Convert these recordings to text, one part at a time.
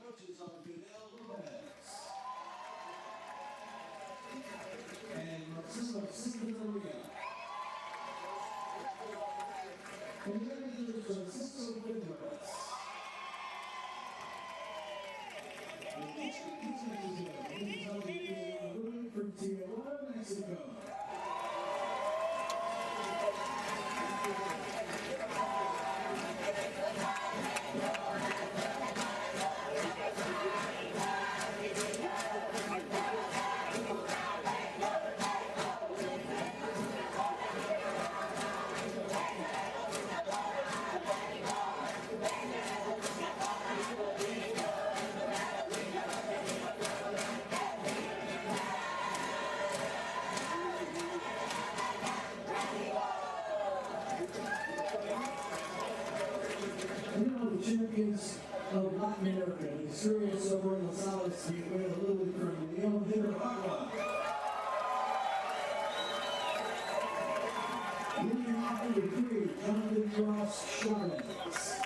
coaches are Lionel Lopez and Marcelo Cinderella. champions of Latin America, Sergio Silva Gonzalez, the Little League from León, Nicaragua. Leading off number 3, Jonathan Ross Shortens.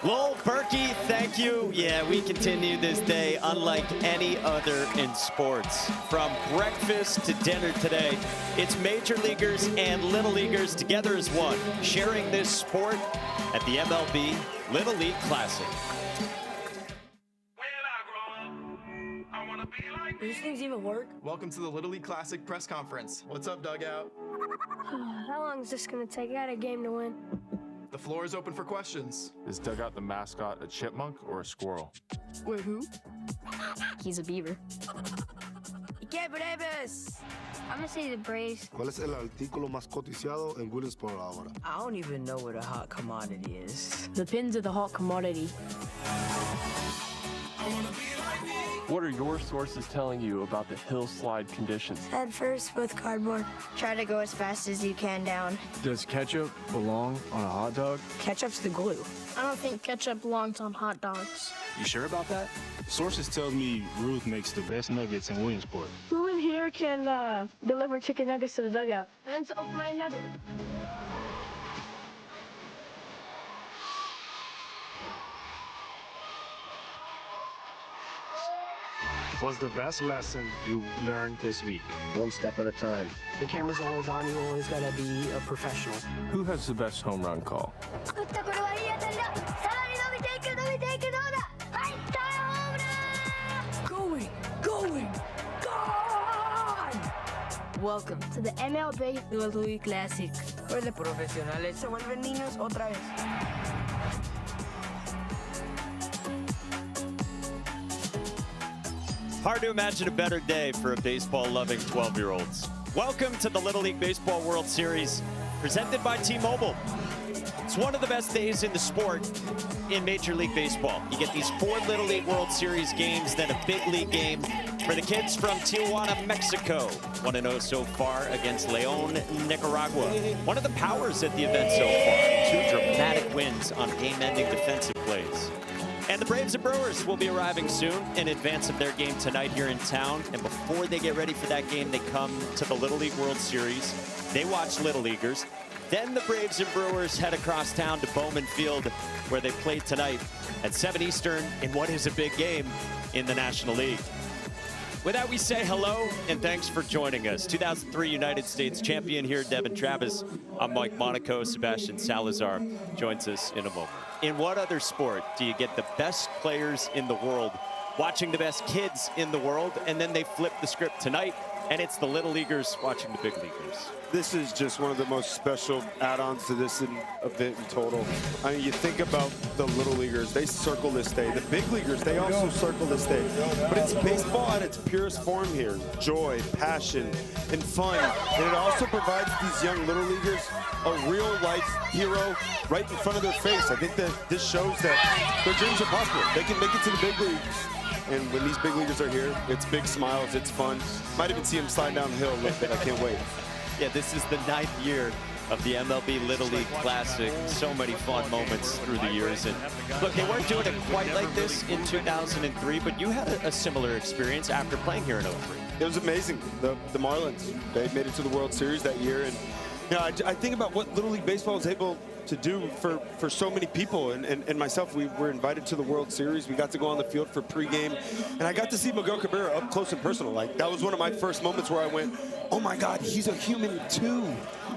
Lowell Berkey, thank you. Yeah, we continue this day unlike any other in sports. From breakfast to dinner today, it's major leaguers and little leaguers together as one, sharing this sport at the MLB Little League Classic. Do these things even work? Welcome to the Little League Classic press conference. What's up, dugout? How long is this gonna take? I got a game to win. The floor is open for questions. Is Dugout the mascot a chipmunk or a squirrel? Wait, who? He's a beaver. ¿Qué Braves? I'm gonna say the Braves. ¿Cuál es el artículo más cotizado en Williamsport ahora? I don't even know what a hot commodity is. The pins are the hot commodity. What are your sources telling you about the hillslide conditions? Head first with cardboard. Try to go as fast as you can down. Does ketchup belong on a hot dog? Ketchup's the glue. I don't think ketchup belongs on hot dogs. You sure about that? Sources tell me Ruth makes the best nuggets in Williamsport. Who in here can deliver chicken nuggets to the dugout? Hands up my nugget. What's the best lesson you learned this week? One step at a time. The camera's always on, you always gotta be a professional. Who has the best home run call? Going, gone! Welcome to the MLB Little League Classic, Where the profesionales se vuelven niños otra vez. Hard to imagine a better day for a baseball-loving 12-year-olds. Welcome to the Little League Baseball World Series, presented by T-Mobile. It's one of the best days in the sport in Major League Baseball. You get these 4 Little League World Series games, then a big league game for the kids from Tijuana, Mexico. 1-0 so far against León, Nicaragua. One of the powers at the event so far. 2 dramatic wins on game-ending defensive plays. And the Braves and Brewers will be arriving soon in advance of their game tonight here in town. And before they get ready for that game, they come to the Little League World Series. They watch Little Leaguers. Then the Braves and Brewers head across town to Bowman Field, where they play tonight at 7 Eastern in what is a big game in the National League. With that, we say hello and thanks for joining us. 2003 United States champion here, Devin Travis. I'm Mike Monaco. Sebastian Salazar joins us in a moment. In what other sport do you get the best players in the world watching the best kids in the world, and then they flip the script tonight, and it's the Little Leaguers watching the big leaguers? This is just one of the most special add-ons to this event in total. I mean, you think about the Little Leaguers, they circle this day. The big leaguers, they also circle this day. But it's baseball at its purest form here. Joy, passion, and fun. And it also provides these young Little Leaguers a real-life hero right in front of their face. I think that this shows that their dreams are possible. They can make it to the big leagues. And when these big leaguers are here, it's big smiles, it's fun. Might even see them slide downhill a little bit. I can't wait. Yeah, this is the 9th year of the MLB Little League Classic. So many fun moments through the years. And look, they weren't doing it quite like this in 2003, but you had a similar experience after playing here in 03. It was amazing. The Marlins, they made it to the World Series that year. And you know, I think about what Little League Baseball was able to do for so many people, and myself. We were invited to the World Series. We got to go on the field for pregame, and I got to see Miguel Cabrera up close and personal. Like, that was one of my first moments where I went, oh my God, he's a human too.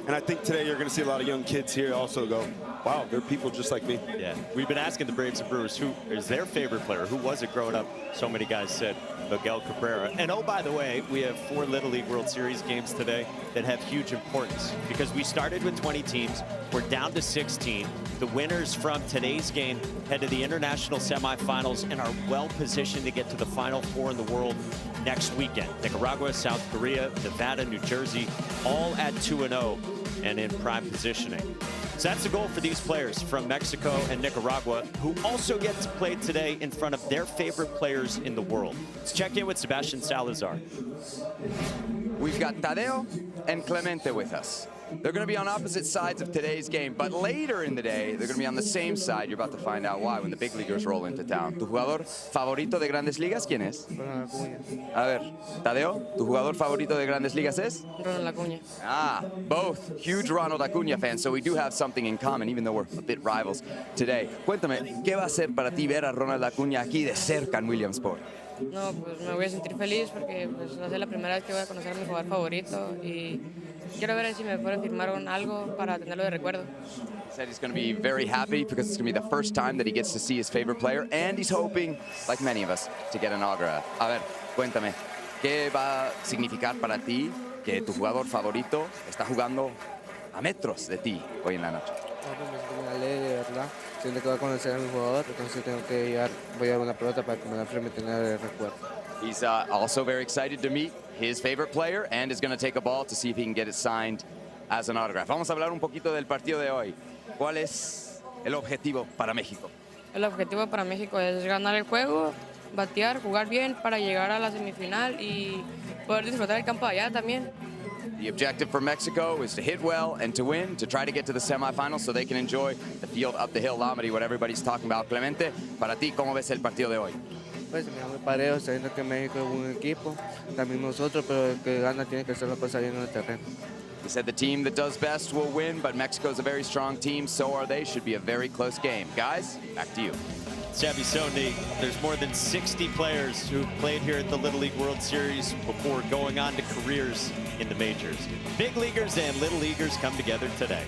And I think today you're going to see a lot of young kids here also go, wow, they're people just like me. Yeah, we've been asking the Braves and Brewers who is their favorite player. Who was it growing up? So many guys said Miguel Cabrera. And oh, by the way, we have 4 Little League World Series games today that have huge importance because we started with 20 teams. We're down to 16. The winners from today's game head to the international semifinals and are well positioned to get to the Final 4 in the world next weekend. Nicaragua, South Korea, Nevada, New Jersey, all at 2-0 and in prime positioning. So that's the goal for these players from Mexico and Nicaragua, who also get to play today in front of their favorite players in the world. Let's check in with Sebastian Salazar. We've got Tadeo and Clemente with us. They're going to be on opposite sides of today's game, but later in the day, they're going to be on the same side. You're about to find out why when the big leaguers roll into town. ¿Tu jugador favorito de Grandes Ligas quién es? Ronald Acuña. A ver, Tadeo, ¿tu jugador favorito de Grandes Ligas es? Ronald Acuña. Ah, both huge Ronald Acuña fans, so we do have something in common, even though we're a bit rivals today. Cuéntame, ¿qué va a ser para ti ver a Ronald Acuña aquí de cerca en Williamsport? No, pues me voy a sentir feliz porque pues, va a ser la primera vez que voy a conocer a mi jugador favorito y quiero ver si me pueden firmar algo para tenerlo de recuerdo. He said he's going to be very happy because it's going to be the first time that he gets to see his favorite player, and he's hoping, like many of us, to get an autograph. A ver, cuéntame, ¿qué va a significar para ti que tu jugador favorito está jugando a metros de ti hoy en la noche? No, pues me siento muy alegre, de verdad. Siento que voy a conocer a mi jugador, entonces voy a llevar una pelota para que me la firme y tener el recuerdo. He's also very excited to meet his favorite player and is going to take a ball to see if he can get it signed as an autograph. Vamos a hablar un poquito del partido de hoy. ¿Cuál es el objetivo para México? El objetivo para México es ganar el juego, batear, jugar bien para llegar a la semifinal y poder disfrutar el campo de allá también. The objective for Mexico is to hit well and to win, to try to get to the semifinals so they can enjoy the field up the hill, Lamedy, what everybody's talking about. Clemente, para ti, ¿cómo ves el partido de hoy? Pues me muy parejo, sabiendo que México es un equipo, también nosotros, pero el que gana tiene que hacerlo pasar bien en el terreno. He said the team that does best will win, but Mexico's a very strong team, so are they. Should be a very close game. Guys, back to you. Savvy Sony, there's more than 60 players who played here at the Little League World Series before going on to careers in the majors. Big leaguers and little leaguers come together today.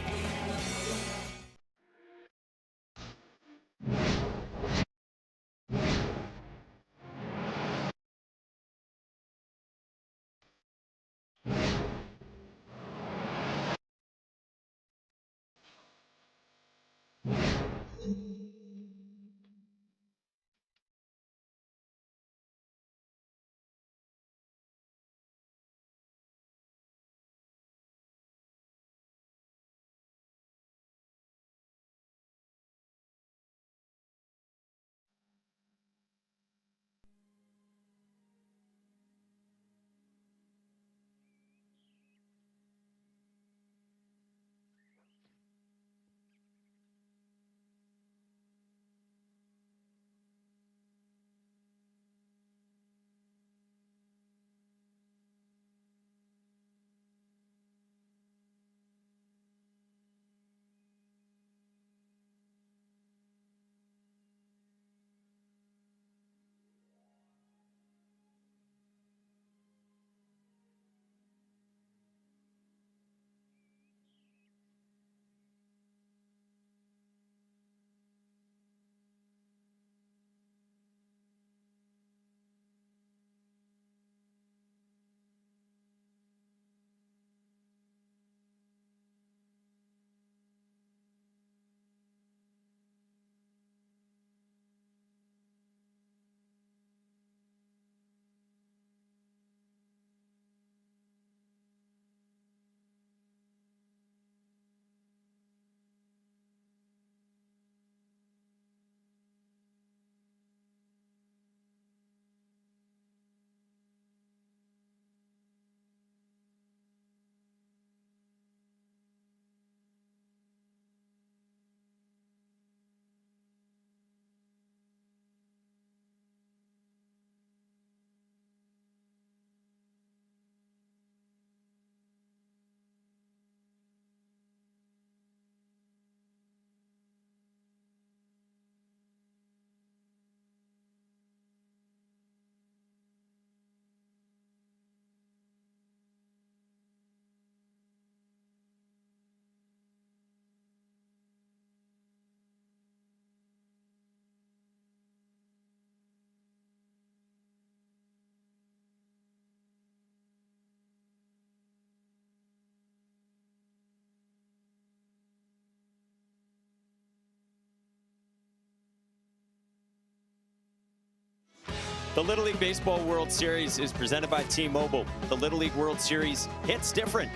The Little League Baseball World Series is presented by T-Mobile. The Little League World Series hits different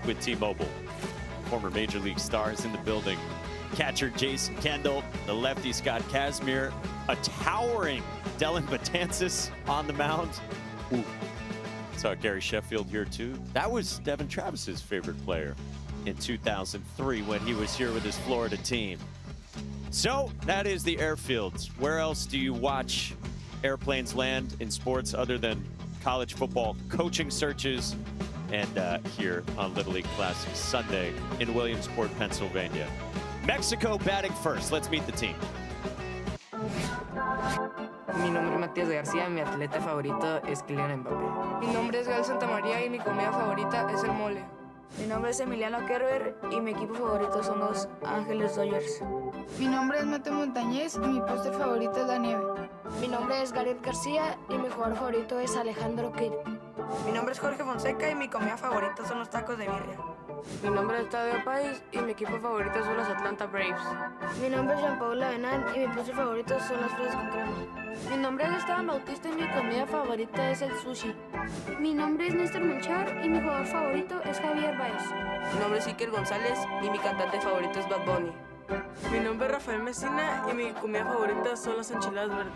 with T-Mobile. Former Major League stars in the building. Catcher Jason Kendall, the lefty Scott Kazmir, a towering Dylan Betances on the mound. Ooh. Saw Gary Sheffield here too. That was Devin Travis's favorite player in 2003 when he was here with his Florida team. So that is the airfields. Where else do you watch airplanes land in sports other than college football coaching searches and here on Little League Classic Sunday in Williamsport, Pennsylvania? Mexico batting first. Let's meet the team. Mi nombre es Matías García, mi atleta favorito es Kylian Mbappé. Mi nombre es Gal Santamaría y mi comida favorita es el mole. Mi nombre es Emiliano Kerber y mi equipo favorito son los Ángeles Dodgers. Mi nombre es Mateo Montañez y mi póster favorito es la nieve. Mi nombre es Gareth García y mi jugador favorito es Alejandro Kir. Mi nombre es Jorge Fonseca y mi comida favorita son los tacos de birria. Mi nombre es Tadeo Páez y mi equipo favorito son los Atlanta Braves. Mi nombre es Jean Paul Avenal y mi postre favorito son las fresas con crema. Mi nombre es Esteban Bautista y mi comida favorita es el sushi. Mi nombre es Néstor Melchor y mi jugador favorito es Javier Baez. Mi nombre es Iker González y mi cantante favorito es Bad Bunny. Mi nombre es Rafael Messina y mi comida favorita son las enchiladas verdes.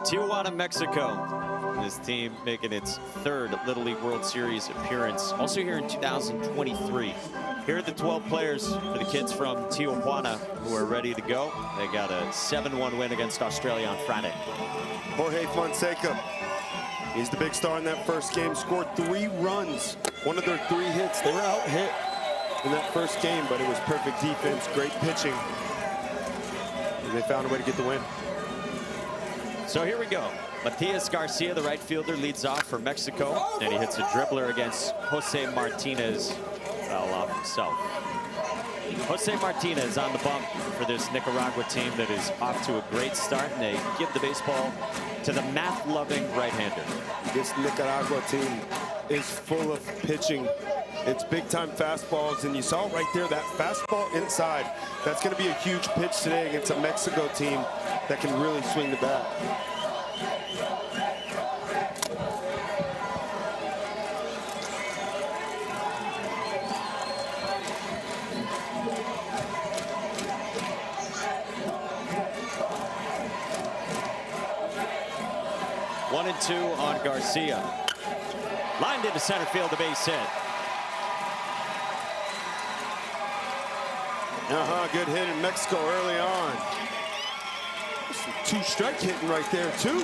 Tijuana, Mexico. This team making its third Little League World Series appearance, also here in 2023. Here are the 12 players for the kids from Tijuana who are ready to go. They got a 7-1 win against Australia on Friday. Jorge Fonseca, he's the big star in that first game, scored 3 runs. One of their 3 hits, they were out hit in that first game, but it was perfect defense, great pitching. And they found a way to get the win. So here we go. Matias Garcia, the right fielder, leads off for Mexico, and he hits a dribbler against Jose Martinez. Foul off himself. Jose Martinez on the bump for this Nicaragua team that is off to a great start, and they give the baseball to the math-loving right-hander. This Nicaragua team is full of pitching. It's big-time fastballs, and you saw right there that fastball inside. That's going to be a huge pitch today against a Mexico team that can really swing the bat. One and 2 on Garcia. Lined into center field, the base hit. Good hit in Mexico early on. Some 2-strike hitting right there, too.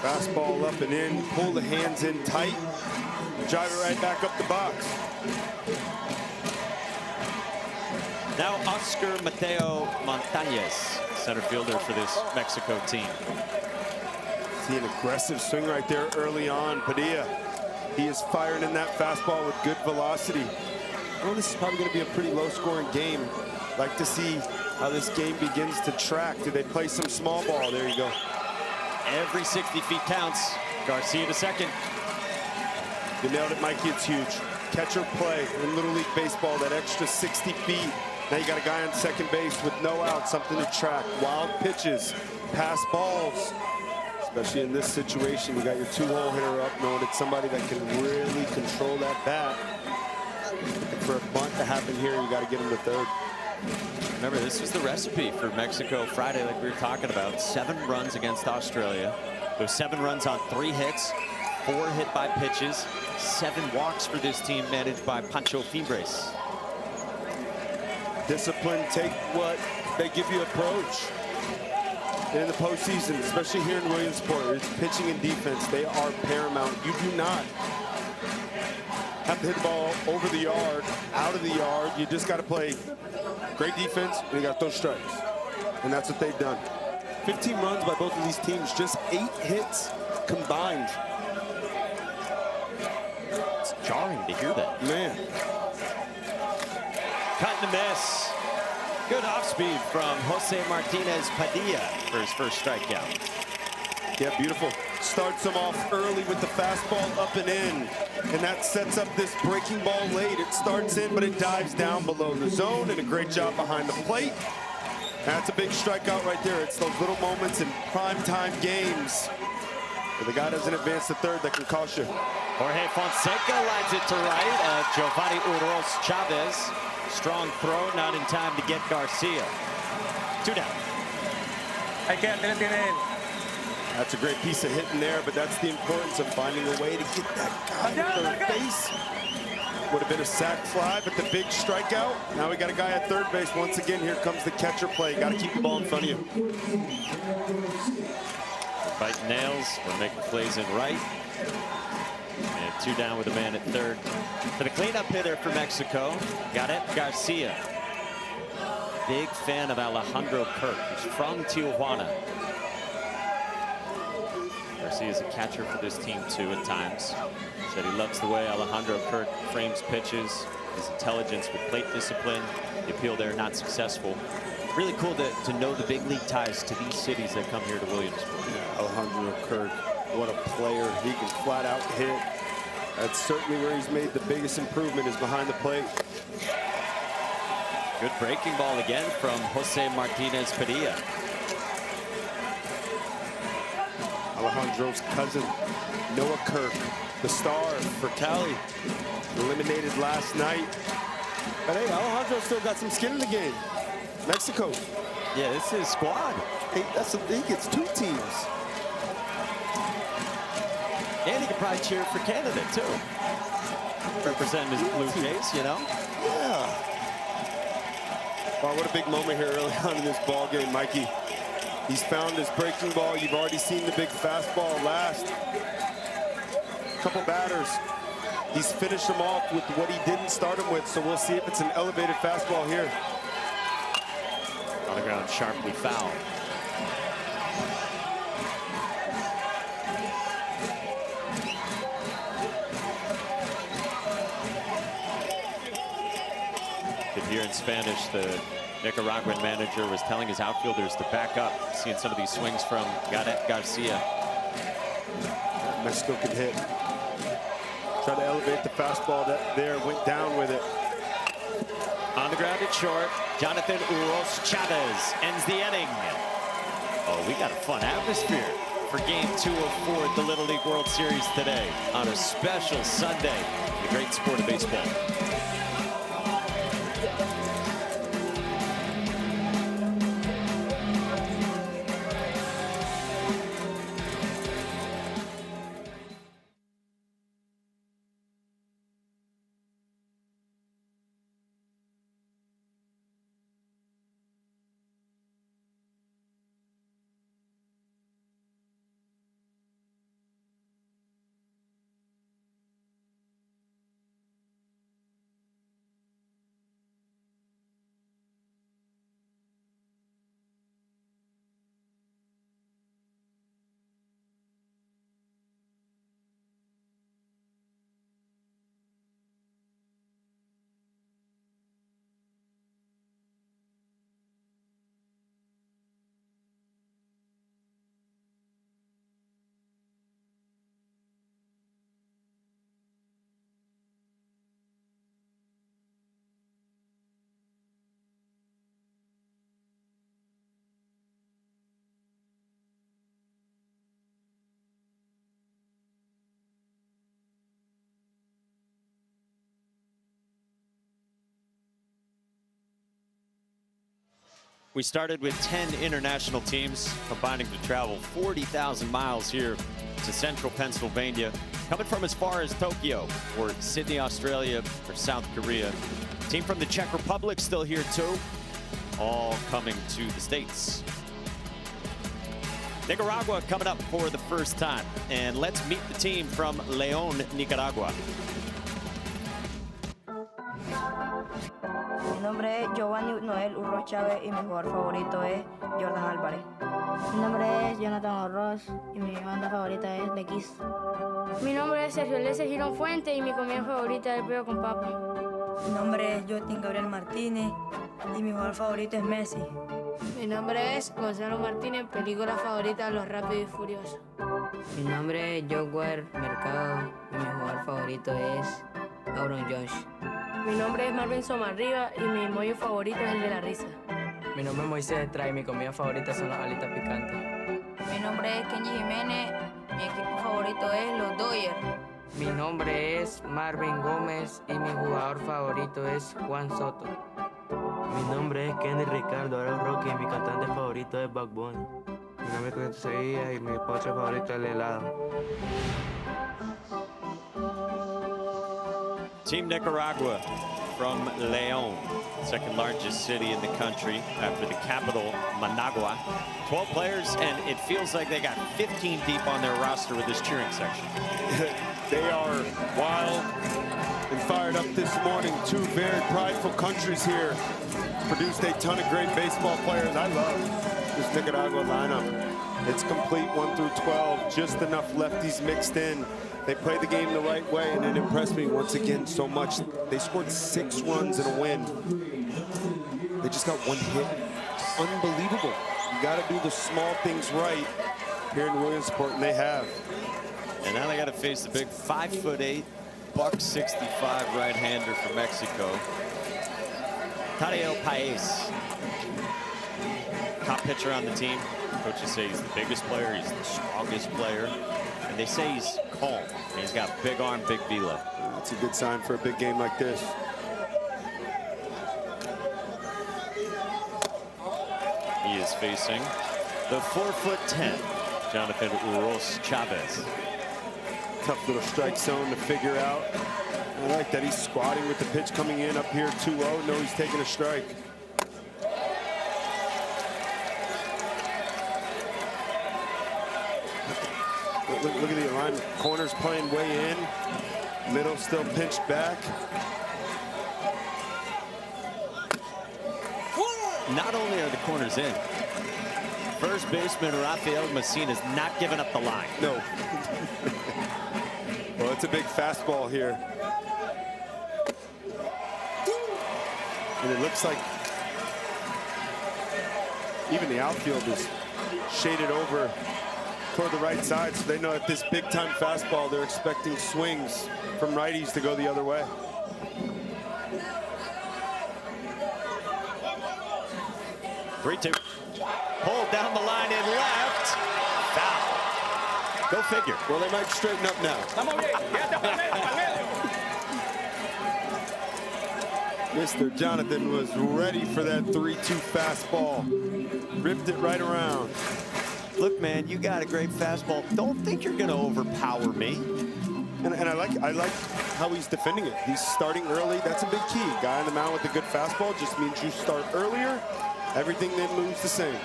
Fastball up and in, pull the hands in tight, drive it right back up the box. Now Oscar Mateo Montañez, center fielder for this Mexico team. See an aggressive swing right there early on. Padilla, he is firing in that fastball with good velocity. Well, this is probably going to be a pretty low-scoring game. Like to see how this game begins to track. Do they play some small ball? There you go. Every 60 feet counts. Garcia to second. You nailed it, Mikey. It's huge. Catcher play in Little League Baseball, that extra 60 feet. Now you got a guy on second base with no out, something to track. Wild pitches, pass balls. Especially in this situation, you got your 2-hole hitter up, knowing it's somebody that can really control that bat. And for a bunt to happen here, you got to get him to third. Remember, this was the recipe for Mexico Friday, like we were talking about. 7 runs against Australia. Those 7 runs on 3 hits, 4 hit by pitches, 7 walks for this team managed by Pancho Fimbres. Discipline, take what they give you approach. And in the postseason, especially here in Williamsport, it's pitching and defense. They are paramount. You do not have to hit the ball over the yard, out of the yard. You just got to play great defense, and you got to throw strikes. And that's what they've done. 15 runs by both of these teams, just 8 hits combined. It's jarring to hear that. Man. Cut and a miss. Good off speed from Jose Martinez Padilla for his first strikeout. Yeah, beautiful. Starts him off early with the fastball up and in. And that sets up this breaking ball late. It starts in, but it dives down below the zone, and a great job behind the plate. That's a big strikeout right there. It's those little moments in primetime games where the guy doesn't advance to third that can cost you. Jorge Fonseca lines it to right. Giovanni Uros Chavez. Strong throw, not in time to get Garcia. 2 down. That's a great piece of hitting there, but that's the importance of finding a way to get that guy at third base. Would have been a sac fly, but the big strikeout. Now we got a guy at third base. Once again, here comes the catcher play. Got to keep the ball in front of you. Biting nails. We're making plays in right. And 2 down with a man at third. For the cleanup hitter for Mexico, got it, Garcia. Big fan of Alejandro Kirk, who's from Tijuana. Garcia's a catcher for this team too at times. Said he loves the way Alejandro Kirk frames pitches, his intelligence with plate discipline. The appeal there not successful. Really cool to know the big league ties to these cities that come here to Williamsport. Yeah, Alejandro Kirk, what a player. He can flat out hit. That's certainly where he's made the biggest improvement, is behind the plate. Good breaking ball again from Jose Martinez Padilla. Alejandro's cousin, Noah Kirk, the star for Cali, eliminated last night. But hey, Alejandro still got some skin in the game. Mexico. Yeah, this is squad. Hey, he gets 2 teams. And he could probably cheer for Canada too. Representing his Blue Jays, you know? Yeah. Wow, what a big moment here early on in this ball game, Mikey. He's found his breaking ball. You've already seen the big fastball last. Couple batters. He's finished them off with what he didn't start him with, so we'll see if it's an elevated fastball here. On the ground, sharply foul. Could hear in Spanish the Nicaraguan manager was telling his outfielders to back up, seeing some of these swings from Garcia. Mexico can hit. Try to elevate the fastball that there, went down with it. On the ground at short, Jonathan Uros Chavez ends the inning. Oh, we got a fun atmosphere for Game 2 of 4 at the Little League World Series today on a special Sunday. The great sport of baseball. We started with 10 international teams combining to travel 40,000 miles here to central Pennsylvania, coming from as far as Tokyo or Sydney, Australia, or South Korea. Team from the Czech Republic still here too, all coming to the States. Nicaragua coming up for the first time, and let's meet the team from León, Nicaragua. Mi nombre es Giovanni Noel Urros Chávez y mi jugador favorito es Jordan Álvarez. Mi nombre es Jonathan Orroz y mi banda favorita es The Kiss. Mi nombre es Sergio Lese Girón Fuente y mi comida favorita es el pollo con papa. Mi nombre es Justin Gabriel Martínez y mi jugador favorito es Messi. Mi nombre es Gonzalo Martínez, película favorita Los Rápidos y Furiosos. Mi nombre es Joguer Mercado y mi jugador favorito es Aaron Josh. Mi nombre es Marvin Somarriba y mi mollo favorito es el de la risa. Mi nombre es Moisés Estrada y mi comida favorita son las alitas picantes. Mi nombre es Kenji Jiménez, mi equipo favorito es los Dodgers. Mi nombre es Marvin Gómez y mi jugador favorito es Juan Soto. Mi nombre es Kenny Ricardo, ahora Rocky, y mi cantante favorito es Bad Bunny. Mi nombre es Clemente Seguía y mi postre favorito es el helado. Team Nicaragua from León, second largest city in the country after the capital, Managua. 12 players, and it feels like they got 15 deep on their roster with this cheering section. They are wild and fired up this morning. Two very prideful countries here produced a ton of great baseball players. I love this Nicaragua lineup. It's complete 1 through 12, just enough lefties mixed in. They played the game the right way, and it impressed me once again so much. They scored 6 runs in a win. They just got 1 hit. It's unbelievable. You got to do the small things right here in Williamsport, and they have. And now they got to face the big 5'8", $165 right-hander from Mexico, Tadeo Paez. Top pitcher on the team. Coaches say he's the biggest player, he's the strongest player, and they say he's calm. And he's got big arm, big velo. That's a good sign for a big game like this. He is facing the 4'10", Jonathan Uros Chavez. Tough little strike zone to figure out. I like that he's squatting with the pitch coming in up here 2-0. No, he's taking a strike. Look at the line. Corners playing way in. Middle still pinched back. Not only are the corners in, first baseman Rafael Messina's not giving up the line. No. Well, it's a big fastball here. And it looks like even the outfield is shaded over toward the right side, so they know at this big-time fastball, they're expecting swings from righties to go the other way. Three-two. Pulled down the line and left. Foul. Go figure. Well, they might straighten up now. Mr. Jonathan was ready for that 3-2 fastball. Ripped it right around. Look, man, you got a great fastball. Don't think you're going to overpower me. And I like how he's defending it. He's starting early. That's a big key. Guy on the mound with a good fastball just means you start earlier. Everything then moves the same.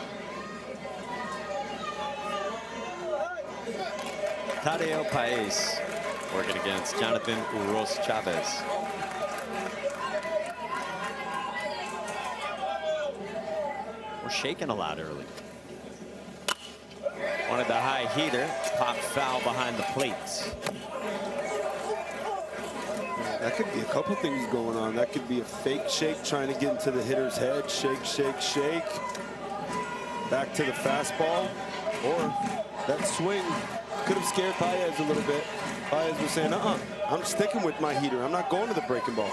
Tadeo Paez working against Jonathan Uros Chavez. We're shaking a lot early. Wanted the high heater, pop foul behind the plates. That could be a couple things going on. That could be a fake shake trying to get into the hitter's head. Shake, shake, shake. Back to the fastball. Or that swing could have scared Paez a little bit. Paez was saying, I'm sticking with my heater. I'm not going to the breaking ball.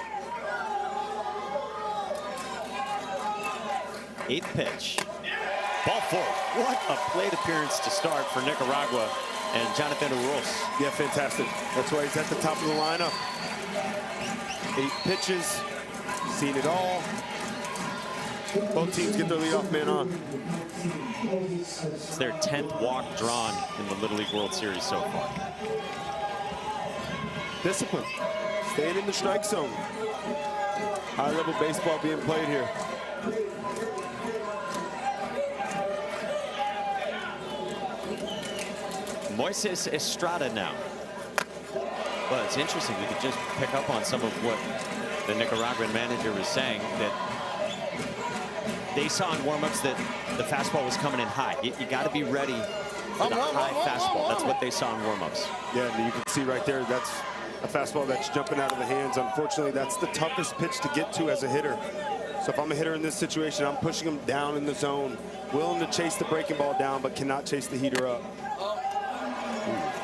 8th pitch. Ball 4. What a plate appearance to start for Nicaragua and Jonathan Uros. Yeah, fantastic. That's why he's at the top of the lineup. 8 pitches, seen it all. Both teams get their leadoff man on. It's their 10th walk drawn in the Little League World Series so far. Discipline, staying in the strike zone. High-level baseball being played here. Moises Estrada now. Well, it's interesting. We could just pick up on some of what the Nicaraguan manager was saying, that they saw in warm-ups that the fastball was coming in high. You got to be ready for the high fastball. That's what they saw in warm-ups. Yeah, and you can see right there, that's a fastball that's jumping out of the hands. Unfortunately, that's the toughest pitch to get to as a hitter. So if I'm a hitter in this situation, I'm pushing him down in the zone, willing to chase the breaking ball down, but cannot chase the heater up.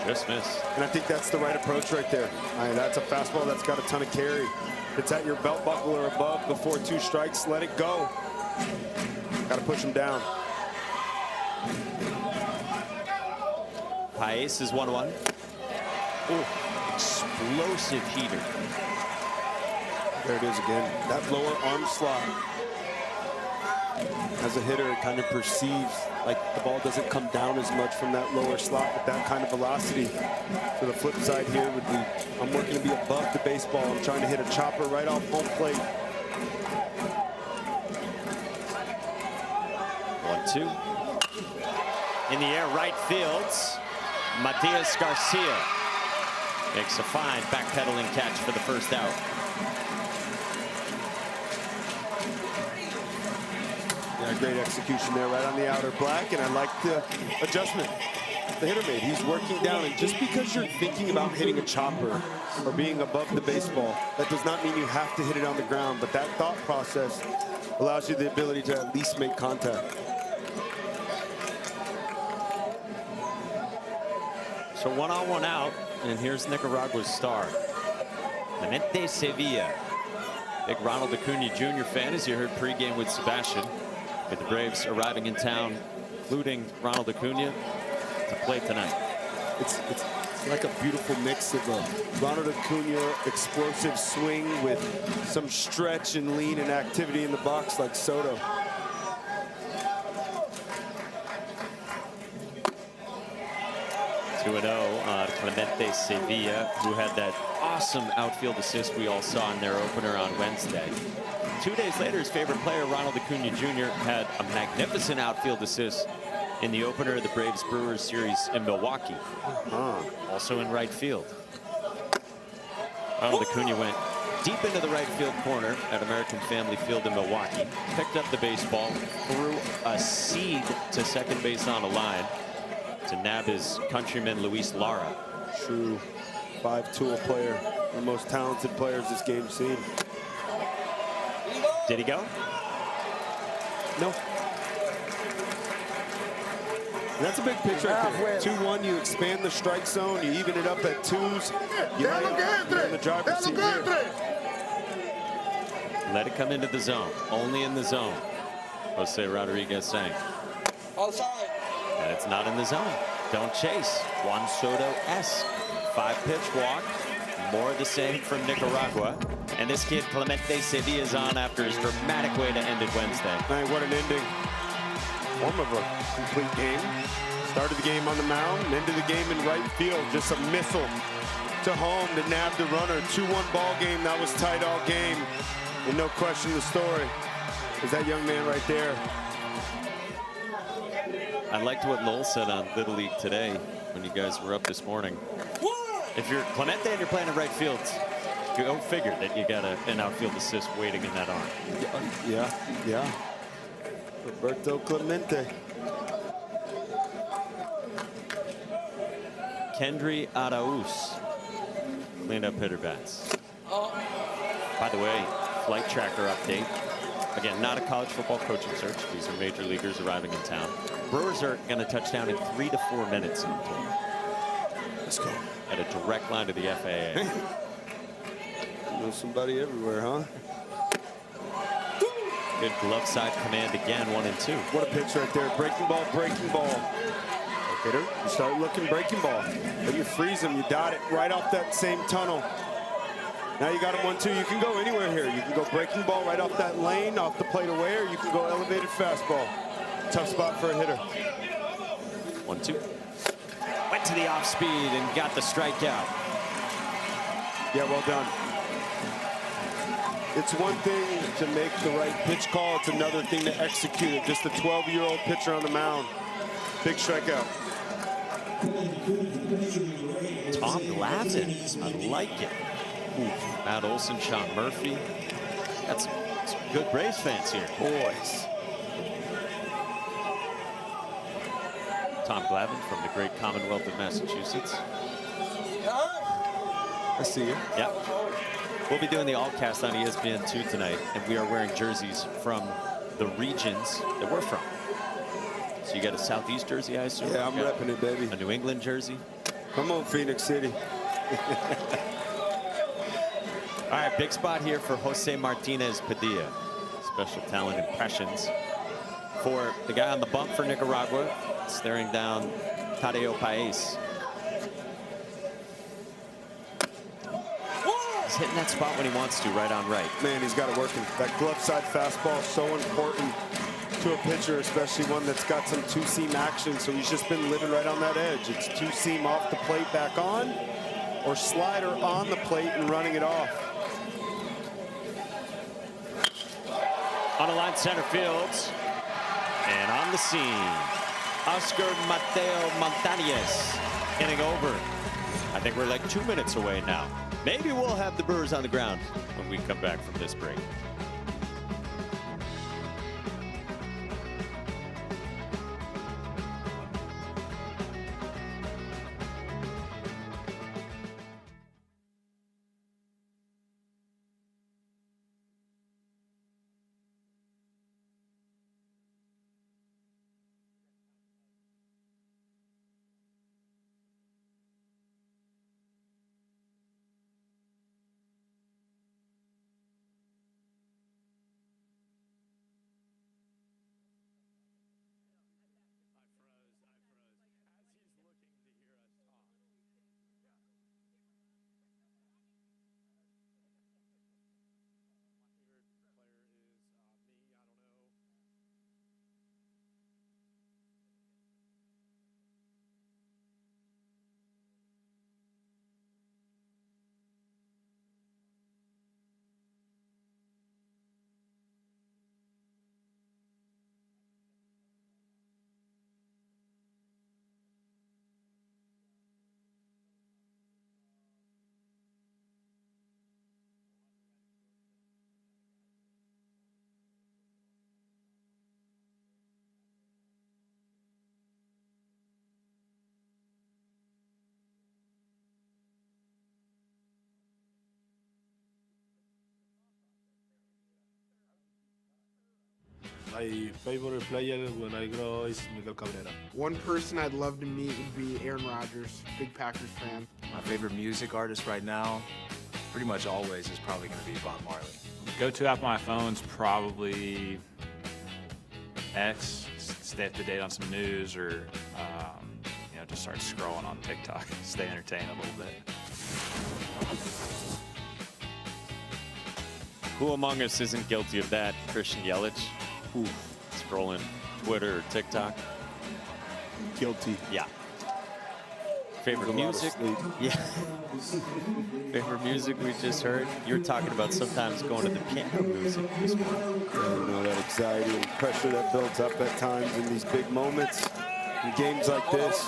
Just missed. And I think that's the right approach right there. That's a fastball that's got a ton of carry. If it's at your belt buckle or above before 2 strikes, let it go. Got to push him down. Paez is 1-1. Ooh, explosive heater. There it is again. That lower arm slot. As a hitter, it kind of perceives like the ball doesn't come down as much from that lower slot with that kind of velocity. So the flip side here would be, I'm working to be above the baseball. I'm trying to hit a chopper right off home plate. 1-2. In the air, right field. Matias Garcia makes a fine backpedaling catch for the first out. Yeah, great execution there, right on the outer black, and I like the adjustment the hitter made. He's working down, and just because you're thinking about hitting a chopper or being above the baseball, that does not mean you have to hit it on the ground, but that thought process allows you the ability to at least make contact. So 1-on, 1-out, and here's Nicaragua's star, Clemente Sevilla. Big Ronald Acuna Jr. fan, as you heard pregame with Sebastian. With the Braves arriving in town, including Ronald Acuna, to play tonight. It's like a beautiful mix of a Ronald Acuna explosive swing with some stretch and lean and activity in the box like Soto. Clemente Sevilla, who had that awesome outfield assist we all saw in their opener on Wednesday. 2 days later, his favorite player, Ronald Acuna Jr., had a magnificent outfield assist in the opener of the Braves-Brewers series in Milwaukee. Also in right field. Ronald Acuna went deep into the right field corner at American Family Field in Milwaukee, picked up the baseball, threw a seed to second base on a line to nab his countryman Luis Lara. True five-tool player, the most talented players this game's seen. Did he go? No. And that's a big pitch right there. 2-1, you expand the strike zone, you even it up at twos. You're in the driver's seat here. Let it come into the zone, only in the zone. Jose Rodriguez saying. Outside. And it's not in the zone. Don't chase. Juan Soto-esque. 5-pitch walk. More of the same from Nicaragua. And this kid, Clemente Sevilla, is on after his dramatic way to end it Wednesday. Man, what an ending. Form of a complete game. Started the game on the mound, and ended the game in right field. Just a missile to home to nab the runner. 2-1 ball game. That was tight all game. And no question the story is that young man right there. I liked what Noel said on Little League today when you guys were up this morning. If you're Clemente and you're playing in right field, go figure that you got an outfield assist waiting in that arm. Yeah. Roberto Clemente. Kendry Arauz cleaned up hitter bats. By the way, flight tracker update. Again, not a college football coaching search. These are major leaguers arriving in town. Brewers are going to touch down in 3 to 4 minutes. Let's go. At a direct line to the FAA. Know somebody everywhere, huh? Good glove side command again, 1-2. What a pitch right there. Breaking ball, breaking ball. Hitter, you start looking breaking ball. But you freeze him, you dot it right off that same tunnel. Now you got him 1-2. You can go anywhere here. You can go breaking ball right off that lane, off the plate away, or you can go elevated fastball. Tough spot for a hitter. 1-2. Went to the off speed and got the strikeout. Yeah, well done. It's one thing to make the right pitch call. It's another thing to execute it. Just a 12-year-old pitcher on the mound. Big strikeout. Tom Glavine. I like it. Ooh, Matt Olson, Sean Murphy. Got some good Braves fans here. Boys. Tom Glavine from the great Commonwealth of Massachusetts. I see you. Yep. We'll be doing the all-cast on ESPN2 tonight, and we are wearing jerseys from the regions that we're from. So you got a Southeast jersey, I assume? Yeah, I'm repping it, baby. A New England jersey? Come on, Phoenix City. All right, big spot here for Jose Martinez Padilla. Special talent impressions for the guy on the bump for Nicaragua, staring down Tadeo Paez. He's hitting that spot when he wants to, right on right. Man, he's got it working. That glove side fastball is so important. to a pitcher, especially one that's got some two-seam action. So he's just been living right on that edge. It's two-seam off the plate back on, or slider on the plate and running it off. On the line center field, and on the scene, Oscar Mateo Montañez hitting over. I think we're like 2 minutes away now. Maybe we'll have the Brewers on the ground when we come back from this break. My favorite player when I grow is Miguel Cabrera. One person I'd love to meet would be Aaron Rodgers, big Packers fan. My favorite music artist right now, pretty much always, is probably going to be Bob Marley. Go-to app on my phone's probably X. Stay up to date on some news, or you know, just start scrolling on TikTok. Stay entertained a little bit. Who among us isn't guilty of that? Christian Yelich? Ooh, scrolling Twitter or TikTok? Guilty. Yeah. Favorite music? Yeah. Favorite music we just heard? You were talking about sometimes going to the piano music this morning. Yeah, you know, that anxiety and pressure that builds up at times in these big moments, in games like this.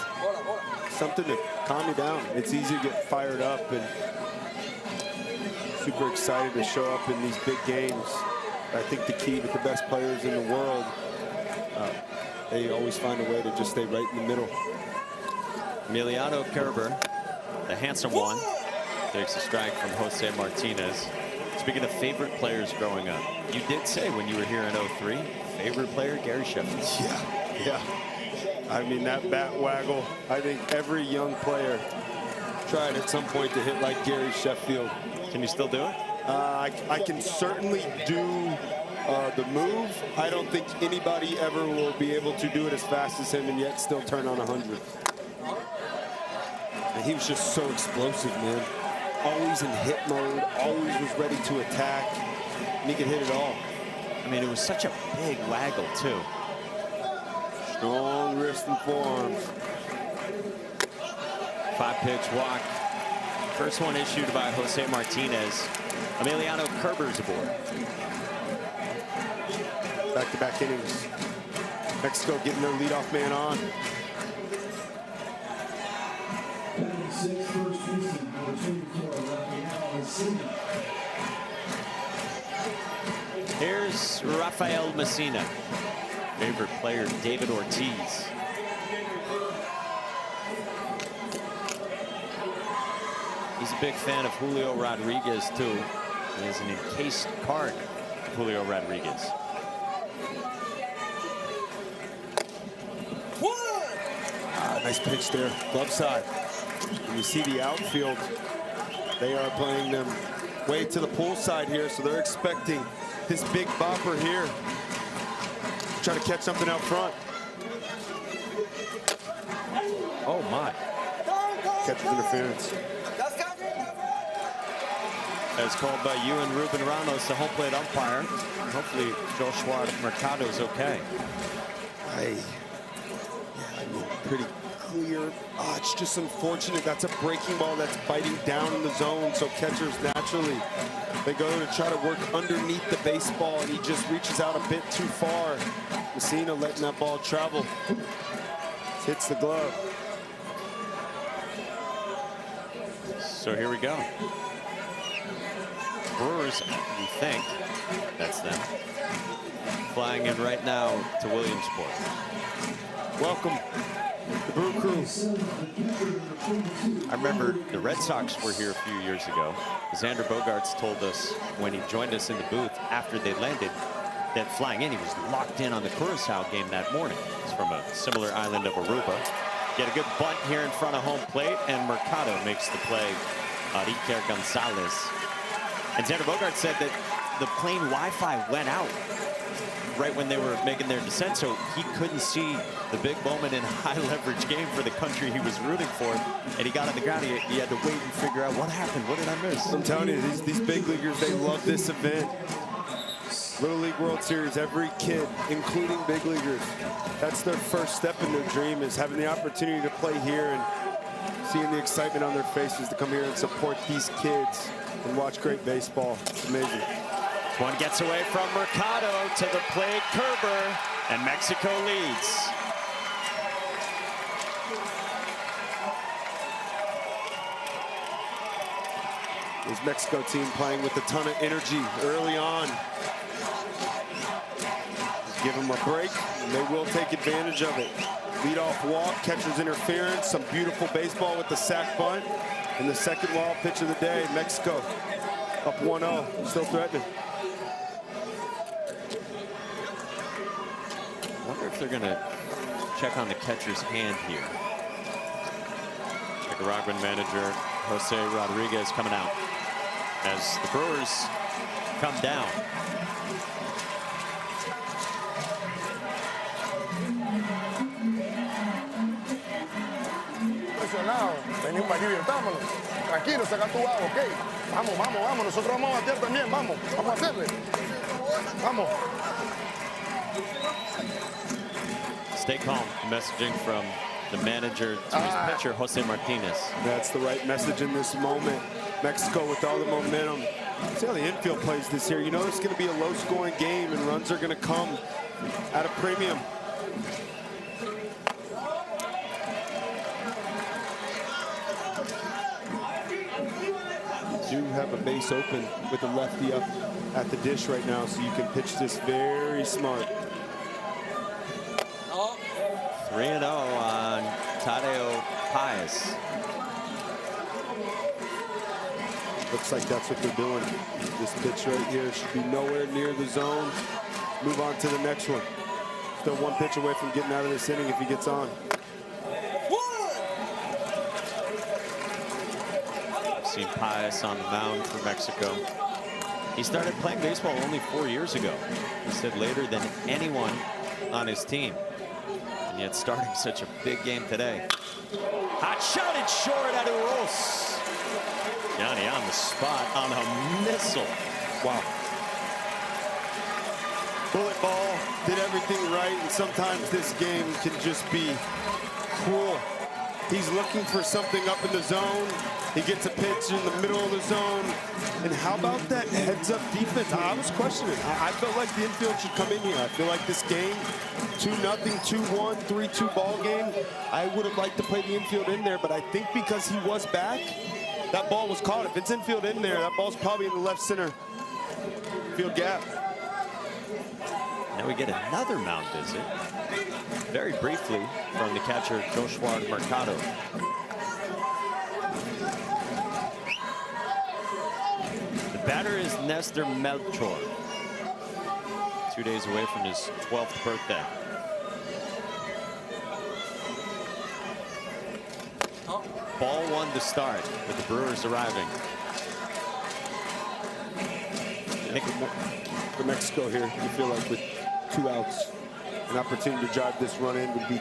Something to calm you down. It's easy to get fired up and super excited to show up in these big games. I think the key with the best players in the world, they always find a way to just stay right in the middle. Emiliano Kerber, the handsome one, takes a strike from Jose Martinez. Speaking of favorite players growing up, you did say when you were here in '03, favorite player, Gary Sheffield. Yeah. I mean, that bat waggle, I think every young player tried at some point to hit like Gary Sheffield. Can you still do it? I can certainly do the move. I don't think anybody ever will be able to do it as fast as him and yet still turn on 100. And he was just so explosive, man. Always in hit mode, always was ready to attack, and he could hit it all. I mean, it was such a big waggle, too. Strong wrist and forearms. 5-pitch walk. First one issued by Jose Martinez. Emiliano Kerber's aboard. Back-to-back innings. Mexico getting their leadoff man on. Here's Rafael Messina. Favorite player, David Ortiz. He's a big fan of Julio Rodriguez, too. He has an encased card of Julio Rodriguez. Nice pitch there, glove side. And you see the outfield. They are playing them way to the pull side here, so they're expecting this big bopper here. Try to catch something out front. Oh, my. Catcher's interference. as called by you and Ruben Ramos, the home plate umpire. Hopefully Joshua Mercado's okay. I mean, pretty clear. Oh, it's just unfortunate. That's a breaking ball that's biting down in the zone, so catchers naturally, they go to try to work underneath the baseball, and he just reaches out a bit too far. Messina letting that ball travel. Hits the glove. So here we go. Brewers, we think, that's them, flying in right now to Williamsport. Welcome, the Brew Crew. I remember the Red Sox were here a few years ago. Xander Bogaerts told us when he joined us in the booth after they landed that flying in, he was locked in on the Curaçao game that morning. He's from a similar island of Aruba. Get a good bunt here in front of home plate, and Mercado makes the play. Iker Gonzalez. And Xander Bogaerts said that the plane Wi-Fi went out right when they were making their descent, so he couldn't see the big moment in a high-leverage game for the country he was rooting for. And he got on the ground, he had to wait and figure out what happened. What did I miss? I'm telling you, these big leaguers, they love this event. Little League World Series, every kid, including big leaguers, that's their first step in their dream, is having the opportunity to play here and seeing the excitement on their faces to come here and support these kids and watch great baseball. It's amazing. One gets away from Mercado to the plate, Kerber, and Mexico leads. This Mexico team playing with a ton of energy early on. Just give them a break, and they will take advantage of it. Leadoff walk, catcher's interference, some beautiful baseball with the sac bunt, and the second wild pitch of the day. Mexico up 1-0, still threatening. I wonder if they're going to check on the catcher's hand here. Nicaraguan manager Jose Rodriguez coming out as the Brewers come down. Venimos aquí, divirtámonos. Tranquilo, saca tu agua, ¿ok? Vamos, vamos, vamos. Nosotros vamos a batear también, vamos. Vamos a hacerle. Vamos. Stay calm. Messaging from the manager to his pitcher, Jose Martinez. That's the right message in this moment. Mexico with all the momentum. See how the infield plays this year. You know it's going to be a low-scoring game, and runs are going to come at a premium. Do have a base open with the lefty up at the dish right now, so you can pitch this very smart. 3-0 on Tadeo Paez. Looks like that's what they're doing. This pitch right here should be nowhere near the zone. Move on to the next one. Still one pitch away from getting out of this inning if he gets on. Seen Paez on the mound for Mexico. He started playing baseball only 4 years ago. He said later than anyone on his team. And yet starting such a big game today. Hot shot and short at Uros. Yanni on the spot on a missile. Wow. Bullet ball, did everything right, and sometimes this game can just be cruel. He's looking for something up in the zone. He gets a pitch in the middle of the zone. And how about that heads-up defense? I was questioning. I felt like the infield should come in here. I feel like this game, 2-0, 2-1, 3-2 ball game, I would have liked to play the infield in there, but I think because he was back, that ball was caught. If it's infield in there, that ball's probably in the left center field gap. Now we get another mound visit, very briefly, from the catcher Joshua Mercado. The batter is Nestor Melchor, 2 days away from his 12th birthday. Ball one to start with the Brewers arriving. For Mexico here, you feel like with 2 outs, an opportunity to drive this run in would be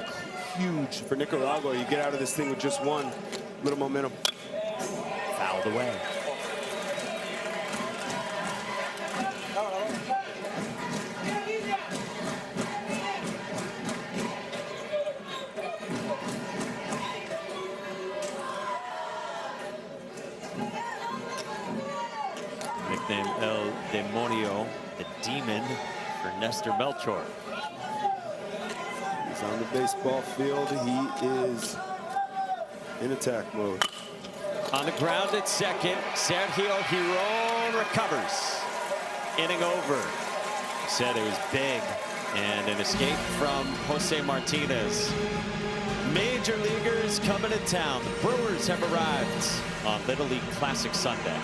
huge. For Nicaragua, you get out of this thing with just one. Little momentum. Fouled away. nickname El Demonio, the Demon, for Nestor Melchor. He's on the baseball field. He is in attack mode. On the ground at second, Sergio Giron recovers. Inning over. Said it was big, and an escape from Jose Martinez. Major leaguers coming to town. The Brewers have arrived on Little League Classic Sunday.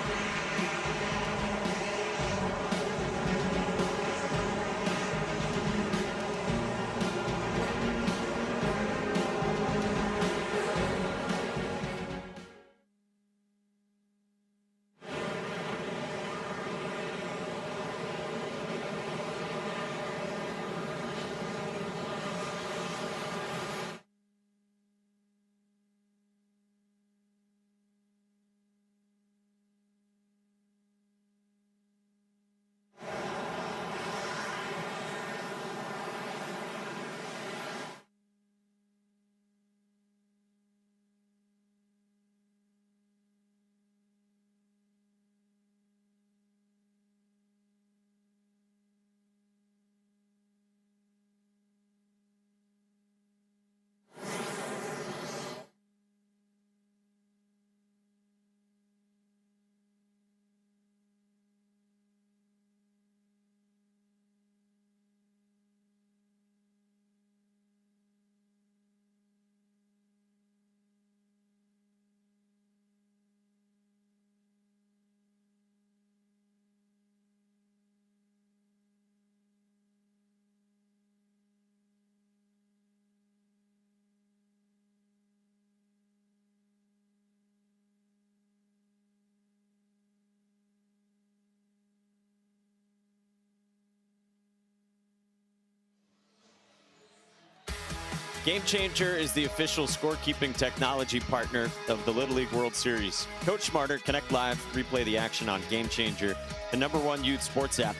Game Changer is the official scorekeeping technology partner of the Little League World Series. Coach smarter, connect live, replay the action on Game Changer, the #1 youth sports app.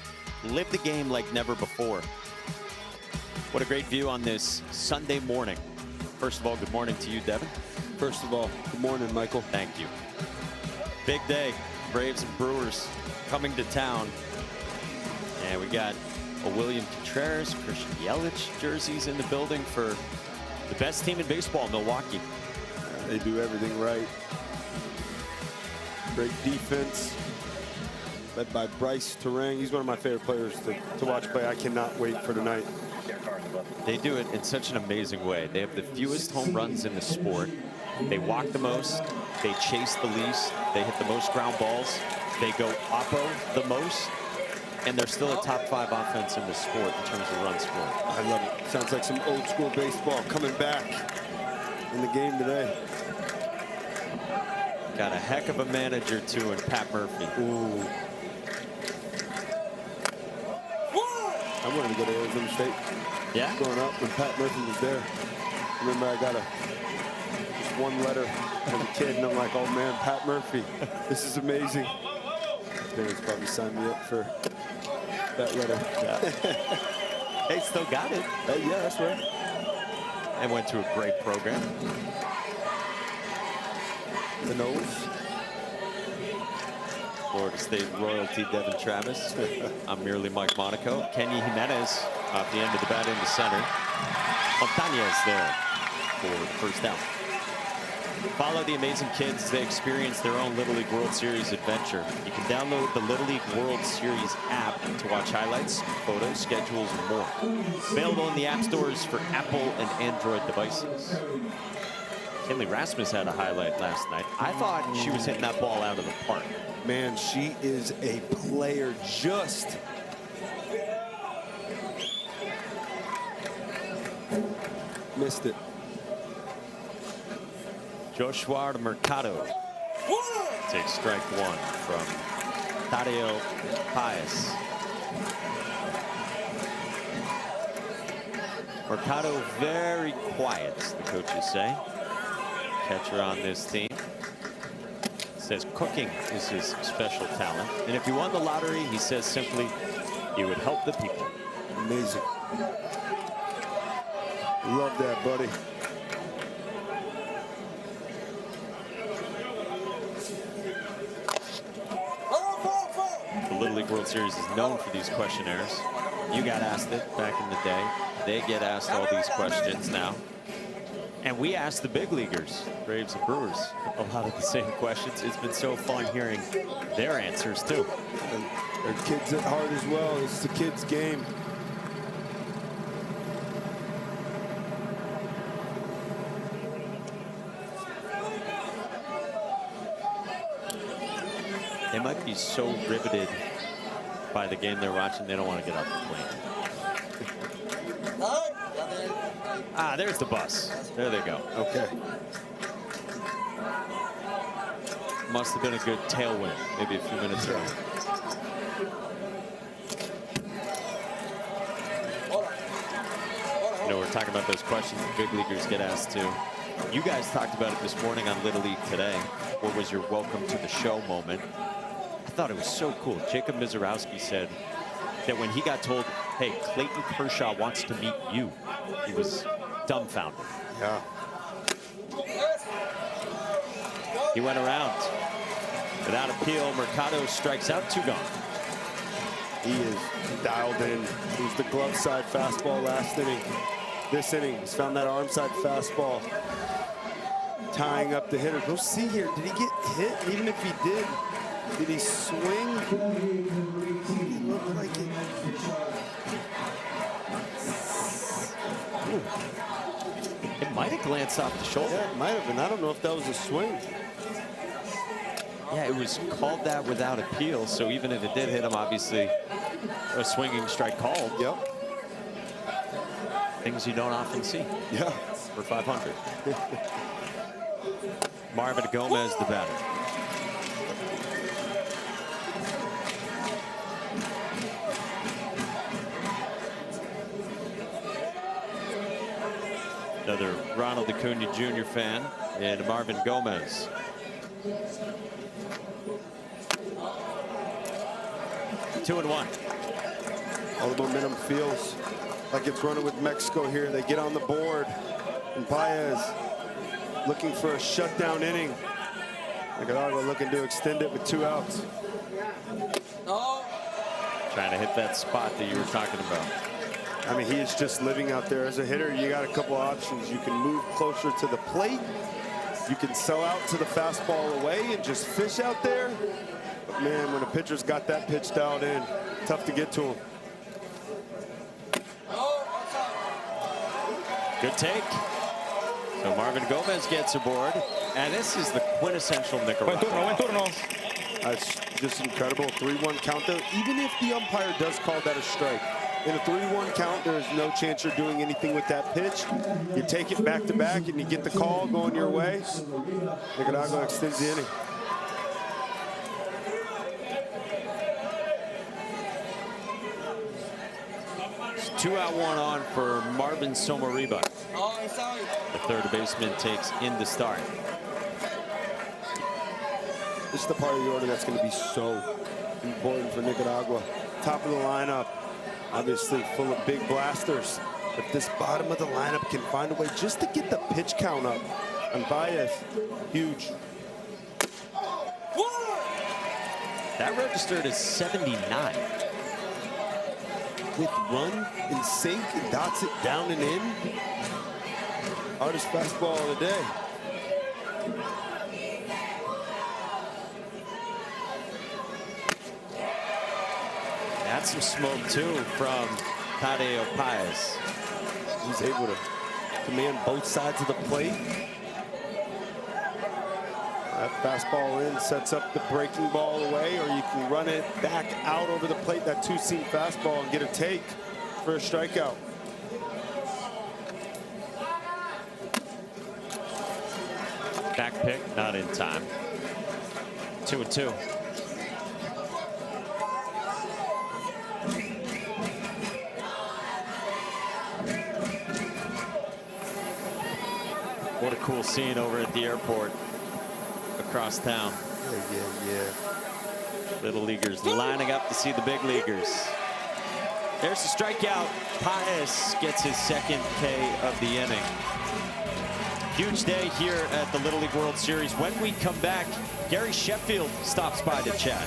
Live the game like never before. What a great view on this Sunday morning. First of all, good morning to you, Devin. First of all, good morning, Michael. Thank you. Big day. Braves and Brewers coming to town. And we got a William Contreras, Christian Yelich jerseys in the building for the best team in baseball, Milwaukee. They do everything right. Great defense, led by Bryce Terang. He's one of my favorite players to watch play. I cannot wait for tonight. They do it in such an amazing way. They have the fewest home runs in the sport. They walk the most. They chase the least. They hit the most ground balls. They go oppo the most. And they're still a top 5 offense in the sport in terms of runs scored. I love it. Sounds like some old school baseball coming back in the game today. Got a heck of a manager too in Pat Murphy. Ooh. I wanted to go to Arizona State. Yeah? Growing up when Pat Murphy was there. I remember I got just one letter as a kid and I'm like, oh man, Pat Murphy, this is amazing. Parents probably signed me up for that letter. Yeah. They still got it. Yeah, that's right. And went to a great program. The nose. Florida State royalty Devin Travis. I'm merely Mike Monaco. Kenny Jimenez off the end of the bat into center. Montañez there for the first down. Follow the amazing kids as they experience their own Little League World Series adventure. You can download the Little League World Series app to watch highlights, photos, schedules, and more. Available in the app stores for Apple and Android devices. Kinley Rasmus had a highlight last night. I thought she was hitting that ball out of the park. Man, she is a player. Just missed it. Joshua Mercado takes strike 1 from Tadeo Paez. Mercado very quiet, the coaches say. Catcher on this team. Says cooking is his special talent. And if he won the lottery, he says simply, he would help the people. Amazing. Love that, buddy. The Little League World Series is known for these questionnaires. You got asked it back in the day. They get asked all these questions now. And we asked the big leaguers, Braves and Brewers, a lot of the same questions. It's been so fun hearing their answers, too. And they're kids at heart as well. It's the kids' game. They might be so riveted by the game they're watching, they don't want to get off the plane. Ah, there's the bus. There they go. Okay. Must have been a good tailwind, maybe a few minutes early. You know, we're talking about those questions the big leaguers get asked too. You guys talked about it this morning on Little League Today. What was your welcome to the show moment? I thought it was so cool. Jacob Mizorowski said that when he got told, hey, Clayton Kershaw wants to meet you, he was dumbfounded. Yeah. He went around. Without appeal, Mercado strikes out, 2 gone. He is dialed in. He was the glove side fastball last inning. This inning, he's found that arm side fastball. Tying up the hitter. Go see here, did he get hit? Even if he did he swing? It looked like it. Ooh. It might have glanced off the shoulder. Yeah, it might have been. I don't know if that was a swing. Yeah, it was called that without appeal, so even if it did hit him, obviously a swinging strike called. Yep. Things you don't often see. Yeah. For 500. Marvin Gomez, the batter. Another Ronald Acuna Jr. fan and Marvin Gomez. Two and one. All the momentum feels like it's running with Mexico here. They get on the board, and Paez looking for a shutdown inning. Nicaragua looking to extend it with 2 outs. Trying to hit that spot that you were talking about. I mean, he is just living out there. As a hitter, you got a couple options. You can move closer to the plate. You can sell out to the fastball away and just fish out there. But man, when a pitcher's got that pitch dialed in, tough to get to him. Good take. So Marvin Gomez gets aboard, and this is the quintessential Nicaragua. Buen turno. That's just incredible. 3-1 count there. Even if the umpire does call that a strike, in a 3-1 count, there's no chance you're doing anything with that pitch. You take it back to back, and you get the call going your way. Nicaragua extends the inning. It's 2 out, 1 on for Marvin Somariba. The third baseman takes in the start. This is the part of the order that's going to be so important for Nicaragua. Top of the lineup, obviously full of big blasters. If this bottom of the lineup can find a way just to get the pitch count up on Baez, huge. That registered as 79. With run and sink and dots it down and in. Hardest fastball of the day. That's some smoke too from Tadeo Paez. He's able to command both sides of the plate. That fastball in sets up the breaking ball away, or you can run it back out over the plate, that 2-seam fastball, and get a take for a strikeout. Back pick, not in time. 2-2. What a cool scene over at the airport across town. Yeah. Little leaguers lining up to see the big leaguers. There's the strikeout. Paez gets his second K of the inning. Huge day here at the Little League World Series. When we come back, Gary Sheffield stops by to chat.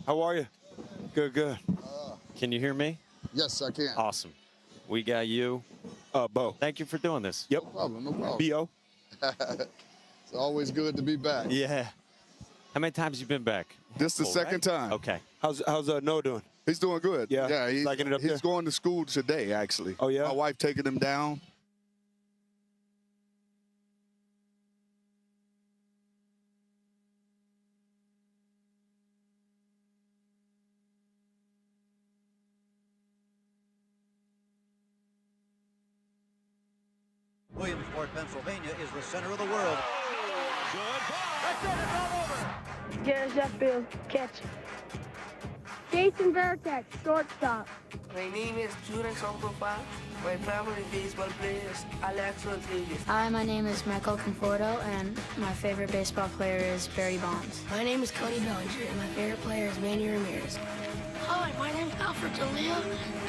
How are you? Good, good. Can you hear me? Yes, I can. Awesome. We got you. Bo. Thank you for doing this. Yep. No problem, no problem. B.O. It's always good to be back. Yeah. How many times you been back? This is the second time. Okay. How's Noah doing? He's doing good. Yeah. He's liking it up he's going to school today, actually. Oh, yeah? My wife taking him down. Williamsport, Pennsylvania is the center of the world. Good ball. That's it. It's all over. Garrett Sheffield, catch. Jason Veritek, shortstop. My name is Judas Okopa. My family baseball players Alex Rodriguez. Hi, my name is Michael Conforto, and my favorite baseball player is Barry Bonds. My name is Cody Bellinger, and my favorite player is Manny Ramirez. Hi, my name's Alfred D'Elia.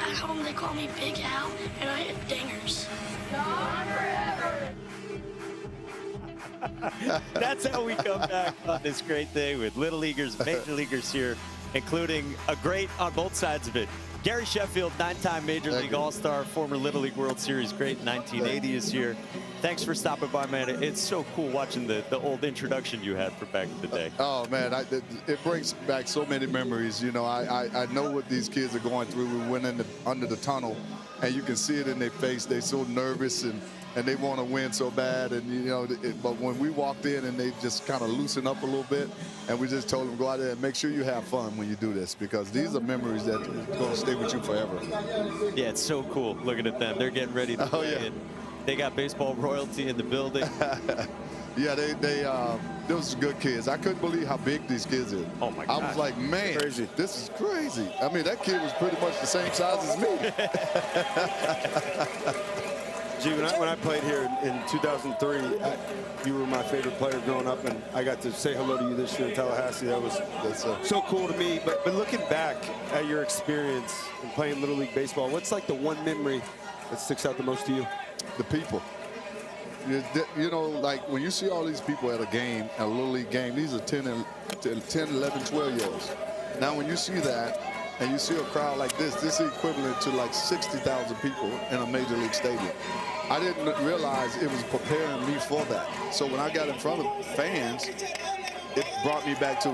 At home they call me Big Al, and I hit dingers. That's how we come back on this great day with Little Leaguers, Major Leaguers here, including a great on both sides of it. Gary Sheffield, 9-time Major League All-Star, former Little League World Series great in 1980 is here. Thanks for stopping by, man. It's so cool watching the old introduction you had for back in the day. Oh, man, it brings back so many memories. You know, I know what these kids are going through. We went under the tunnel, and you can see it in their face. They're so nervous, and they want to win so bad. And, you know, but when we walked in and they just kind of loosened up a little bit, and we just told them, go out there and make sure you have fun when you do this, because these are memories that are going to stay with you forever. Yeah, it's so cool looking at them. They're getting ready to play. Yeah. They got baseball royalty in the building. Yeah, those are good kids. I couldn't believe how big these kids are. Oh, my God. I was like, man, crazy. This is crazy. I mean, that kid was pretty much the same size as me. Gee, when I played here in 2003, you were my favorite player growing up, and I got to say hello to you this year in Tallahassee. That's so cool to me. But looking back at your experience in playing Little League Baseball, what's like the one memory that sticks out the most to you? The people. You know, like when you see all these people at a game, a Little League game, these are 10, 11, 12-year-olds. Now, when you see that, and you see a crowd like this is equivalent to like 60,000 people in a Major League stadium. I didn't realize it was preparing me for that. So when I got in front of fans, it brought me back to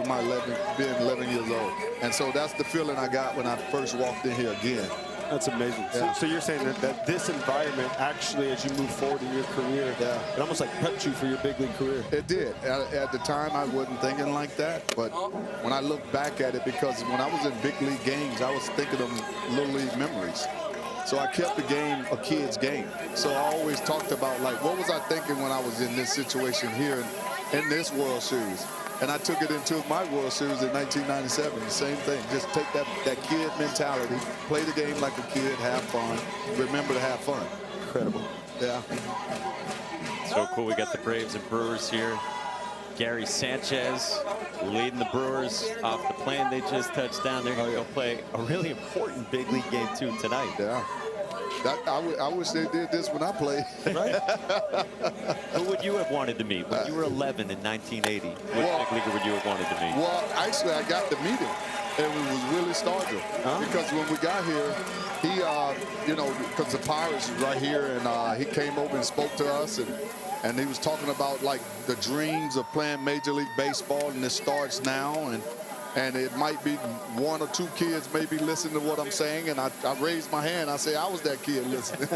being 11 years old. And so that's the feeling I got when I first walked in here again. That's amazing. Yeah. So you're saying that this environment actually, as you move forward in your career, it almost like prepped you for your big league career. It did. At the time, I wasn't thinking like that. But when I look back at it, because when I was in big league games, I was thinking of Little League memories. So I kept the game a kid's game. So I always talked about, like, what was I thinking when I was in this situation here in this World Series? And I took it into my World Series in 1997. The same thing. Just take that kid mentality, play the game like a kid, have fun, remember to have fun. Incredible. Yeah. So cool. We got the Braves and Brewers here. Gary Sanchez leading the Brewers off the plane. They just touched down. They're going to go play a really important big league game, too, tonight. Yeah. I wish they did this when I played. Right? Who would you have wanted to meet when you were 11 in 1980? Which big leaguer would you have wanted to meet? Well, actually, I got to meet him, and it was Willie Stargell. Because when we got here, he, you know, because the Pirates was right here, and he came over and spoke to us, and he was talking about, like, the dreams of playing Major League Baseball, and it starts now, and it might be one or two kids maybe listening to what I'm saying, and I raised my hand. I say I was that kid listening.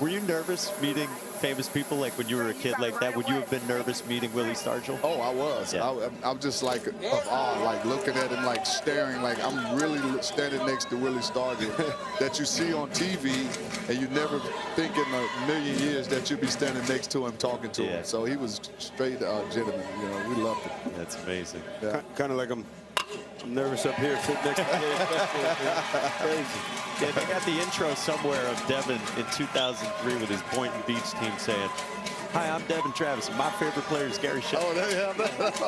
Were you nervous meeting famous people, like when you were a kid like that? Would you have been nervous meeting Willie Stargell? Oh, I was. Yeah. I'm just like of awe, like looking at him, like staring, like I'm really standing next to Willie Stargell that you see on TV, and you never think in a million years that you'd be standing next to him talking to him. So he was straight gentleman. You know, we loved it. That's amazing. Yeah. Kind of like I'm nervous up here sitting next to Dave. Crazy. Yeah, they got the intro somewhere of Devin in 2003 with his Boynton Beach team saying, "Hi, I'm Devin Travis, and my favorite player is Gary Sheffield." Oh, they have that.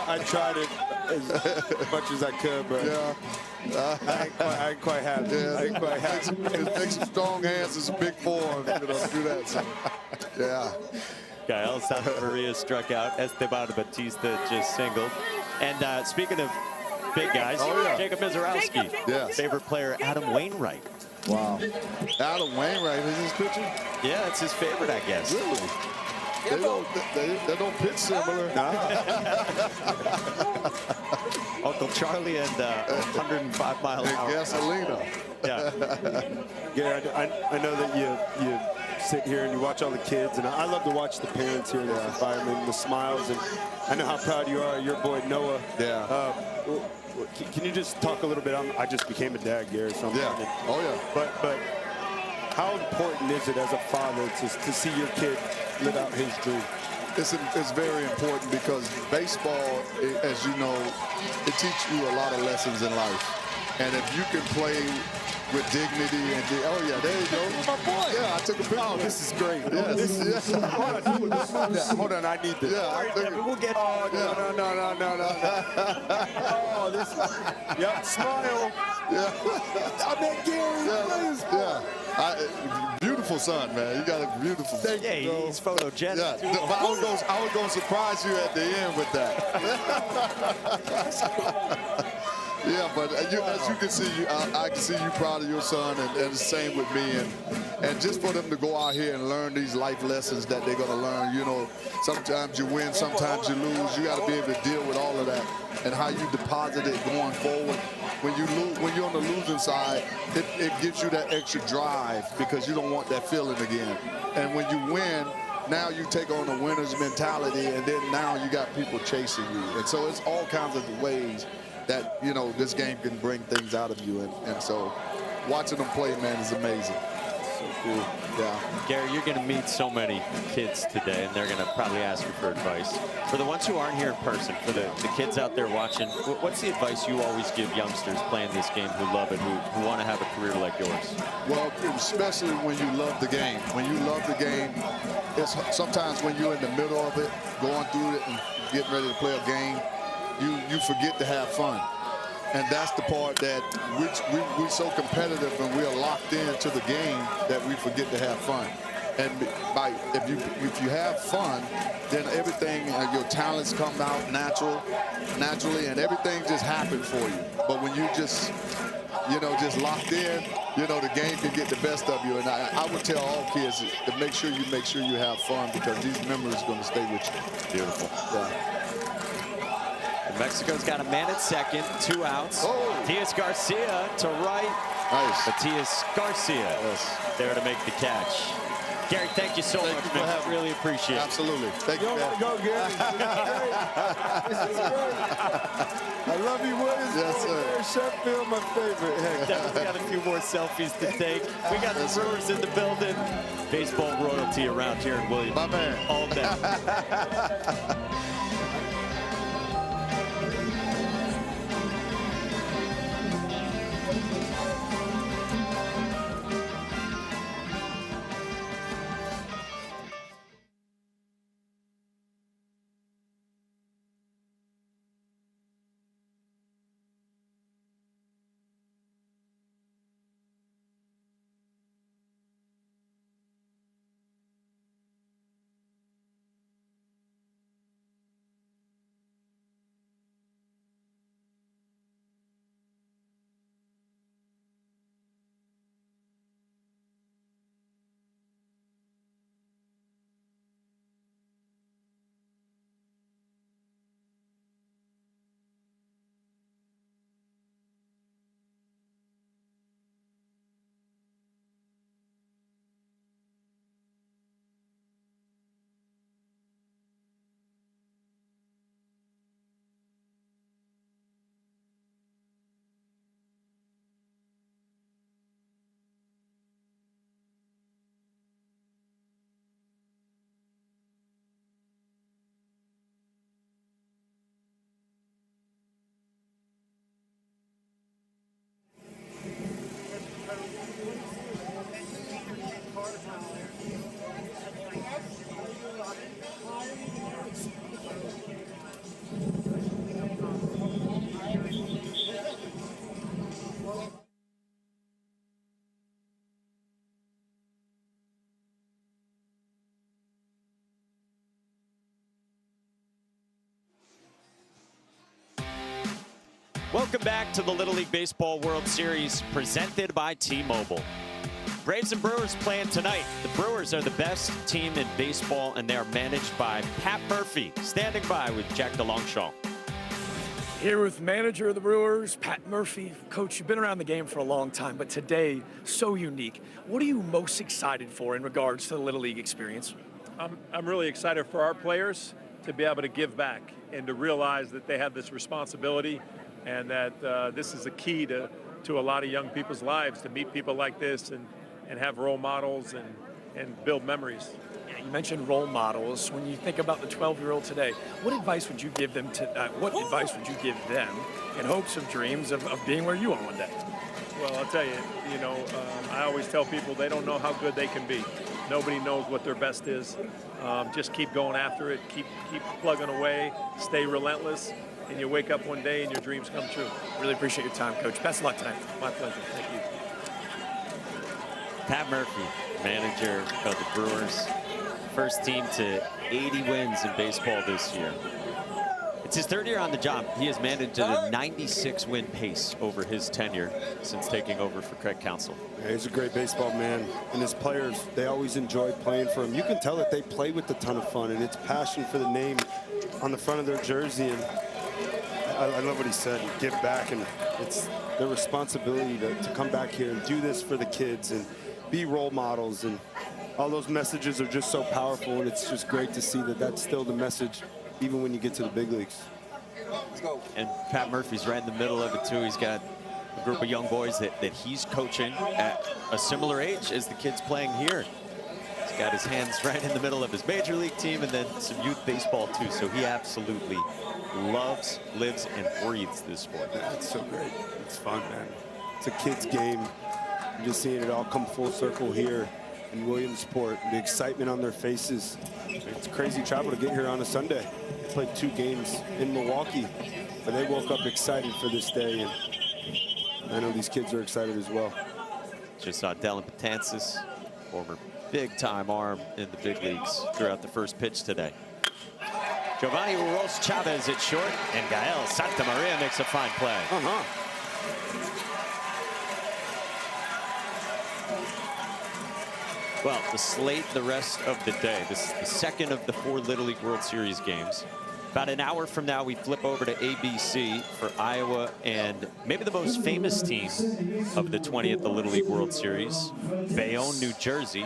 I tried it as much as I could, but I ain't quite happy. Yeah, I ain't quite happy. It takes some strong hands and some big form, you know, to do that. So, yeah. Gael Santa Maria struck out. Esteban Batista just singled. And speaking of big guys, Jacob Mizorowski, favorite player, Adam Wainwright. Wow. Adam Wainwright is his pitcher? Yeah, it's his favorite, I guess. Really? They don't pitch similar. Uncle Charlie and 105 miles an hour. Gasolina. Yeah. Yeah, I know that you sit here and you watch all the kids, and I love to watch the parents here in this environment, the smiles, and I know how proud you are of your boy Noah. Yeah. Can you just talk a little bit? I just became a dad, Gary. So Oh yeah. But how important is it as a father to see your kid live out his dream? It's very important because baseball, as you know, it teaches you a lot of lessons in life. And if you can play with dignity and oh yeah, there you go. My boy. Yeah, I took a picture. Oh, this is great. Hold on, I need this. Yeah, we'll get. Oh no. Oh, this is. Yep, smile. Yeah. I met Gary. Yeah. Beautiful son, man. You got a beautiful. He's photogenic. Yeah, too. but I was going to surprise you at the end with that. Yeah, but as you can see, I can see you proud of your son, and the same with me. And just for them to go out here and learn these life lessons that they're going to learn, you know, sometimes you win, sometimes you lose. You got to be able to deal with all of that and how you deposit it going forward. When you lose, when you're on the losing side, it gives you that extra drive because you don't want that feeling again. And when you win, now you take on a winner's mentality, and then now you got people chasing you. And so it's all kinds of ways that, you know, this game can bring things out of you. And so watching them play, man, is amazing. So cool. Yeah. Gary, you're going to meet so many kids today, and they're going to probably ask you for advice. For the ones who aren't here in person, for the kids out there watching, what's the advice you always give youngsters playing this game who love it, who want to have a career like yours? Well, especially when you love the game. When you love the game, it's sometimes when you're in the middle of it, going through it and getting ready to play a game, you forget to have fun. And that's the part that we're so competitive and we're locked into the game that we forget to have fun. And if you have fun, then everything, your talents come out naturally, and everything just happens for you. But when you just, you know, just locked in, you know, the game can get the best of you. And I would tell all kids to make sure you have fun, because these memories are going to stay with you. Beautiful. Yeah. Mexico's got a man at second, 2 outs. Matias Garcia to right. Nice. Matias Garcia there to make the catch. Gary, thank you so much, man. I really appreciate it. Absolutely. Thank you, man. Go, Gary. This is great. I love you, Williamsport. Yes, sir. Sheffield, my favorite. Hey. Definitely got a few more selfies to take. We got the Brewers in the building. Baseball royalty around here in Williamsport. My man. All day. Welcome back to the Little League Baseball World Series presented by T-Mobile. Braves and Brewers playing tonight. The Brewers are the best team in baseball, and they are managed by Pat Murphy, standing by with Jack DeLongchamp. Here with manager of the Brewers, Pat Murphy. Coach, you've been around the game for a long time, but today, so unique. What are you most excited for in regards to the Little League experience? I'm really excited for our players to be able to give back and to realize that they have this responsibility and that this is a key to a lot of young people's lives, to meet people like this and have role models and build memories. Yeah, you mentioned role models. When you think about the 12-year-old today, what advice would you give them in hopes of dreams of being where you are one day? Well, I'll tell you, I always tell people they don't know how good they can be. Nobody knows what their best is. Just keep going after it, keep plugging away, stay relentless, and you wake up one day and your dreams come true. Really appreciate your time, Coach. Best of luck tonight. My pleasure. Thank you. Pat Murphy, manager of the Brewers. First team to 80 wins in baseball this year. It's his third year on the job. He has managed a 96-win pace over his tenure since taking over for Craig Counsell. Yeah, he's a great baseball man, and his players, they always enjoy playing for him. You can tell that they play with a ton of fun, and it's passion for the name on the front of their jersey. And I love what he said, give back, and it's their responsibility to come back here and do this for the kids and be role models, and all those messages are just so powerful, and it's just great to see that that's still the message even when you get to the big leagues. Let's go. And Pat Murphy's right in the middle of it too. He's got a group of young boys that he's coaching at a similar age as the kids playing here. He's got his hands right in the middle of his major league team and then some youth baseball too, so he absolutely loves, lives, and breathes this sport. That's so great. It's fun, man. It's a kid's game. I'm just seeing it all come full circle here in Williamsport. The excitement on their faces. It's crazy travel to get here on a Sunday. They played 2 games in Milwaukee, but they woke up excited for this day, and I know these kids are excited as well. Just saw Dylan Betances, former big-time arm in the big leagues, threw out the first pitch today. Giovanni Uros Chavez at short, and Gael Santamaria makes a fine play. Well, the slate the rest of the day. This is the second of the 4 Little League World Series games. About an hour from now, we flip over to ABC for Iowa and maybe the most famous team of the 20th Little League World Series, Bayonne, New Jersey,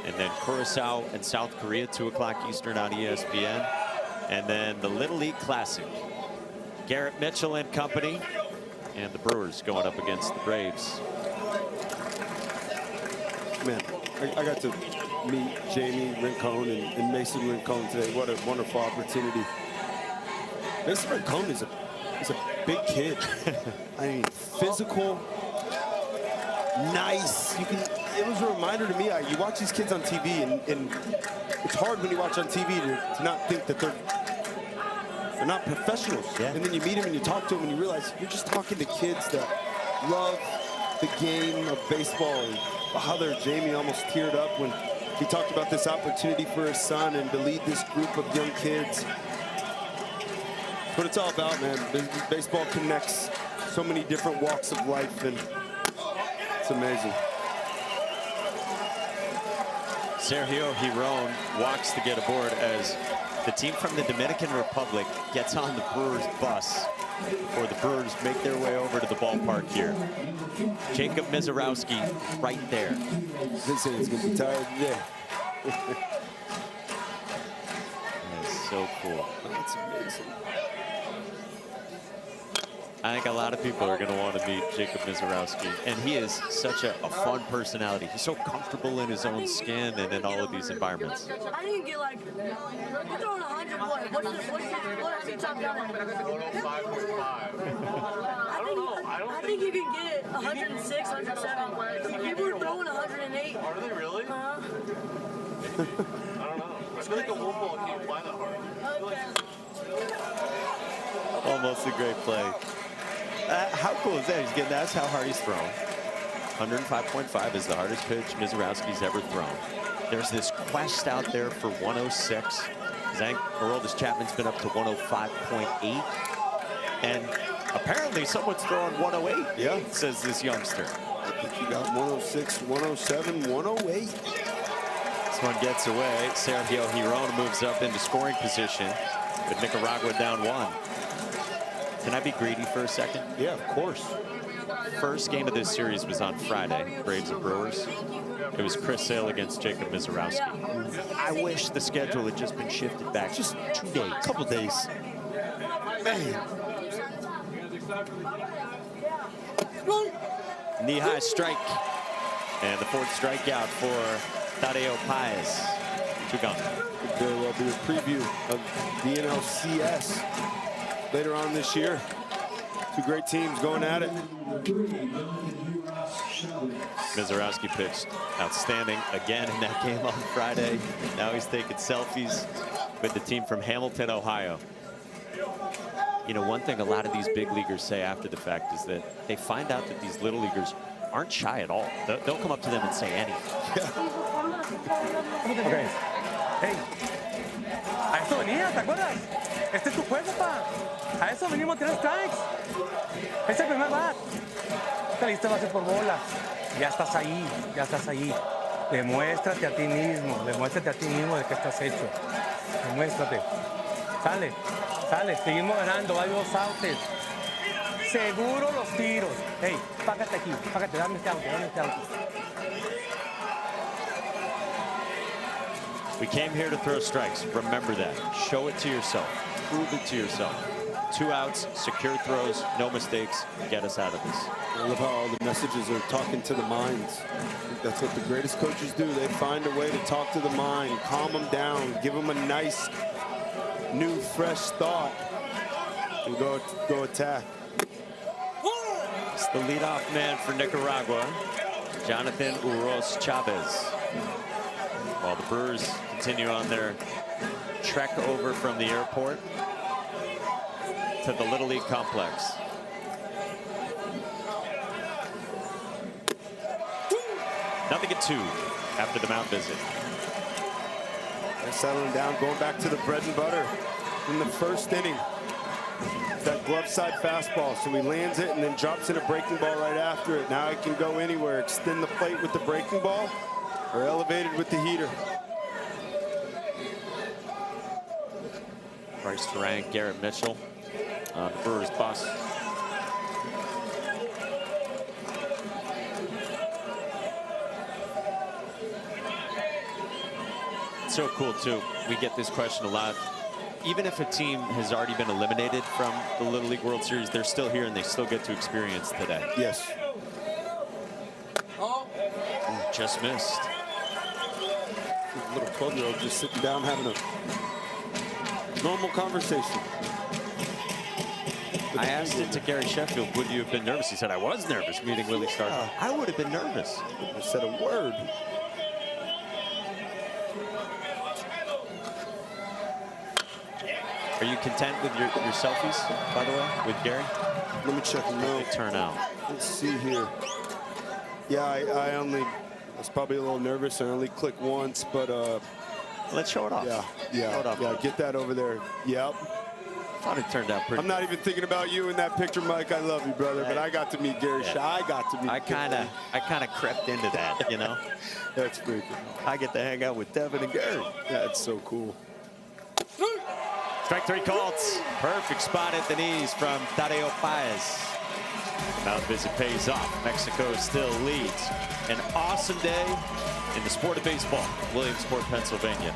and then Curaçao and South Korea, 2 o'clock Eastern on ESPN. And then the Little League Classic, Garrett Mitchell and company, and the Brewers going up against the Braves. Man, I got to meet Jamie Rincon and Mason Rincon today. What a wonderful opportunity. Mason Rincon is a big kid. I mean, physical, nice. It was a reminder to me, you watch these kids on TV, and it's hard when you watch on TV to not think that they're not professionals. Yeah. And then you meet them and you talk to them and you realize you're just talking to kids that love the game of baseball. And how Jamie almost teared up when he talked about this opportunity for his son and to lead this group of young kids. What it's all about, man. Baseball connects so many different walks of life, and it's amazing. Sergio Giron walks to get aboard as the team from the Dominican Republic gets on the Brewers bus, or the Brewers make their way over to the ballpark here. Jacob Mizorowski right there. This is going to be tired today. That's so cool. That's amazing. I think a lot of people are going to want to meet Jacob Mizorowski, and he is such a fun personality. He's so comfortable in his own skin and in all of these environments. I didn't get like, you're throwing 100 boy. What's the top down at? 105. I think you can get 106, 107. People were throwing 108. Are they really? I don't know. I feel like a wolf ball can't fly that hard. Almost a great play. How cool is that? He's getting asked how hard he's thrown. 105.5 is the hardest pitch Mizorowski's ever thrown. There's this quest out there for 106. I think Aroldis Chapman's been up to 105.8. And a Apparently, someone's throwing 108. Yeah. Says this youngster. I think he got 106, 107, 108. This one gets away. Sergio Giron moves up into scoring position with Nicaragua down 1. Can I be greedy for a second? Yeah, of course. First game of this series was on Friday, Braves and Brewers. It was Chris Sale against Jacob Mizorowski. I wish the schedule had just been shifted back just 2 days. Couple days. Man. Knee-high strike. And the 4th strikeout for Tadeo Paez. 2 gone. Could very well be a preview of the NLCS later on this year. 2 great teams going at it. Mizorowski pitched outstanding again in that game on Friday. Now he's taking selfies with the team from Hamilton, Ohio. You know, one thing a lot of these big leaguers say after the fact is that they find out that these little leaguers aren't shy at all. They'll come up to them and say anything. Okay. Hey, a eso venía, ¿te acuerdas? Este es tu juego, pa. A eso venimos a tirar strikes. Es el primer bat. Te listo base por bola. Ya estás ahí, ya estás ahí. Demuéstrate a ti mismo de qué estás hecho. Demuéstrate. Sale, sale, seguimos ganando, hay 2 outs. Seguro los tiros. Hey, págate aquí, págate, dame este auto. We came here to throw strikes. Remember that. Show it to yourself. Prove it to yourself. 2 outs, secure throws, no mistakes. Get us out of this. I love how all the messages are talking to the minds. I think that's what the greatest coaches do. They find a way to talk to the mind, calm them down, give them a nice, new, fresh thought, and go attack. It's the leadoff man for Nicaragua, Jonathan Uros Chavez. While the Brewers continue on their trek over from the airport to the Little League complex. Nothing at 2 after the mound visit. They're settling down, going back to the bread and butter in the first inning. That glove side fastball, so he lands it and then drops in a breaking ball right after it. Now he can go anywhere, extend the plate with the breaking ball or elevated with the heater. Bryce Durant, Garrett Mitchell on the Brewers bus. So cool too. We get this question a lot. Even if a team has already been eliminated from the Little League World Series, they're still here and they still get to experience today. Yes. Ooh, just missed. A little 12-year-old just sitting down having a normal conversation. I asked it to Gary Sheffield, would you have been nervous? He said, I was nervous meeting Willie Stargell. I would have been nervous. I said a word. Are you content with your selfies, by the way, with Gary? Let me check them out. They turn out. Let's see here. Yeah, I was probably a little nervous. I only clicked once, but let's show it off. Yeah, Show it off. yeah. Get that over there. Yep. Thought it turned out pretty. I'm not even thinking about you in that picture, Mike. I love you, brother, but I got to meet Gary. Yeah. I got to meet. I kind of crept into that, you know. That's pretty cool. I get to hang out with Devin and Gary. Yeah, it's so cool. Strike 3 called. Perfect spot at the knees from Tadeo Paez. Mound visit pays off. Mexico still leads. An awesome day in the sport of baseball. Williamsport, Pennsylvania.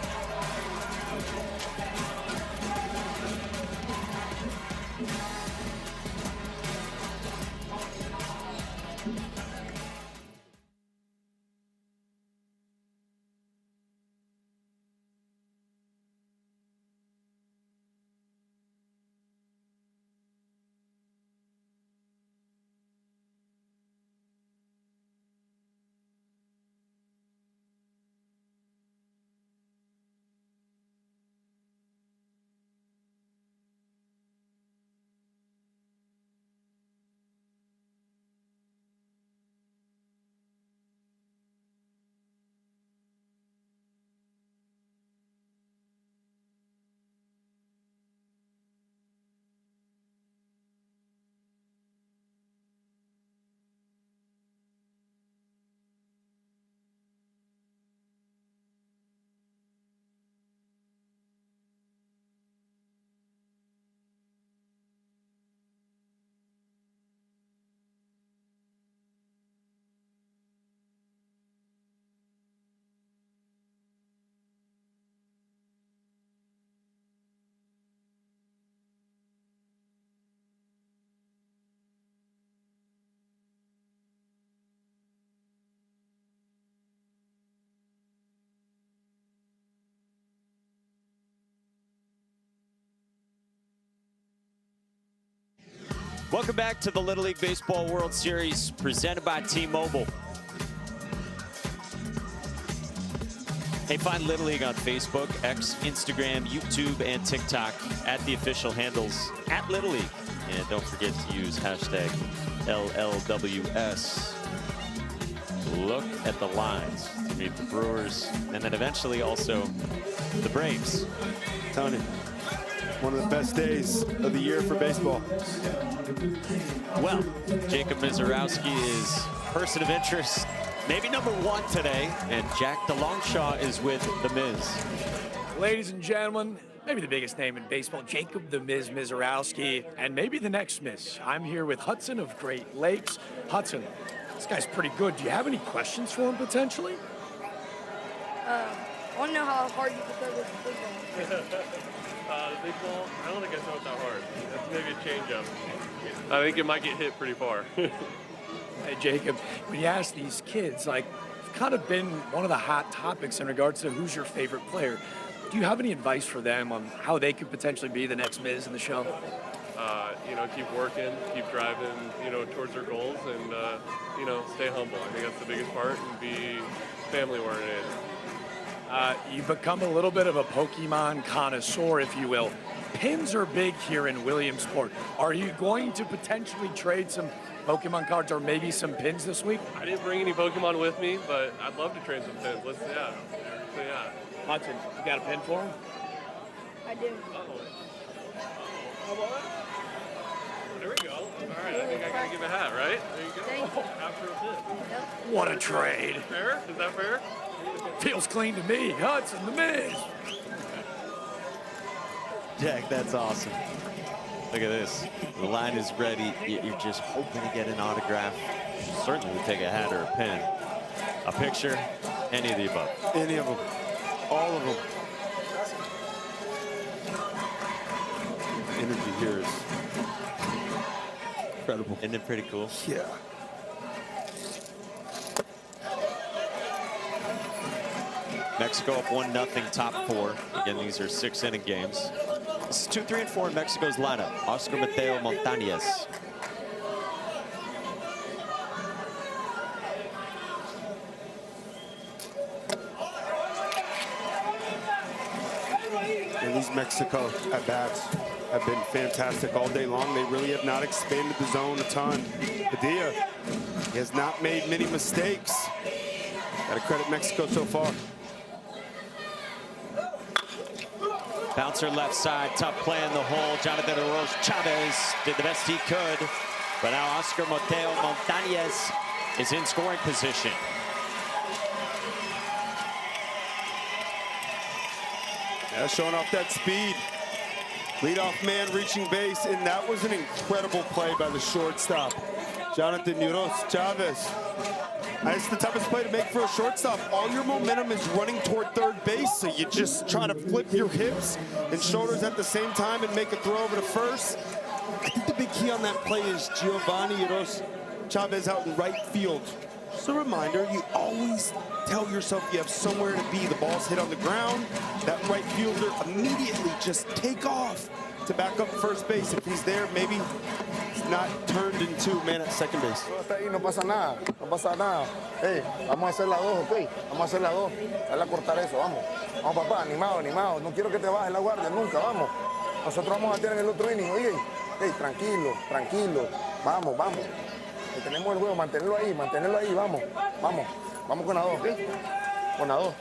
Welcome back to the Little League Baseball World Series presented by T-Mobile. Hey, find Little League on Facebook, X, Instagram, YouTube, and TikTok at the official handles at Little League. And don't forget to use hashtag LLWS. Look at the lines to meet the Brewers, and then eventually also the Braves. Tony, one of the best days of the year for baseball. Well, Jacob Mizorowski is person of interest, maybe #1 today, and Jack DeLongchamp is with The Miz. Ladies and gentlemen, maybe the biggest name in baseball, Jacob the Miz Mizorowski, and maybe the next Miz. I'm here with Hudson of Great Lakes. Hudson, this guy's pretty good. Do you have any questions for him potentially? I want to know how hard you can throw with the football. The big ball, I don't think I throw it that hard. That's maybe a changeup. I think it might get hit pretty far. Hey, Jacob, when you ask these kids, like, it's kind of been one of the hot topics in regards to who's your favorite player. Do you have any advice for them on how they could potentially be the next Miz in the show? You know, keep working, keep driving, you know, towards their goals, and, you know, stay humble. I think that's the biggest part, and be family-oriented. You've become a little bit of a Pokemon connoisseur, if you will. Pins are big here in Williamsport. Are you going to potentially trade some Pokemon cards or maybe some pins this week? I didn't bring any Pokemon with me, but I'd love to trade some pins. So yeah. Hudson, you got a pin for him? I do. There we go. All right, I think I gotta give a hat, right? There you go. After a pin. What a trade. Fair? Is that fair? Feels clean to me. Hudson, the Miz. Jack, that's awesome. Look at this. The line is ready. You're just hoping to get an autograph. Certainly would take a hat or a pin. A picture, any of the above. Any of them. All of them. The energy here is incredible. Isn't it pretty cool? Yeah. Mexico up 1-0, top 4. Again, these are 6-inning games. This is 2, 3, and 4 in Mexico's lineup. Oscar Mateo Montañez. And these Mexico at-bats have been fantastic all day long. They really have not expanded the zone a ton. Padilla, he has not made many mistakes. Got to credit Mexico so far. Bouncer left side, tough play in the hole. Jonathan Oroz Chavez did the best he could. But now Oscar Mateo Montañez is in scoring position. Yeah, showing off that speed. Leadoff man reaching base, and that was an incredible play by the shortstop, Jonathan Oroz Chavez. That's the toughest play to make for a shortstop. All your momentum is running toward third base, so you just try to flip your hips and shoulders at the same time and make a throw over to first. I think the big key on that play is Giovanni Oroz Chavez out in right field. Just a reminder, you always tell yourself you have somewhere to be. The ball's hit on the ground. That right fielder immediately just take off to back up first base. If he's there, maybe it's not turned into man at second base. No pasa nada, no pasa nada. Hey, vamos a hacer la 2, ¿ok? Vamos a hacer la 2. Dale a cortar eso, vamos. Vamos, papá, animado, animado. No quiero que te bajes la guardia nunca, vamos. Nosotros vamos a tirar en el otro inning, oye. Hey, tranquilo, tranquilo. Vamos, vamos. Tenemos el juego, mantenerlo ahí, vamos. Vamos, vamos con la 2, ¿ok? Con la 2.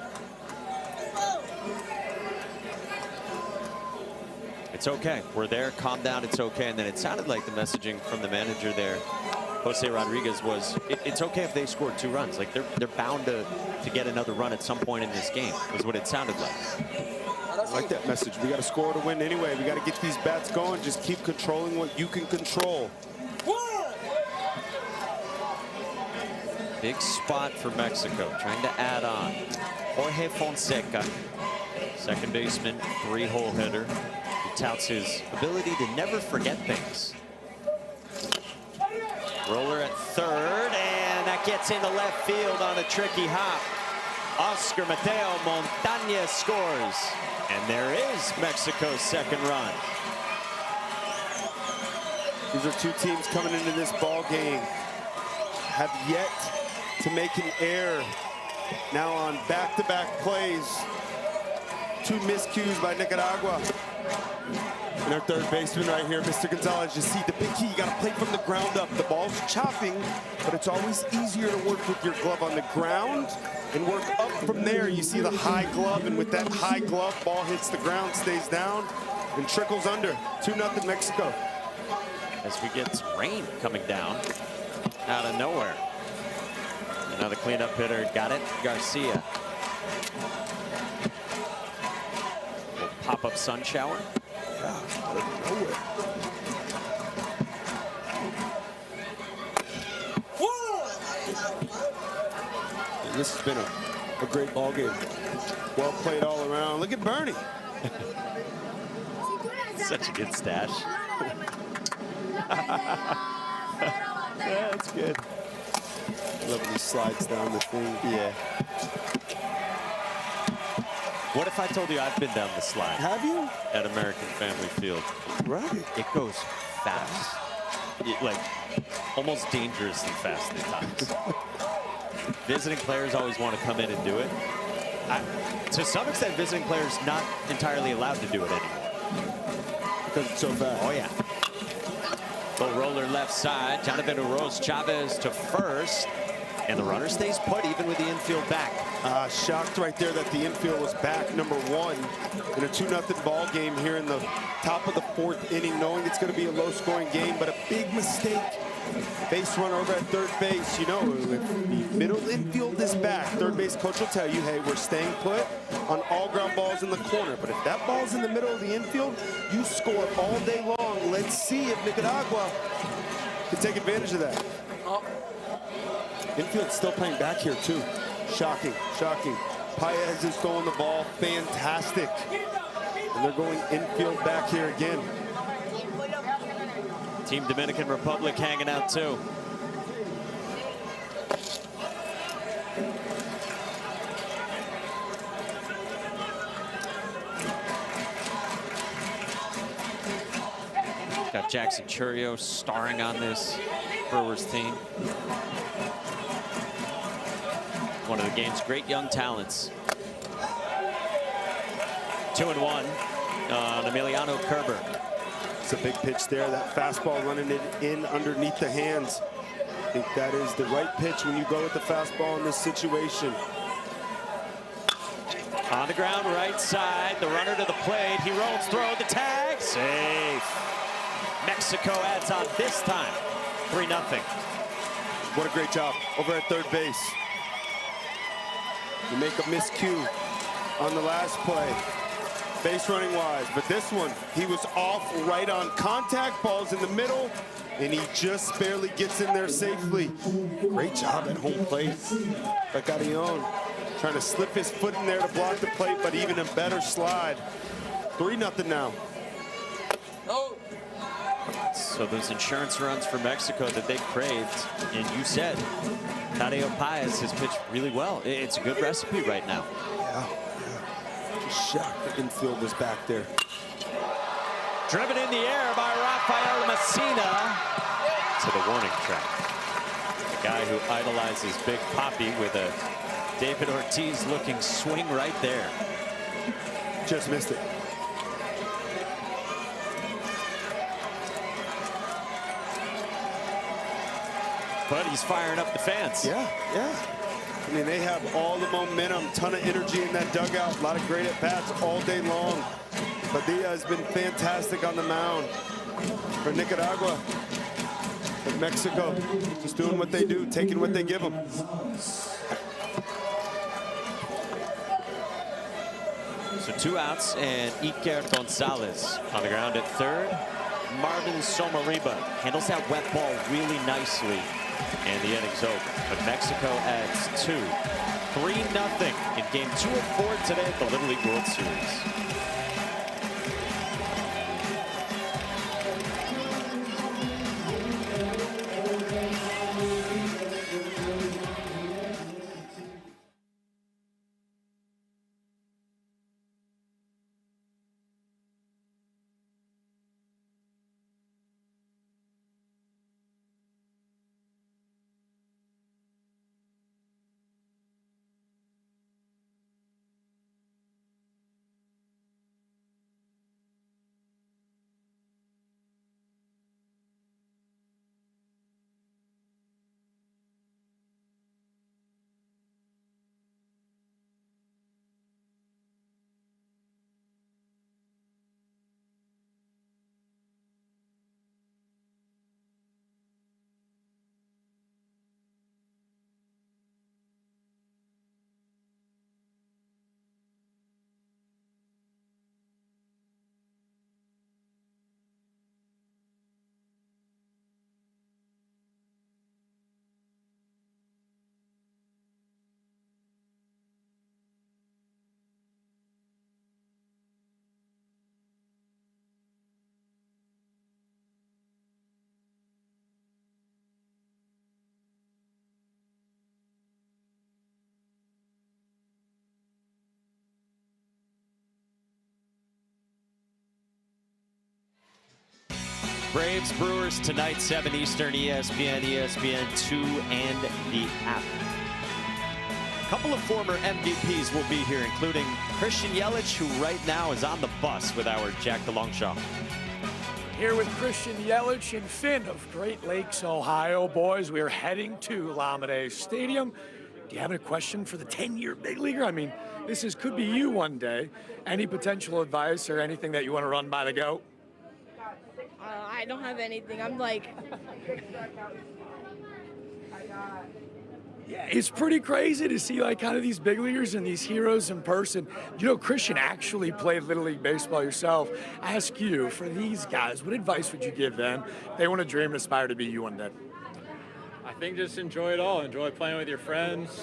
It's okay. We're there. Calm down. It's okay. And then it sounded like the messaging from the manager there, Jose Rodriguez, was it's okay if they scored 2 runs. Like they're bound to get another run at some point in this game, was what it sounded like. I like that message. We got to score to win anyway. We got to get these bats going. Just keep controlling what you can control. Big spot for Mexico, trying to add on. Jorge Fonseca, second baseman, 3-hole hitter. He touts his ability to never forget things. Roller at third, and that gets into left field on a tricky hop. Oscar Mateo Montañez scores, and there is Mexico's second run. These are two teams coming into this ball game, have yet to make an error. Now on back-to-back plays, 2 miscues by Nicaragua. And our third baseman right here, Mr. Gonzalez, you see the big key, you gotta play from the ground up. The ball's chopping, but it's always easier to work with your glove on the ground and work up from there. You see the high glove, and with that high glove, ball hits the ground, stays down, and trickles under. 2-0 Mexico. As we get some rain coming down out of nowhere. Another cleanup hitter, got it, Garcia. Little pop-up sun shower. Out of nowhere. And this has been a great ball game. Well played all around. Look at Bernie. Such a good stash. That's good. Love when he slides down the thing. Yeah. What if I told you I've been down the slide? Have you? At American Family Field. Right. It goes fast. Like, almost dangerously fast at times. Visiting players always want to come in and do it. To some extent, visiting players not entirely allowed to do it anymore. Because it's so fast. Oh, yeah. Little roller left side. Jonathan Uroz Chavez to first. And the runner stays put even with the infield back. Shocked right there that the infield was back, number 1, in a 2-0 ball game here in the top of the 4th inning, knowing it's going to be a low-scoring game, but a big mistake. Base runner over at third base. You know, if the middle infield is back, third base coach will tell you, hey, we're staying put on all ground balls in the corner. But if that ball's in the middle of the infield, you score all day long. Let's see if Nicaragua can take advantage of that. Infield's still playing back here, too. Shocking, shocking. Paez is throwing the ball. Fantastic. And they're going infield back here again. Team Dominican Republic hanging out, too. Got Jackson Churio starring on this Brewers team. One of the game's great young talents. 2-1 on Emiliano Kerber. It's a big pitch there. That fastball running it in underneath the hands. I think that is the right pitch when you go with the fastball in this situation. On the ground, right side. The runner to the plate. He rolls, throw the tag. Safe. Mexico adds on this time. 3-0. What a great job over at third base. You make a miscue on the last play. Base running wise, but this one, he was off right on contact, balls in the middle, and he just barely gets in there safely. Great job at home plate by Carrion. Trying to slip his foot in there to block the plate, but even a better slide. 3-0 now. So those insurance runs for Mexico that they craved, and you said Tadeo Paez has pitched really well. It's a good recipe right now. Yeah. Shocked the infield was back there. Driven in the air by Rafael Messina to the warning track. The guy who idolizes Big Papi with a David Ortiz looking swing right there. Just missed it. But he's firing up the fans. Yeah, yeah. I mean, they have all the momentum, ton of energy in that dugout, a lot of great at-bats all day long. Padilla has been fantastic on the mound for Nicaragua. But Mexico just doing what they do, taking what they give them. So 2 outs, and Iker Gonzalez on the ground at third. Marvin Somariba handles that wet ball really nicely, and the inning's over. But Mexico adds 2. 3-0 in game 2 of 4 today at the Little League World Series. Braves, Brewers tonight, 7 Eastern, ESPN, ESPN2, and the app. A couple of former MVPs will be here, including Christian Yelich, who right now is on the bus with our Jack DeLongchamp. Here with Christian Yelich and Finn of Great Lakes, Ohio. Boys, we are heading to Lamade Stadium. Do you have a question for the 10-year big leaguer? I mean, this could be you one day. Any potential advice or anything that you want to run by the GOAT? I don't have anything. I'm like... Yeah, it's pretty crazy to see like kind of these big leaguers and these heroes in person. You know, Christian actually played Little League Baseball yourself. I ask you, for these guys, what advice would you give them if they want to dream and aspire to be you one day? I think just enjoy it all. Enjoy playing with your friends.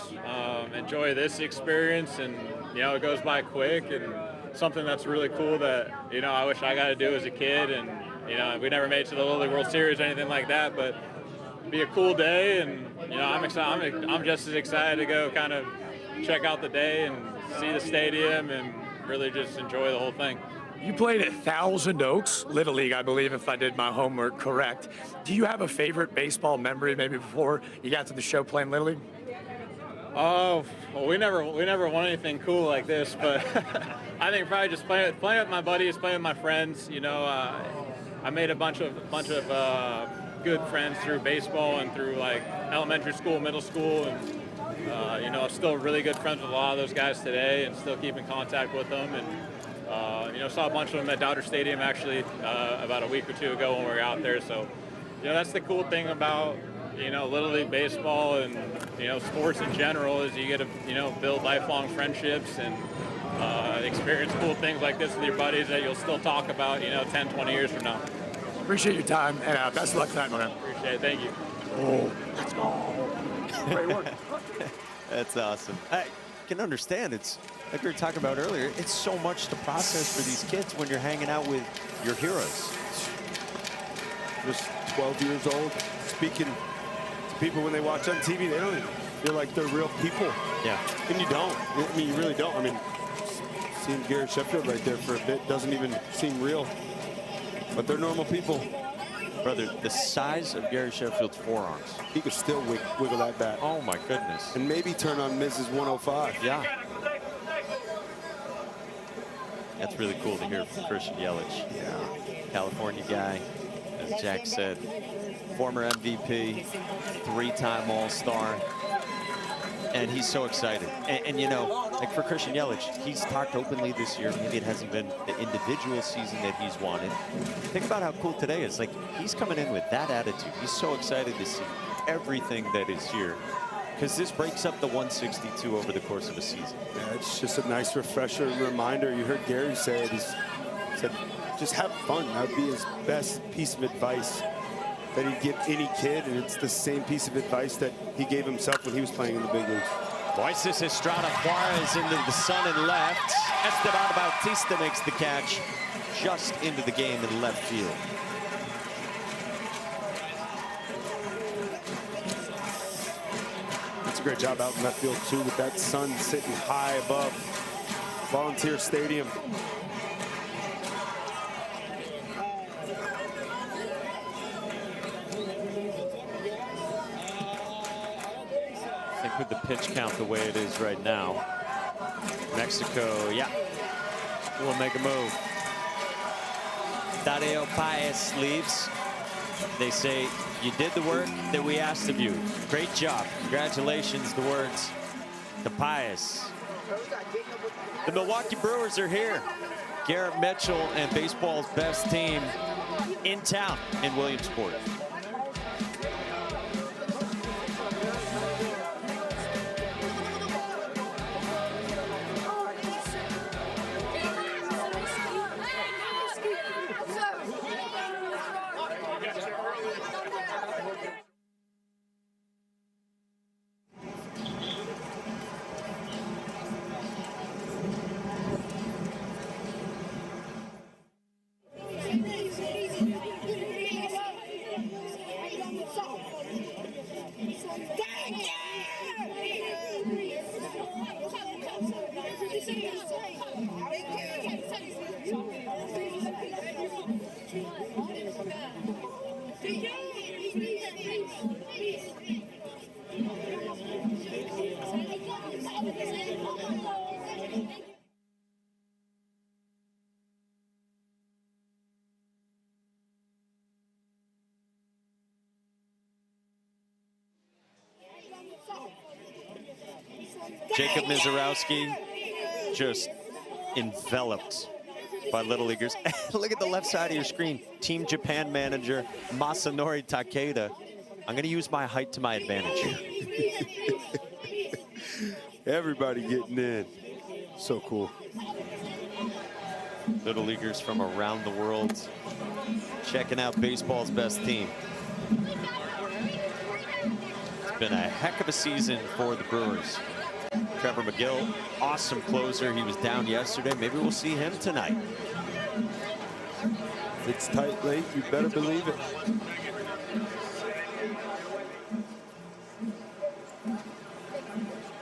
Enjoy this experience, and you know it goes by quick. And something that's really cool that I wish I got to do as a kid. And we never made it to the Little League World Series or anything like that, but it'd be a cool day. And I'm excited. I'm just as excited to go kind of check out the day and see the stadium and really just enjoy the whole thing. You played at Thousand Oaks, Little League, I believe, if I did my homework correct. Do you have a favorite baseball memory maybe before you got to the show playing Little League? Oh, well, we never won anything cool like this, but I think probably just playing with my buddies, playing with my friends. I made a bunch of good friends through baseball and through like elementary school, middle school, and I'm still really good friends with a lot of those guys today, and still keep in contact with them. And saw a bunch of them at Dodger Stadium actually about a week or two ago when we were out there. So, that's the cool thing about, Little League Baseball and, sports in general is you get to, build lifelong friendships and experience cool things like this with your buddies that you'll still talk about, 10, 20 years from now. Appreciate your time, and best of luck tonight, my man. Appreciate it. Thank you. Oh, let's go. Great work. That's awesome. I can understand. It's like we were talking about earlier. It's so much to process for these kids when you're hanging out with your heroes. Just 12 years old, speaking to people when they watch on TV, they don't even feel like they're real people. Yeah. And you don't. I mean, you really don't. I mean, seeing Gary Sheffield right there for a bit doesn't even seem real. But they're normal people. Brother, the size of Gary Sheffield's forearms. He could still wiggle that bat. Oh, my goodness. And maybe turn on Mrs. 105. Yeah. That's really cool to hear from Christian Yelich. Yeah. California guy, as Jack said, former MVP, 3-time All-Star. And he's so excited. And like for Christian Yelich, he's talked openly this year. Maybe it hasn't been the individual season that he's wanted. Think about how cool today is. Like, he's coming in with that attitude. He's so excited to see everything that is here. Because this breaks up the 162 over the course of a season. Yeah, it's just a nice refresher and reminder. You heard Gary say it. He said, just have fun. That would be his best piece of advice that he'd give any kid, and it's the same piece of advice that he gave himself when he was playing in the big leagues. Moises Estrada Juarez into the sun and left. Esteban Bautista makes the catch just into the game in left field. That's a great job out in left field, too, with that sun sitting high above Volunteer Stadium. With the pitch count the way it is right now, Mexico, yeah, will make a move. Tadeo Paez leaves. They say, you did the work that we asked of you. Great job. Congratulations, the words to Paez. The Milwaukee Brewers are here. Garrett Mitchell and baseball's best team in town in Williamsport. Jacob Mizorowski just enveloped by Little Leaguers. Look at the left side of your screen. Team Japan manager Masanori Takeda. I'm going to use my height to my advantage here. Everybody getting in. So cool. Little Leaguers from around the world checking out baseball's best team. It's been a heck of a season for the Brewers. Trevor McGill, awesome closer. He was down yesterday. Maybe we'll see him tonight. If it's tight late, you better believe it.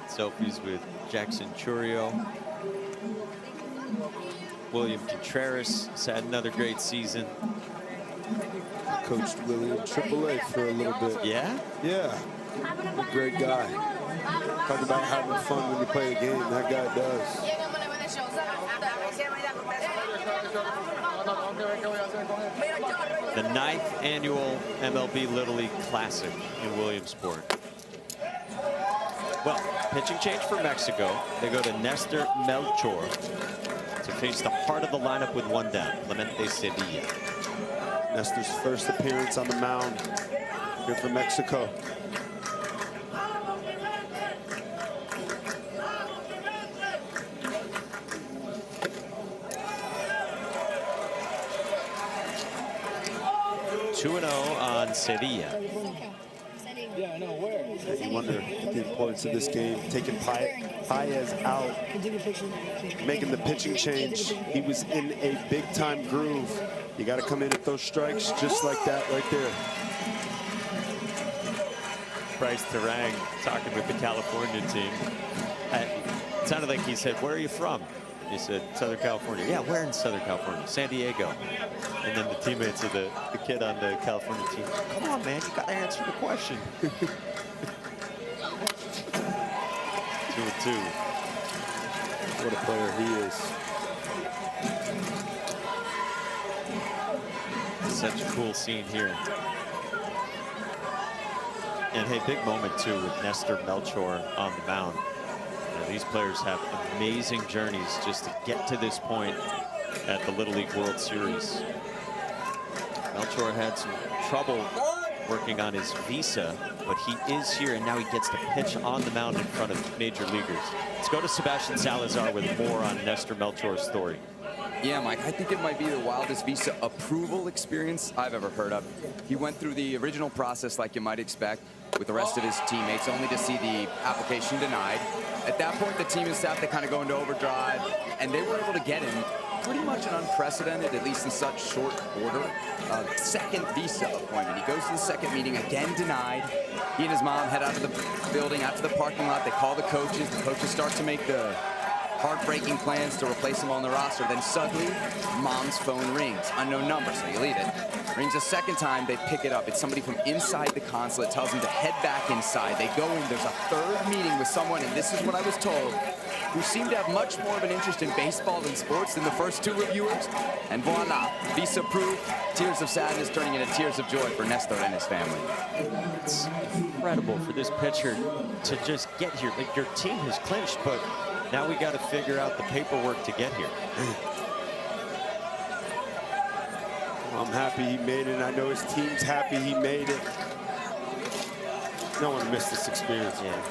Selfies with Jackson Churio. William Contreras has had another great season. Coached William AAA for a little bit. Yeah? Yeah. A great guy. Talk about having fun when you play a game. That guy does. The 9th annual MLB Little League Classic in Williamsport. Well, pitching change for Mexico. They go to Nestor Melchor to face the heart of the lineup with one down, Clemente Sevilla. Nestor's first appearance on the mound here for Mexico. On Sevilla. You wonder the importance of this game, taking Paez out, making the pitching change. He was in a big-time groove. You got to come in at those strikes just like that right there. Bryce Terang talking with the California team. It sounded like he said, "Where are you from?" He said, "Southern California." "Yeah, where in Southern California?" "San Diego." And then the teammates of the kid on the California team, "Come on, man, you got to answer the question." 2-2. What a player he is. Such a cool scene here. And hey, big moment too with Nestor Melchor on the mound. These players have amazing journeys just to get to this point at the Little League World Series. Melchor had some trouble working on his visa, but he is here, and now he gets to pitch on the mound in front of major leaguers. Let's go to Sebastian Salazar with more on Nestor Melchor's story. Yeah, Mike, I think it might be the wildest visa approval experience I've ever heard of. He went through the original process like you might expect with the rest of his teammates, only to see the application denied. At that point, the team and staff, they kind of go into overdrive, and they were able to get him pretty much an unprecedented, at least in such short order, second visa appointment. He goes to the second meeting, again denied. He and his mom head out of the building, out to the parking lot. They call the coaches. The coaches start to make the heartbreaking plans to replace him on the roster. Then suddenly, mom's phone rings. Unknown number, so you leave it. Rings a second time, they pick it up. It's somebody from inside the consulate, tells them to head back inside. They go in, there's a third meeting with someone, and this is what I was told, who seemed to have much more of an interest in baseball than sports than the first two reviewers. And voila, visa approved, tears of sadness turning into tears of joy for Nestor and his family. It's incredible for this pitcher to just get here. Like, your team has clinched, but now we got to figure out the paperwork to get here. I'm happy he made it, and I know his team's happy he made it. No one missed this experience. Yeah.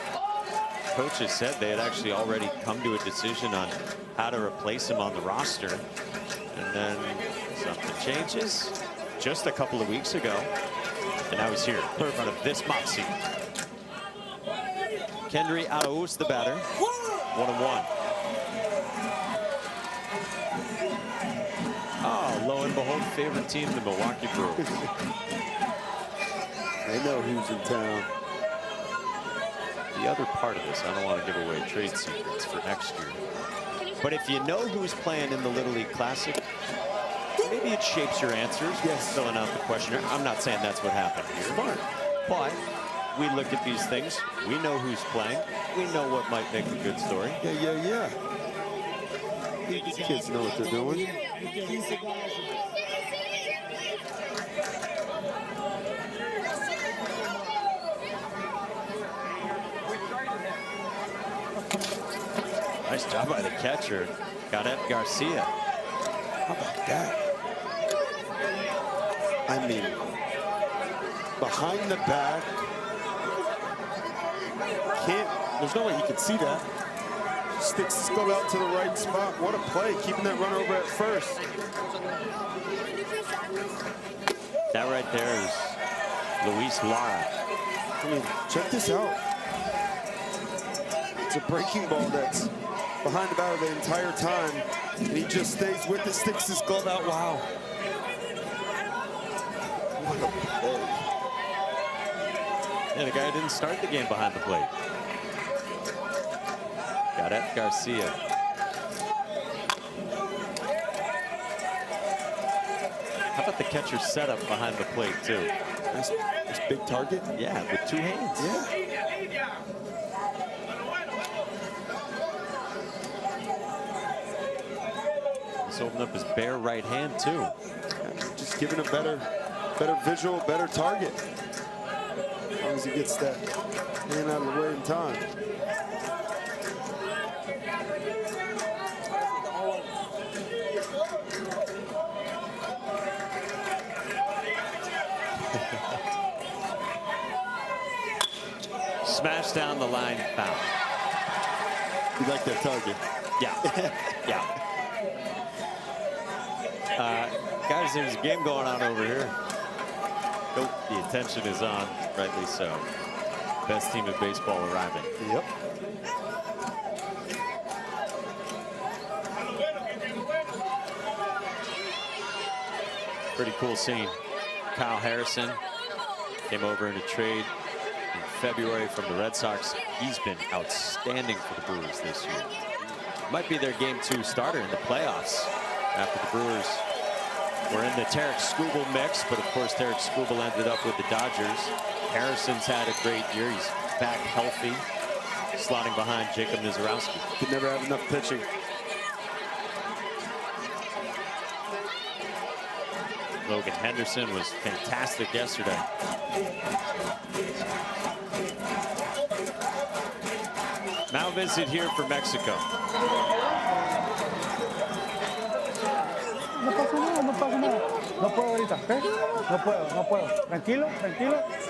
Coaches said they had actually already come to a decision on how to replace him on the roster. And then something changes just a couple of weeks ago. And now he's here in front of this Moxie. Kendry Arauz, the batter. 1-1. Oh, lo and behold, favorite team, the Milwaukee Brewers. They know who's in town. The other part of this, I don't want to give away trade secrets for next year. But if you know who's playing in the Little League Classic, maybe it shapes your answers. Yes. Filling out the questionnaire. I'm not saying that's what happened here. Smart. But we look at these things. We know who's playing. We know what might make a good story. Yeah. These kids know what they're doing. Nice job by the catcher. Got it, Garcia. How about that? I mean, behind the back. There's no way he could see that. Sticks go out to the right spot. What a play, keeping that run over at first. That right there is Luis Lara. I mean, check this out. It's a breaking ball that's behind the batter the entire time, and he just stays with it, sticks his glove out. Wow. What a play. Yeah, the guy didn't start the game behind the plate. Got it, Garcia. How about the catcher's setup behind the plate, too? Nice big target? Yeah, with two hands. Yeah. He's holding up his bare right hand, too. Yeah, just giving a better visual, better target. As long as he gets that hand out of the way in time. Smash down the line, foul. You like that target? Yeah. Yeah. Guys, there's a game going on over here. Oh, the attention is on, rightly so. Best team in baseball arriving. Yep. Pretty cool scene. Kyle Harrison came over in a trade in February from the Red Sox. He's been outstanding for the Brewers this year. Might be their Game 2 starter in the playoffs after the Brewers were in the Tarek Skubal mix, but of course Tarek Skubal ended up with the Dodgers. Harrison's had a great year. He's back healthy, slotting behind Jacob Mizorowski. Could never have enough pitching. Logan Henderson was fantastic yesterday. Now visit here for Mexico. No pasa nada, no pasa nada. No puedo ahorita, ¿ok? No puedo. Tranquilo,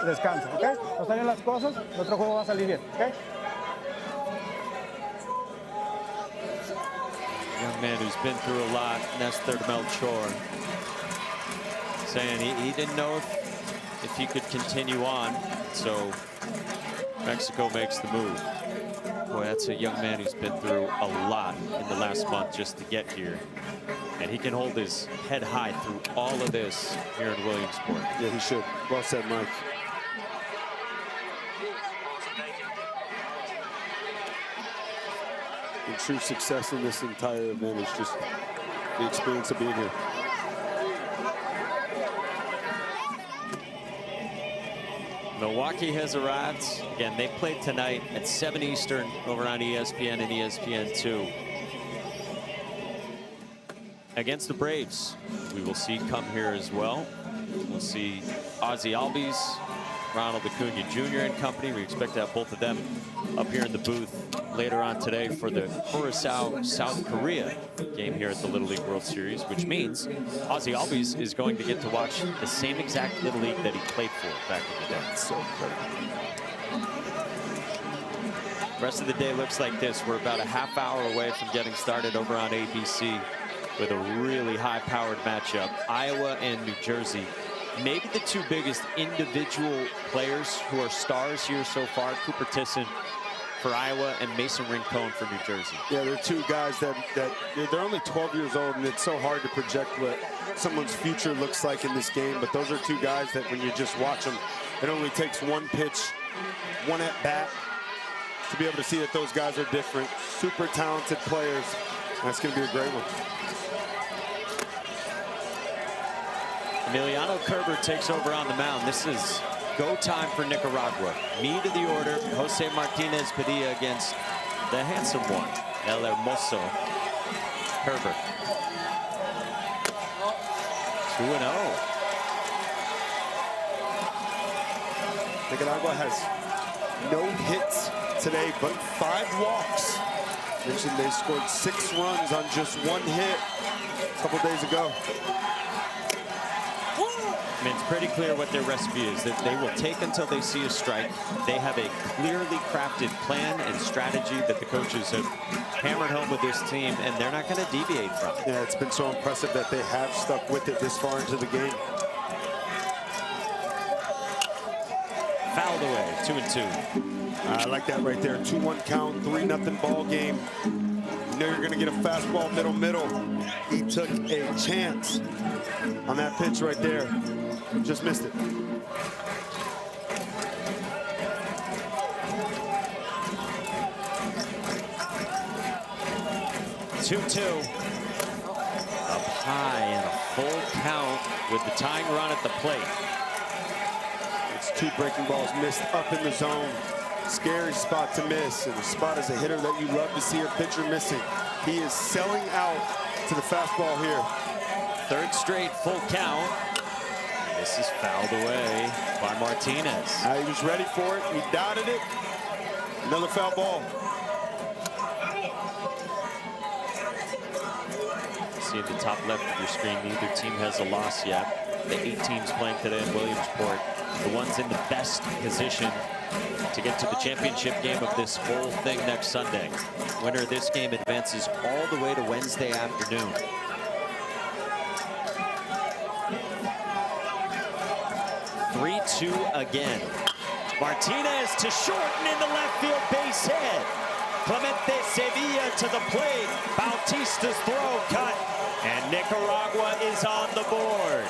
descansa, ¿ok? No salen las cosas, el otro juego va a salir bien, ¿ok? Young man who's been through a lot, Nestor Melchor, saying he didn't know if he could continue on, so Mexico makes the move. Boy, that's a young man who's been through a lot in the last month just to get here. And he can hold his head high through all of this here in Williamsport. Yeah, he should. Well said, Mike. And true success in this entire event is just the experience of being here. Milwaukee has arrived. Again, they played tonight at 7 Eastern over on ESPN and ESPN2. Against the Braves, we will see come here as well. We'll see Ozzie Albies, Ronald Acuna Jr. and company. We expect to have both of them up here in the booth later on today for the Curaçao, South Korea game here at the Little League World Series, which means Ozzie Albies is going to get to watch the same exact Little League that he played for back in the day. So incredible. Rest of the day looks like this. We're about a half hour away from getting started over on ABC with a really high-powered matchup. Iowa and New Jersey. Maybe the two biggest individual players who are stars here so far, Cooper Tisson for Iowa and Mason Rincon for New Jersey. Yeah, they're two guys that they're only 12 years old, and it's so hard to project what someone's future looks like in this game. But those are two guys that when you just watch them, it only takes one pitch, one at bat to be able to see that those guys are different. Super talented players. That's going to be a great one. Emiliano Kerber takes over on the mound. This is go time for Nicaragua. Me to the order, Jose Martinez Padilla against the handsome one, El Hermoso Herbert. 2-0. Nicaragua has no hits today, but 5 walks. Mentioned they scored 6 runs on just 1 hit a couple days ago. I mean, it's pretty clear what their recipe is, that they will take until they see a strike. They have a clearly crafted plan and strategy that the coaches have hammered home with this team, and they're not going to deviate from it. Yeah, it's been so impressive that they have stuck with it this far into the game. Fouled away, 2-2. I like that right there. 2-1 count, 3-0 ball game. You know you're going to get a fastball middle. He took a chance on that pitch right there. Just missed it. Two-two. Up high and a full count with the tying run at the plate. It's 2 breaking balls missed up in the zone. Scary spot to miss, and the spot as a hitter that you love to see your pitcher missing. He is selling out to the fastball here. 3rd straight full count. This is fouled away by Martinez. He was ready for it. He dotted it. Another foul ball. See at the top left of your screen, neither team has a loss yet. The 8 teams playing today in Williamsport, the ones in the best position to get to the championship game of this whole thing next Sunday. Winner of this game advances all the way to Wednesday afternoon. 3-2 again. Martinez to shorten in the left field base hit. Clemente Sevilla to the plate. Bautista's throw cut, and Nicaragua is on the board.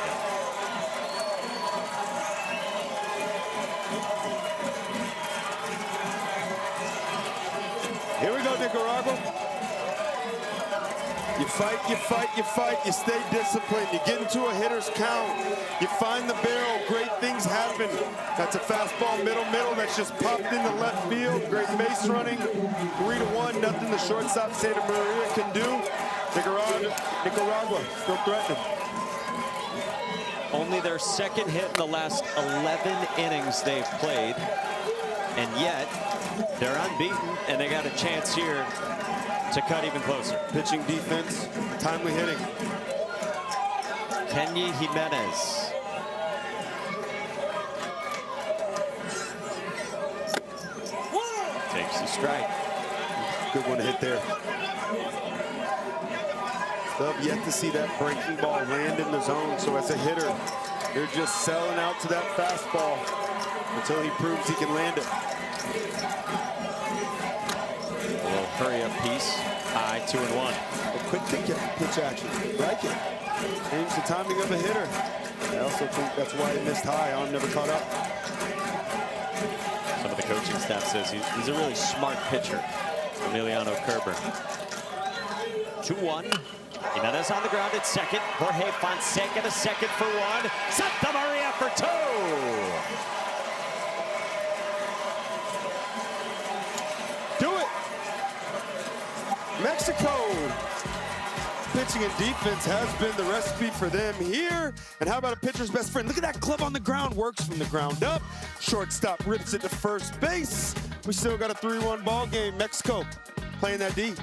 Here we go, Nicaragua. You fight, you fight, you fight. You stay disciplined. You get into a hitter's count. You find the barrel. Great things happen. That's a fastball middle. That's just popped into left field. Great base running. 3-1. Nothing the shortstop Santa Maria can do. Nicaragua still threatening. Only their 2nd hit in the last 11 innings they've played. And yet, they're unbeaten, and they got a chance here to cut even closer. Pitching defense, timely hitting. Kenny Jimenez. Takes the strike. Good one to hit there. Still have yet to see that breaking ball land in the zone, so as a hitter, they're just selling out to that fastball until he proves he can land it. A little hurry-up piece. High, 2-1. A quick pitch action. Like it. Change the timing of the hitter. I also think that's why he missed high. Arm never caught up. Some of the coaching staff says he's a really smart pitcher, Emiliano Kerber. 2-1. Jimenez on the ground at second. Jorge Fonseca to second for 1. Santa Maria for 2. Do it. Mexico. Pitching and defense has been the recipe for them here. And how about a pitcher's best friend? Look at that glove on the ground. Works from the ground up. Shortstop rips it to first base. We still got a 3-1 ball game. Mexico playing that D.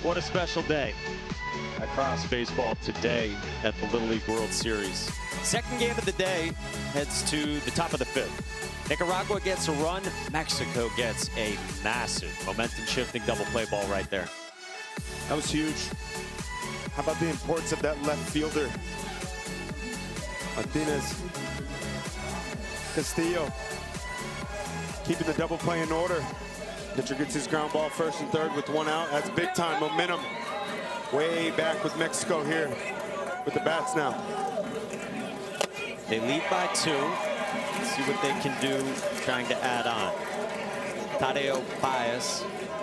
What a special day across baseball today at the Little League World Series. Second game of the day heads to the top of the fifth. Nicaragua gets a run. Mexico gets a massive momentum-shifting double play ball right there. That was huge. How about the importance of that left fielder? Martinez. Castillo. Keeping the double play in order. Pitcher gets his ground ball first and third with one out. That's big time momentum. Way back with Mexico here with the bats now. They lead by 2. Let's see what they can do trying to add on. Tadeo Baez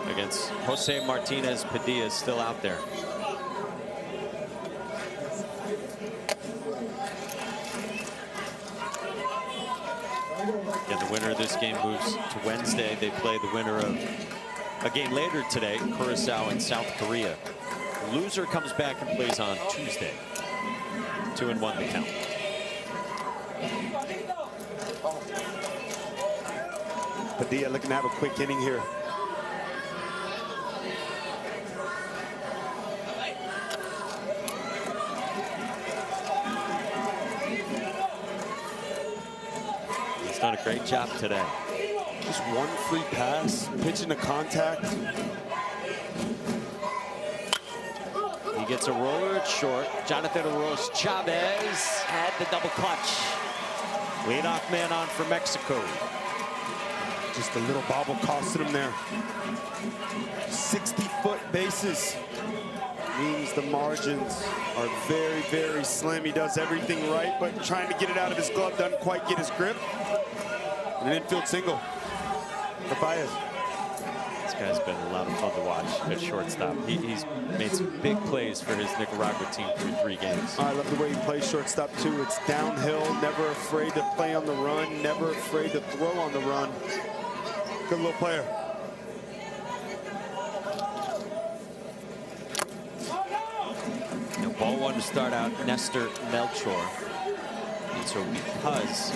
against Jose Martinez Padilla still out there. And the winner of this game moves to Wednesday. They play the winner of a game later today, Curaçao and South Korea. The loser comes back and plays on Tuesday. 2-1 the count. Padilla looking to have a quick inning here. He's done a great job today. Just one free pass, pitching to contact. He gets a roller at short. Jonathan Arroz Chavez had the double clutch. Leadoff man on for Mexico. Just a little bobble costed him there. 60-foot bases means the margins are very, very slim. He does everything right, but trying to get it out of his glove doesn't quite get his grip. An infield single for Baez. This guy's been a lot of fun to watch at shortstop. He's made some big plays for his Nicaragua team through 3 games. I love the way he plays shortstop too. It's downhill, never afraid to play on the run, never afraid to throw on the run. Good little player. Now, ball 1 to start out, Nestor Melchor. And so because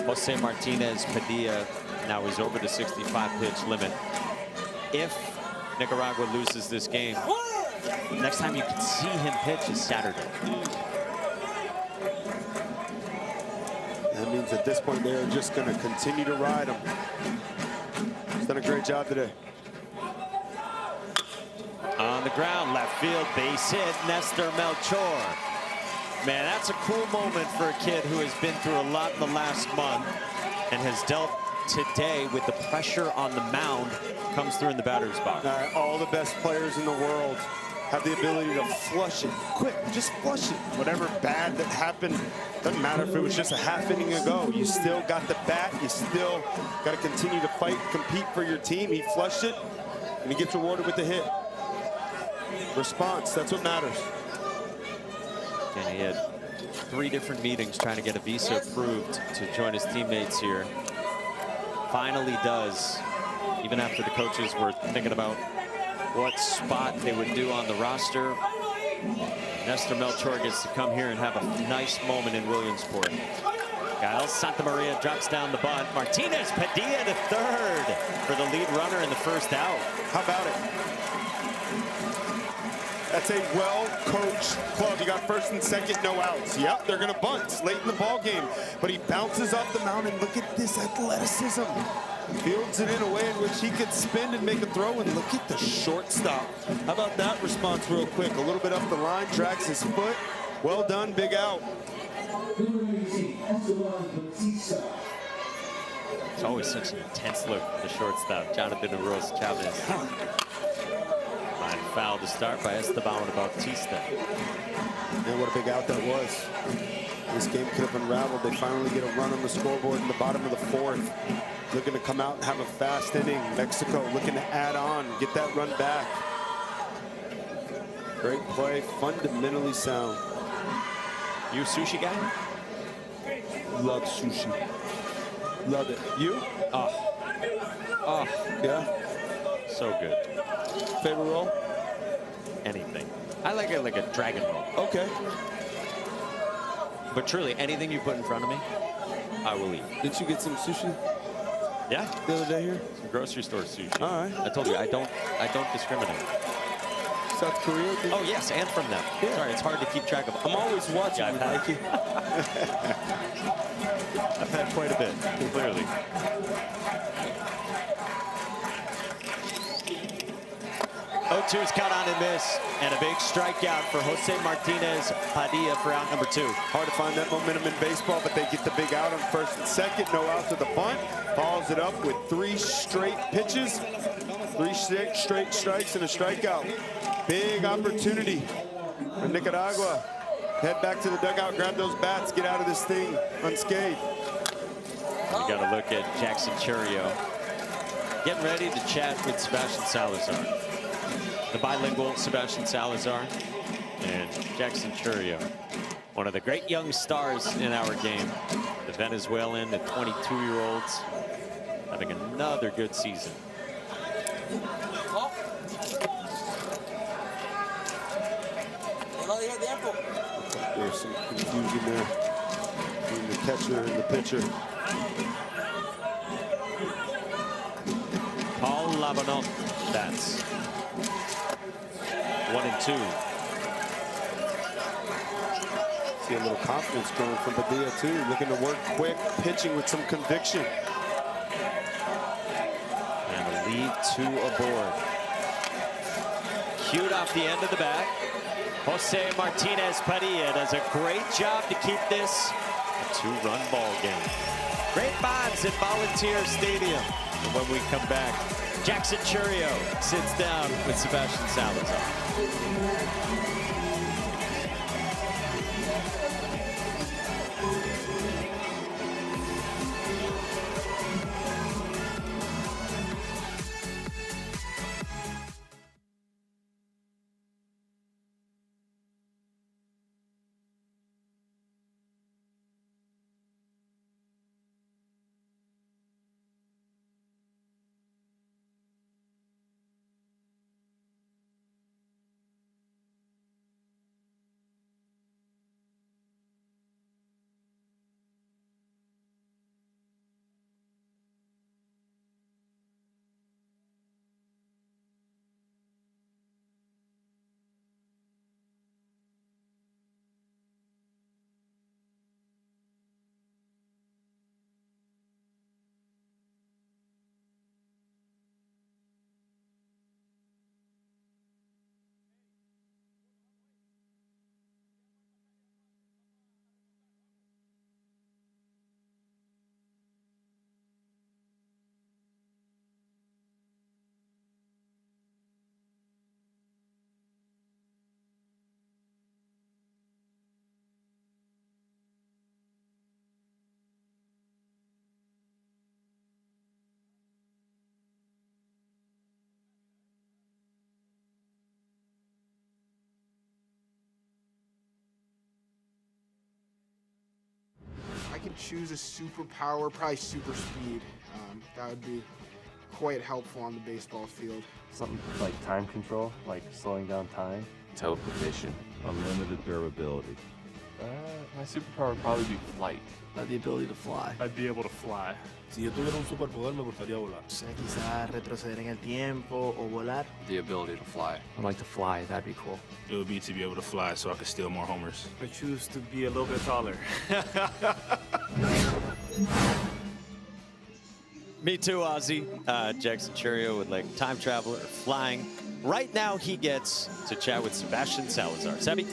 Jose Martinez Padilla now is over the 65-pitch limit, if Nicaragua loses this game, next time you can see him pitch is Saturday. That means at this point they're just going to continue to ride him. He's done a great job today. On the ground, left field, base hit, Nestor Melchor. Man, that's a cool moment for a kid who has been through a lot in the last month and has dealt today with the pressure on the mound. Comes through in the batter's box. All the best players in the world have the ability to flush it quick, just flush it. Whatever bad that happened, doesn't matter if it was just a half inning ago. You still got the bat, you still got to continue to fight, compete for your team. He flushed it, and he gets rewarded with the hit. Response, that's what matters. And he had 3 different meetings trying to get a visa approved to join his teammates here. Finally does, even after the coaches were thinking about what spot they would do on the roster. Nestor Melchor gets to come here and have a nice moment in Williamsport. Gael Santamaria drops down the bunt. Martinez Padilla to third for the lead runner in the first out. How about it? That's a well-coached club. You got first and second, no outs. Yep, they're going to bunt late in the ball game, but he bounces off the mound, and look at this athleticism. Fields it in a way in which he could spin and make a throw, and look at the shortstop. How about that response real quick? A little bit up the line, drags his foot. Well done, big out. It's always such an intense look for the shortstop, Jonathan Arroz Chavez. Line foul to start by Esteban Bautista. And what a big out that was. This game could have unraveled. They finally get a run on the scoreboard in the bottom of the 4th. Looking to come out and have a fast inning. Mexico looking to add on, get that run back. Great play, fundamentally sound. You a sushi guy? Love sushi. Love it. You? Oh, yeah. So good. Favorite roll? Anything. I like it like a dragon roll. Okay. But truly, anything you put in front of me, I will eat. Didn't you get some sushi? Yeah. The other day here? Some grocery store sushi. All right. I told you, I don't discriminate. South Korea? Oh, yes, and from them. Yeah. Sorry, it's hard to keep track of. I'm always watching you, Mikey. I've had quite a bit, clearly. O2's cut on and miss, and a big strikeout for Jose Martinez Padilla for out number 2. Hard to find that momentum in baseball, but they get the big out on first and second. No outs with the bunt. Follows it up with 3 straight pitches, 3 straight strikes and a strikeout. Big opportunity for Nicaragua. Head back to the dugout, grab those bats, get out of this thing unscathed. You got to look at Jackson Churio getting ready to chat with Sebastian Salazar. The bilingual Sebastian Salazar and Jackson Churio, one of the great young stars in our game. The Venezuelan, the 22-year-olds, having another good season. There's some confusion there between the catcher and the pitcher. Paul Labanot bats. 1 and 2. See a little confidence growing from Padilla too, looking to work quick, pitching with some conviction. And a lead 2 aboard. Cued off the end of the bat. Jose Martinez Padilla does a great job to keep this a 2-run ball game. Great vibes at Volunteer Stadium. And when we come back, Jackson Churio sits down with Sebastian Salazar. I could choose a superpower, probably super speed. That would be quite helpful on the baseball field. Something like time control, like slowing down time. Teleportation. Unlimited durability. My superpower would probably be flight. The ability to fly. I'd be able to fly. Si yo tuviera un superpoder, me gustaría volar. O sea, quizás retroceder en el tiempo o volar. The ability to fly. I'd like to fly. That'd be cool. It would be to be able to fly so I could steal more homers. I choose to be a little bit taller. Me too, Ozzy. Jackson Churio would like time travel or flying. Right now, he gets to chat with Sebastian Salazar. Sebi?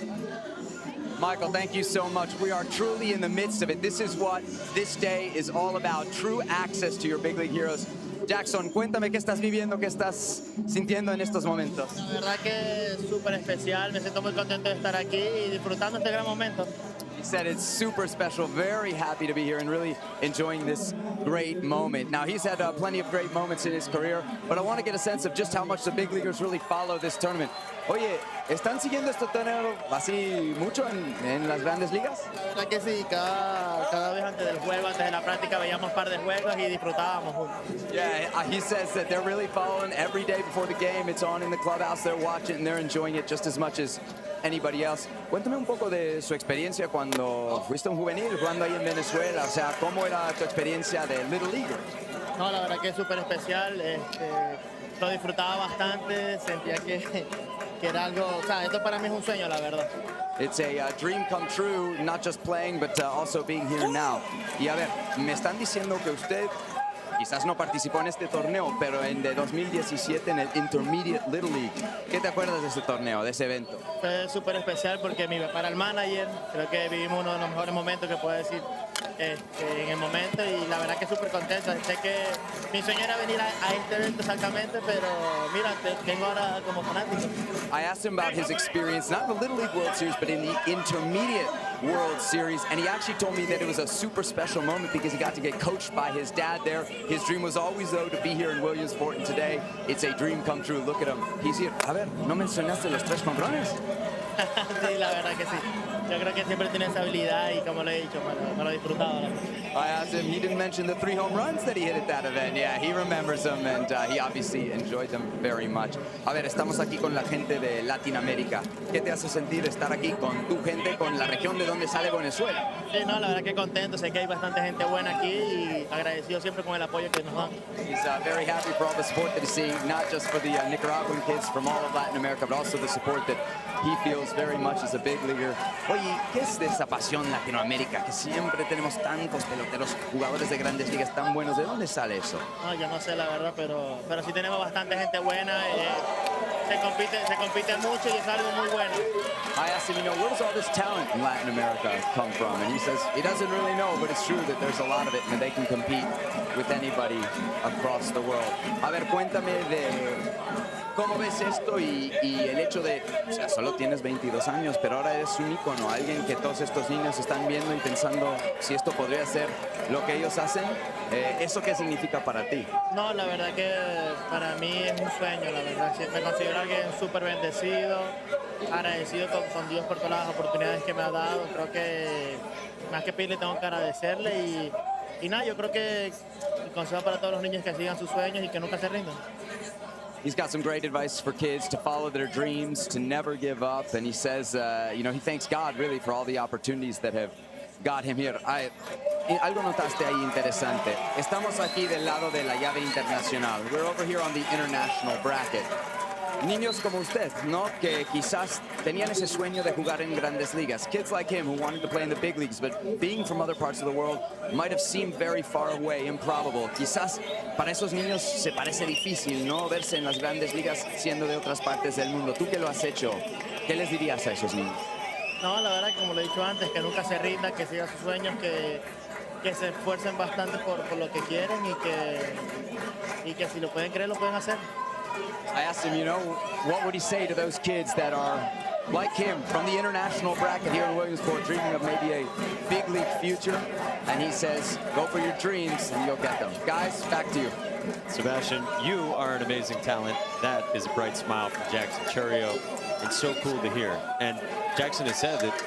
Michael, thank you so much. We are truly in the midst of it. This is what this day is all about, true access to your big league heroes. Jackson, cuéntame qué estás viviendo, qué estás sintiendo en estos momentos. La verdad que es súper especial. Me siento muy contento de estar aquí y disfrutando este gran momento. He said it's super special, very happy to be here and really enjoying this great moment. Now, he's had plenty of great moments in his career, but I want to get a sense of just how much the big leaguers really follow this tournament. Oye, ¿están siguiendo este torneo así mucho en las grandes ligas? La verdad que sí, cada vez antes del juego, antes de la práctica, veíamos un par de juegos y disfrutábamos juntos. Yeah, he says that they're really following every day before the game. It's on in the clubhouse, they're watching, and they're enjoying it just as much as anybody else. Cuéntame un poco de su experiencia cuando fuiste un juvenil, jugando ahí en Venezuela. O sea, ¿cómo era tu experiencia de Little Leaguer? No, la verdad que es súper especial. Lo disfrutaba bastante, sentía era algo, o sea, esto para mí es un sueño, la verdad. It's a dream come true, not just playing, but also being here now. Y a ver, me están diciendo que usted quizás no participó en este torneo, pero en de 2017 en el Intermediate Little League. ¿Qué te acuerdas de ese torneo, de ese evento? Fue súper especial porque mi papá era el manager. Creo que vivimos uno de los mejores momentos que puedo decir en el momento, y la verdad que súper contento. Sé que mi sueño era venir a este evento exactamente, pero mira, tengo ahora como fanático. I asked him about his experience, not in the Little League World Series, but in the Intermediate World Series, and he actually told me that it was a super special moment because he got to get coached by his dad there. His dream was always, though, to be here in Williamsport, and today it's a dream come true. Look at him. He's here. A ver, ¿no mencionaste los 3 jonrones? Sí, la verdad que sí. Yo creo que siempre tiene esa habilidad y, como le he dicho, me lo he disfrutado. I asked him, he didn't mention the 3 home runs that he hit at that event. Yeah, he remembers them, and he obviously enjoyed them very much. A ver, estamos aquí con la gente de Latinoamérica. ¿Qué te hace sentir estar aquí con tu gente, con la región de donde sale Venezuela? Sí, no, la verdad que contento. Sé que hay bastante gente buena aquí y agradecido siempre con el apoyo que nos dan. He's very happy for all the support that he's seeing, not just for the Nicaraguan kids from all of Latin America, but also the support that he feels very much as a big leaguer. Oye, ¿qué es de esa pasión Latinoamérica? Que siempre tenemos tantos peloteros, jugadores de grandes ligas tan buenos. ¿De dónde sale eso? No, yo no sé la verdad, pero sí tenemos bastante gente buena. Se compite mucho y es algo muy bueno. I asked him, you know, where does all this talent in Latin America come from? And he says he doesn't really know, but it's true that there's a lot of it and they can compete with anybody across the world. A ver, cuéntame de cómo ves esto y el hecho de, o sea, solo tienes 22 años, pero ahora eres un ícono, alguien que todos estos niños están viendo y pensando si esto podría ser lo que ellos hacen. ¿Eso qué significa para ti? No, la verdad que para mí es un sueño, la verdad. Me considero alguien súper bendecido, agradecido con Dios por todas las oportunidades que me ha dado. Creo que más que pedirle tengo que agradecerle y nada, yo creo que el consejo para todos los niños es que sigan sus sueños y que nunca se rindan. He's got some great advice for kids to follow their dreams, to never give up. And he says, you know, he thanks God really for all the opportunities that have got him here. Algo notaste ahí interesante. Estamos aquí del lado de la llave internacional. We're over here on the international bracket. Niños como usted, ¿no? Que quizás tenían ese sueño de jugar en grandes ligas. Kids like him who wanted to play in the big leagues, but being from other parts of the world might have seemed very far away, improbable. Quizás para esos niños se parece difícil, ¿no? Verse en las grandes ligas siendo de otras partes del mundo. Tú que lo has hecho, ¿qué les dirías a esos niños? No, la verdad, como lo he dicho antes, que nunca se rindan, que sigan sus sueños, que se esfuercen bastante por lo que quieren y que si lo pueden creer, lo pueden hacer. I asked him, you know, what would he say to those kids that are like him from the international bracket here in Williamsport, dreaming of maybe a big league future? And he says, go for your dreams and you'll get them. Guys, back to you. Sebastian, you are an amazing talent. That is a bright smile from Jackson Churio. It's so cool to hear. And Jackson has said that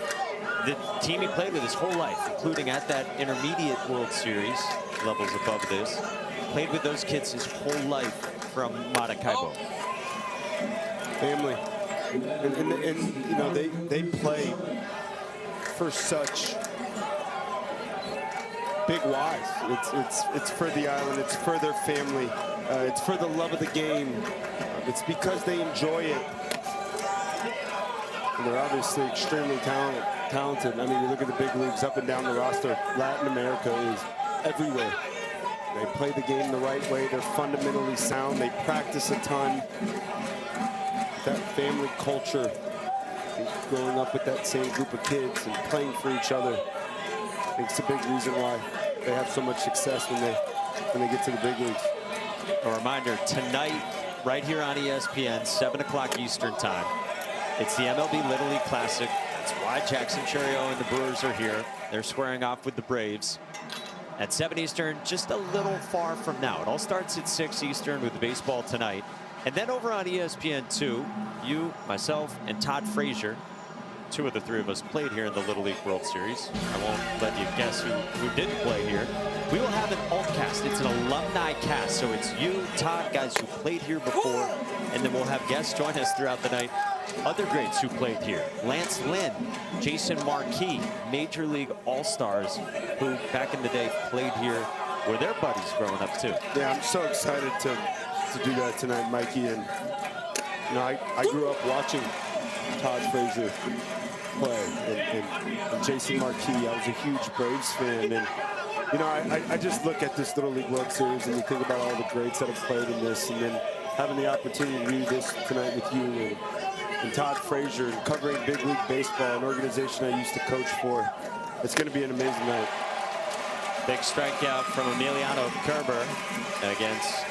the team he played with his whole life, including at that Intermediate World Series, levels above this, played with those kids his whole life from Maracaibo. Family. And you know, they play for such big whys. It's for the island, it's for their family, it's for the love of the game. It's because they enjoy it. And they're obviously extremely talented. I mean, you look at the big leagues up and down the roster, Latin America is everywhere. They play the game the right way. They're fundamentally sound. They practice a ton. That family culture, growing up with that same group of kids and playing for each other, I think it's a big reason why they have so much success when they get to the big leagues. A reminder, tonight, right here on ESPN, 7 o'clock Eastern time, it's the MLB Little League Classic. That's why Jackson Churio and the Brewers are here. They're squaring off with the Braves. At 7 Eastern, just a little far from now. It all starts at 6 Eastern with the baseball tonight. And then over on ESPN2, you, myself, and Todd Frazier, 2 of the 3 of us played here in the Little League World Series. I won't let you guess who didn't play here. We will have an alt cast. It's an alumni cast. So it's you, Todd, guys who played here before. And then we'll have guests join us throughout the night. Other greats who played here. Lance Lynn, Jason Marquis, Major League All-Stars who back in the day played here, were their buddies growing up too. Yeah, I'm so excited to do that tonight, Mikey. And You know, I grew up watching Todd Frazier play and Jason Marquis. I was a huge Braves fan, and you know, I just look at this Little League World Series and you think about all the greats that have played in this, and then having the opportunity to do this tonight with you and Todd Frazier and covering big league baseball, an organization I used to coach for. It's going to be an amazing night. Big strikeout from Emiliano Kerber against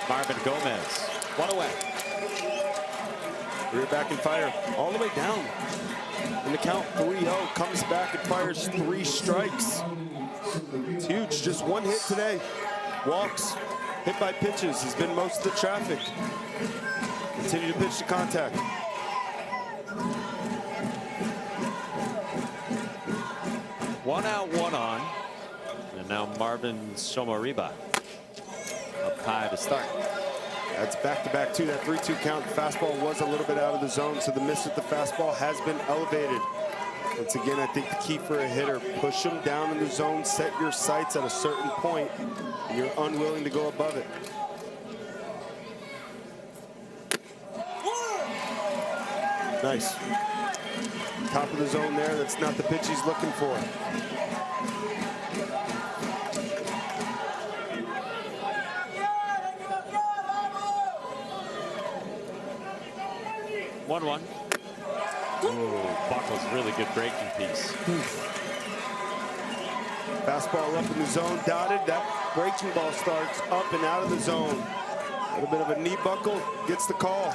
Marvin Gomez. One away. Rear back and fire all the way down. And the count 3-0, comes back and fires 3 strikes. It's huge, just 1 hit today. Walks, hit by pitches, has been most of the traffic. Continue to pitch to contact. One out, one on. And now Marvin Somariba up high to start. That's back-to-back too. That 3-2 count. Fastball was a little bit out of the zone, so the miss with the fastball has been elevated. Once again, I think the key for a hitter, push him down in the zone, set your sights at a certain point, and you're unwilling to go above it. Nice. Top of the zone there. That's not the pitch he's looking for. One. Oh, Buckles, really good breaking piece. Fastball up in the zone, dotted. That breaking ball starts up and out of the zone. A little bit of a knee buckle, gets the call.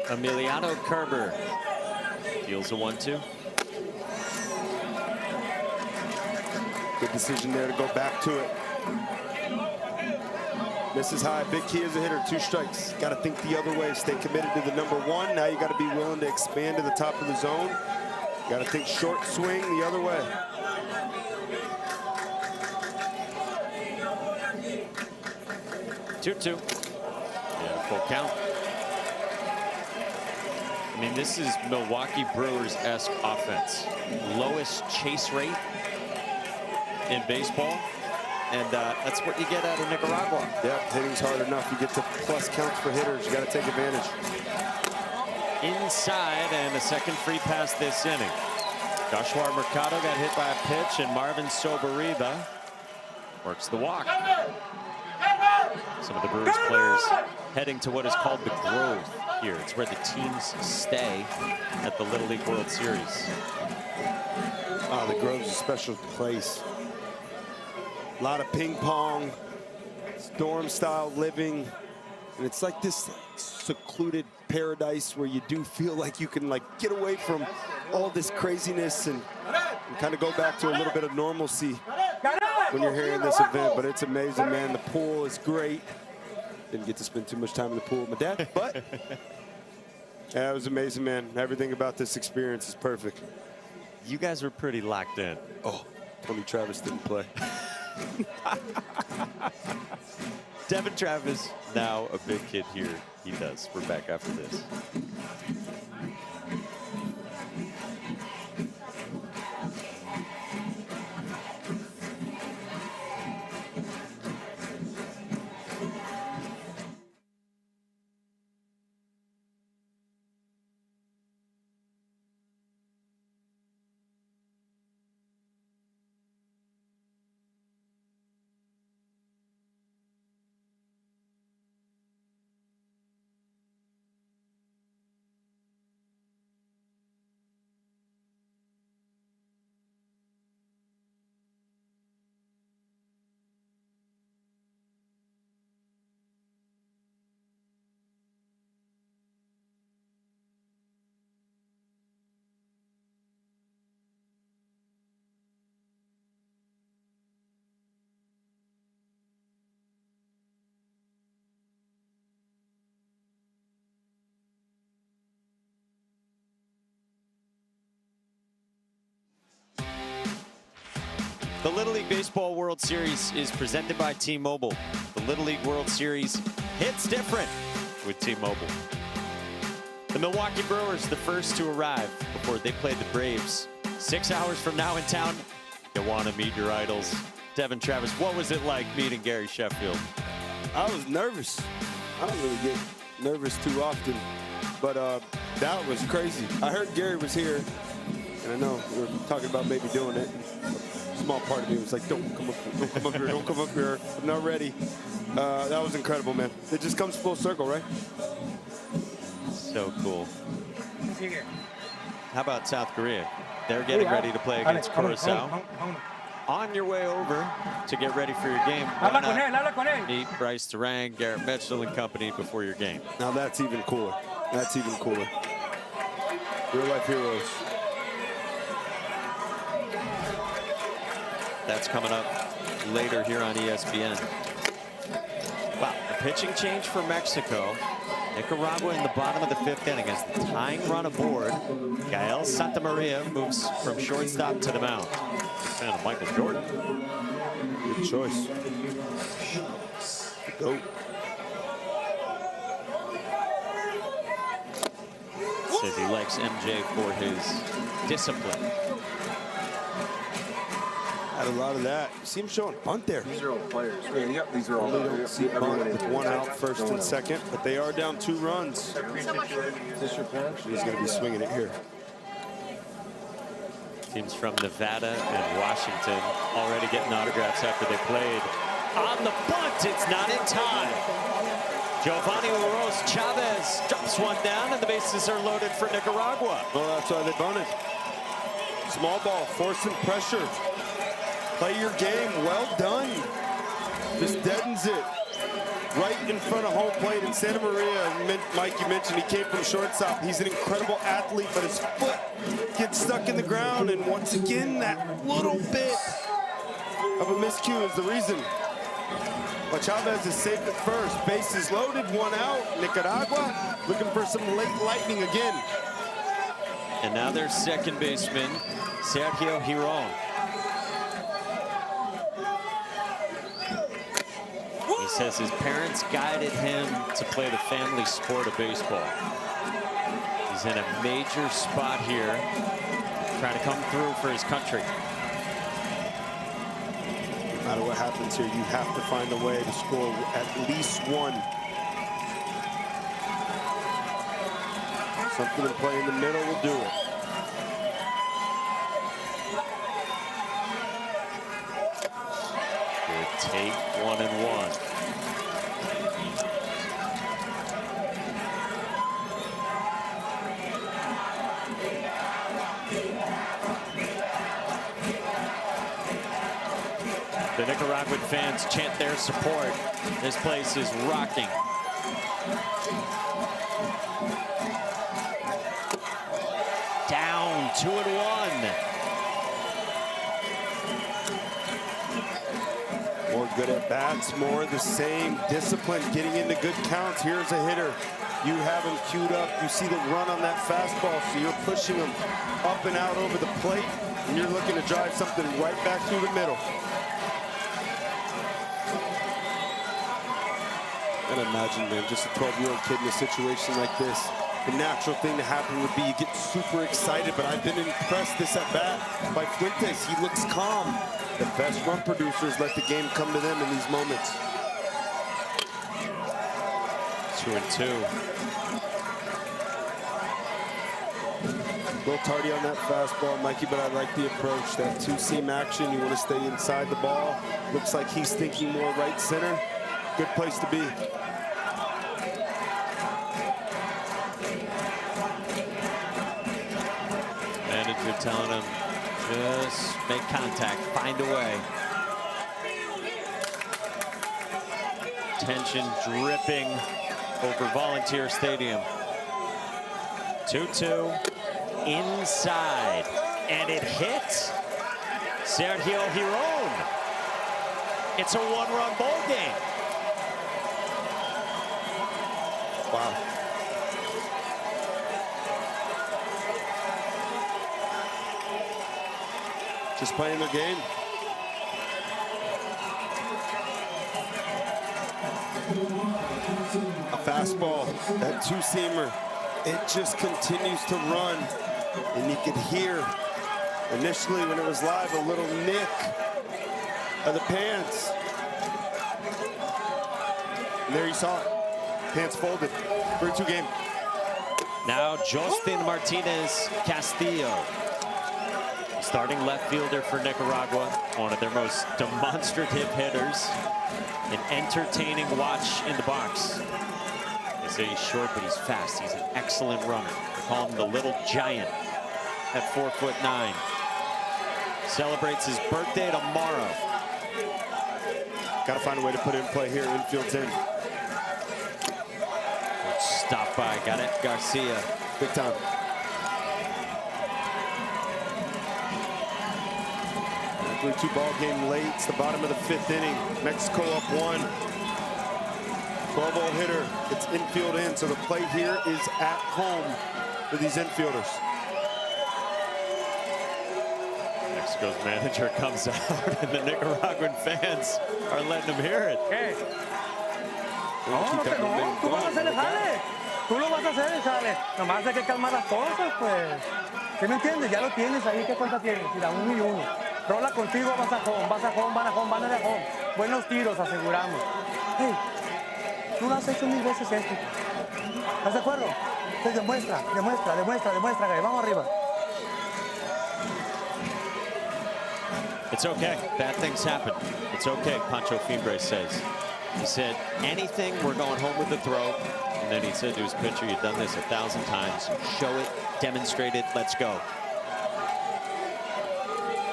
Emiliano Kerber deals a 1-2. Good decision there to go back to it. Misses high, big key as a hitter, 2 strikes. Got to think the other way, stay committed to the number 1. Now you got to be willing to expand to the top of the zone. Got to think short swing the other way. Two. Yeah, full count. I mean, this is Milwaukee Brewers-esque offense. Lowest chase rate in baseball. And that's what you get out of Nicaragua. Yeah, hitting's hard enough. You get to plus counts for hitters. You got to take advantage. Inside, and a second free pass this inning. Joshua Mercado got hit by a pitch, and Marvin Sobariba works the walk. Some of the Brewers players heading to what is called the Grove here. It's where the teams stay at the Little League World Series. Oh, the Grove's a special place. A lot of ping pong, storm-style living, and it's like this secluded paradise where you do feel like you can get away from all this craziness and kind of go back to a little bit of normalcy when you're here in this event. But it's amazing, man. The pool is great. Didn't get to spend too much time in the pool with my dad, but yeah, it was amazing, man. Everything about this experience is perfect. You guys were pretty locked in. Oh, Tony Travis didn't play. Devin Travis, now a big kid here. He does. We're back after this. The Little League Baseball World Series is presented by T-Mobile. The Little League World Series hits different with T-Mobile. The Milwaukee Brewers, the first to arrive before they played the Braves. 6 hours from now in town, you want to meet your idols. Devin Travis, what was it like meeting Gary Sheffield? I was nervous. I don't really get nervous too often, but that was crazy. I heard Gary was here, and I know we were talking about maybe doing it. A small part of me was like, don't come up here, don't come up here. I'm not ready. That was incredible, man. It just comes full circle, right? So cool. How about South Korea? They're getting ready to play against Curacao. On your way over to get ready for your game, meet Bryce Durang, Garrett Mitchell and company before your game. Now that's even cooler. That's even cooler. Real life heroes. That's coming up later here on ESPN. Wow, a pitching change for Mexico. Nicaragua in the bottom of the 5th inning as the tying run aboard. Gael Santamaria moves from shortstop to the mound. Fan of Michael Jordan. Good choice. Go. Says he likes MJ for his discipline. Had a lot of that. You see him showing bunt there. These are all players. Yep, these are all players. Don't see bunt with one out, first and second, but they are down 2 runs. He's going to be swinging it here. Teams from Nevada and Washington already getting autographs after they played. On the bunt, it's not in time. Giovanni Uros Chavez drops one down, and the bases are loaded for Nicaragua. Well, that's why they bunted. Small ball, forcing pressure. Play your game, well done. Just deadens it. Right in front of home plate in Santa Maria. Mike, you mentioned he came from shortstop. He's an incredible athlete, but his foot gets stuck in the ground. And once again, that little bit of a miscue is the reason. But Chavez is safe at first. Bases loaded, 1 out. Nicaragua looking for some late lightning again. And now their second baseman, Sergio Giron. He says his parents guided him to play the family sport of baseball. He's in a major spot here, trying to come through for his country. No matter what happens here, you have to find a way to score at least 1. Something in play in the middle will do it. Good take, 1-1. The Nicaraguan fans chant their support. This place is rocking. Down 2-1. More good at bats, more the same discipline, getting into good counts. Here's a hitter. You have him queued up. You see the run on that fastball, so you're pushing him up and out over the plate, and you're looking to drive something right back through the middle. And imagine, man, just a 12-year-old kid in a situation like this. The natural thing to happen would be you get super excited, but I've been impressed this at-bat by Fuentes. He looks calm. The best run producers let the game come to them in these moments. 2-2. A little tardy on that fastball, Mikey, but I like the approach. That 2-seam action, you want to stay inside the ball. Looks like he's thinking more right center. Good place to be. Manager telling him, just make contact, find a way. Tension dripping over Volunteer Stadium. 2-2 inside, and it hits Sergio Giron. It's a 1-run ball game. Wow. Just playing their game. A fastball, that 2-seamer, it just continues to run. And you could hear, initially when it was live, a little nick of the pants. And there you saw it. Pants folded. 3-2 game. Now Justin Martinez Castillo, starting left fielder for Nicaragua, one of their most demonstrative hitters, an entertaining watch in the box. They say he's short, but he's fast. He's an excellent runner. They call him the little giant at 4'9". Celebrates his birthday tomorrow. Got to find a way to put it in play here. Infield's in. Stop by, got it, Garcia. Big time. A 3-2 ball game late. It's the bottom of the 5th inning. Mexico up 1. 12-hole hitter. It's infield in, so the play here is at home for these infielders. Mexico's manager comes out, and the Nicaraguan fans are letting him hear it. Hey. No, tú vas a hacer el jale. Tú lo vas a hacer el jale. Nomás hay que calmar las cosas, pues. ¿Sí me entiendes? Ya lo tienes ahí. ¿Qué cuenta tienes? Mira, 1 y 1. Rola contigo, vas a home, vas a home, van a home, van a home. Buenos tiros, aseguramos. Hey, tú lo has hecho 1000 veces esto. ¿Estás de acuerdo? Entonces demuestra, Gay. Vamos arriba. It's okay. Bad things happen. It's okay, Pancho Fimbre says. He said, anything, we're going home with the throw. And then he said to his pitcher, you've done this 1,000 times. Show it, demonstrate it, let's go.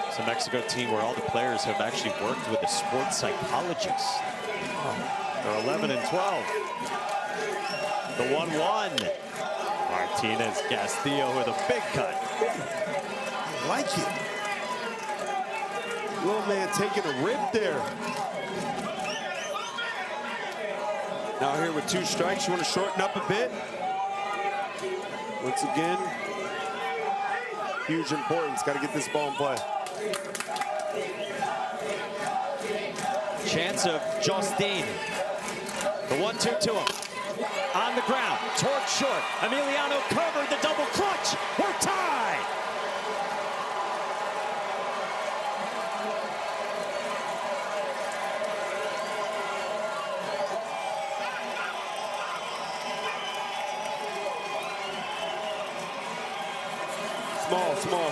It's a Mexico team where all the players have actually worked with a sports psychologist. They're 11 and 12. The 1-1. Martinez Castillo with a big cut. I like it. Little man taking a rip there. Now here with 2 strikes, you want to shorten up a bit. Once again, huge importance. Got to get this ball in play. Chance of Justin. The 1-2 to him. On the ground, towards short. Emiliano covered the double clutch. We're tied.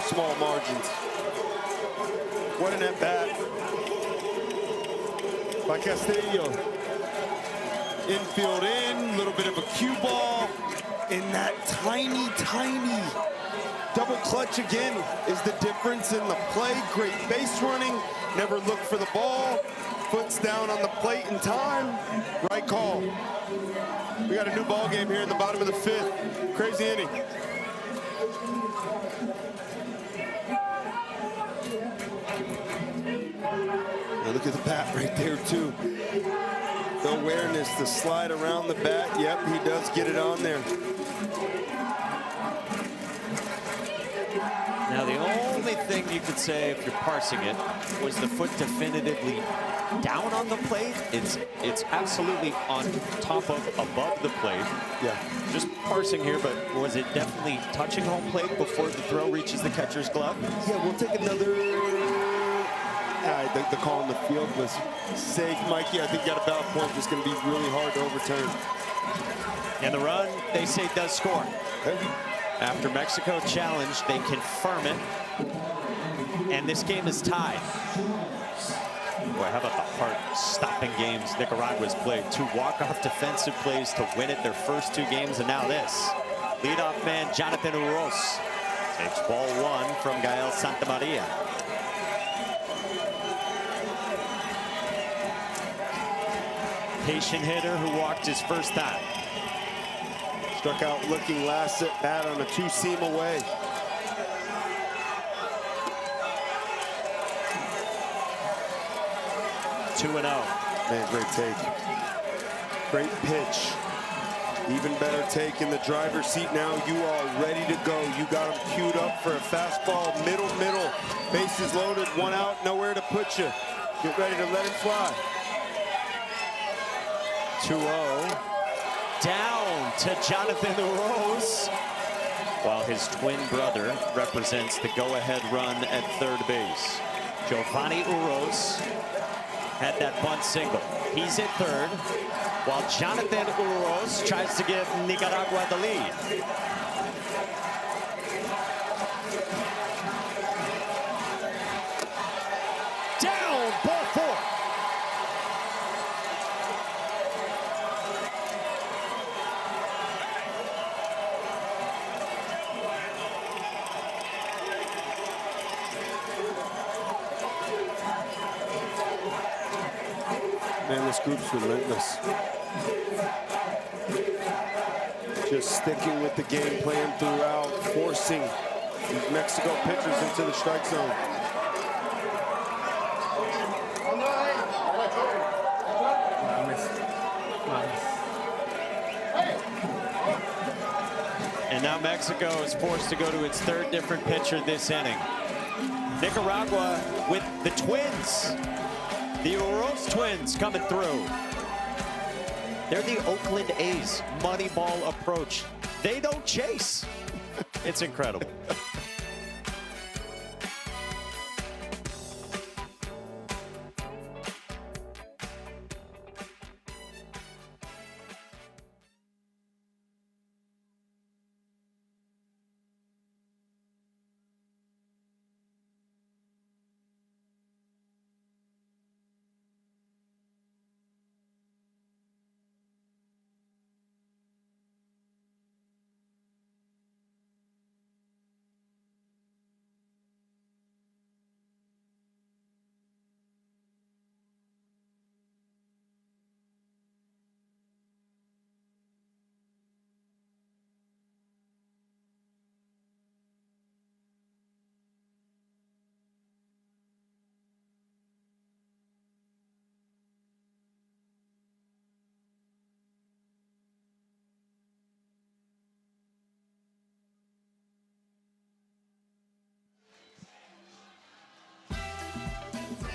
Small margins. What an at-bat by Castillo. Infield in, little bit of a cue ball. And that tiny double clutch again is the difference in the play. Great base running, never look for the ball. Foot's down on the plate in time. Right call. We got a new ball game here in the bottom of the 5th. Crazy inning. Now look at the bat right there, too. The awareness, the slide around the bat. Yep, he does get it on there. Now, the only thing you could say, if you're parsing it, was the foot definitively down on the plate. It's absolutely on top of, above the plate. Yeah. Just parsing here, but was it definitely touching home plate before the throw reaches the catcher's glove? Yeah, we'll take another. The call in the field was safe, Mikey. I think you got a valid point. It's going to be really hard to overturn. And the run, they say, does score. Okay. After Mexico challenged, they confirm it. And this game is tied. Boy, how about the heart-stopping games Nicaragua's played? 2 walk-off defensive plays to win it their first 2 games, and now this. Leadoff man Jonathan Uros takes ball 1 from Gael Santamaria. Patient hitter who walked his first time. Struck out looking last at bat on a 2-seam away. (2-0). Man, great take. Great pitch. Even better take in the driver's seat now. You are ready to go. You got him queued up for a fastball. Middle. Bases loaded. 1 out. Nowhere to put you. Get ready to let it fly. 2-0. Down to Jonathan Uros, while his twin brother represents the go-ahead run at third base. Giovanni Uros had that bunt single. He's at third. while Jonathan Uros tries to give Nicaragua the lead. Down, ball 4. Man, this group's relentless. Just sticking with the game plan throughout, forcing these Mexico pitchers into the strike zone. And now Mexico is forced to go to its 3rd different pitcher this inning. Nicaragua with the Twins. The Uros twins coming through. They're the Oakland A's money ball approach. They don't chase. It's incredible.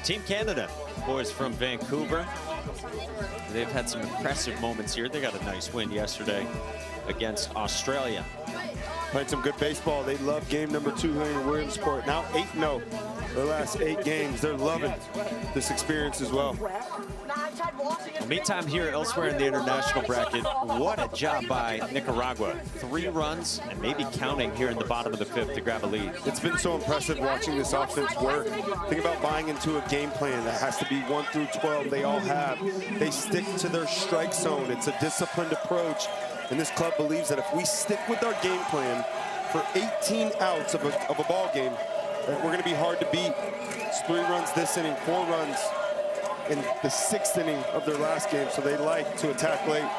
Team Canada, boys from Vancouver. They've had some impressive moments here. They got a nice win yesterday against Australia. Playing some good baseball. They love game number 2 here in Williamsport. Now 8-0. Their last 8 games. They're loving this experience as well. Meantime, here elsewhere in the international bracket, what a job by Nicaragua. 3 runs and maybe counting here in the bottom of the 5th to grab a lead. It's been so impressive watching this offense work. Think about buying into a game plan that has to be 1 through 12. They all have. They stick to their strike zone. It's a disciplined approach. And this club believes that if we stick with our game plan for 18 outs of a ball game, that we're going to be hard to beat. It's 3 runs this inning, 4 runs in the 6th inning of their last game, so they like to attack late.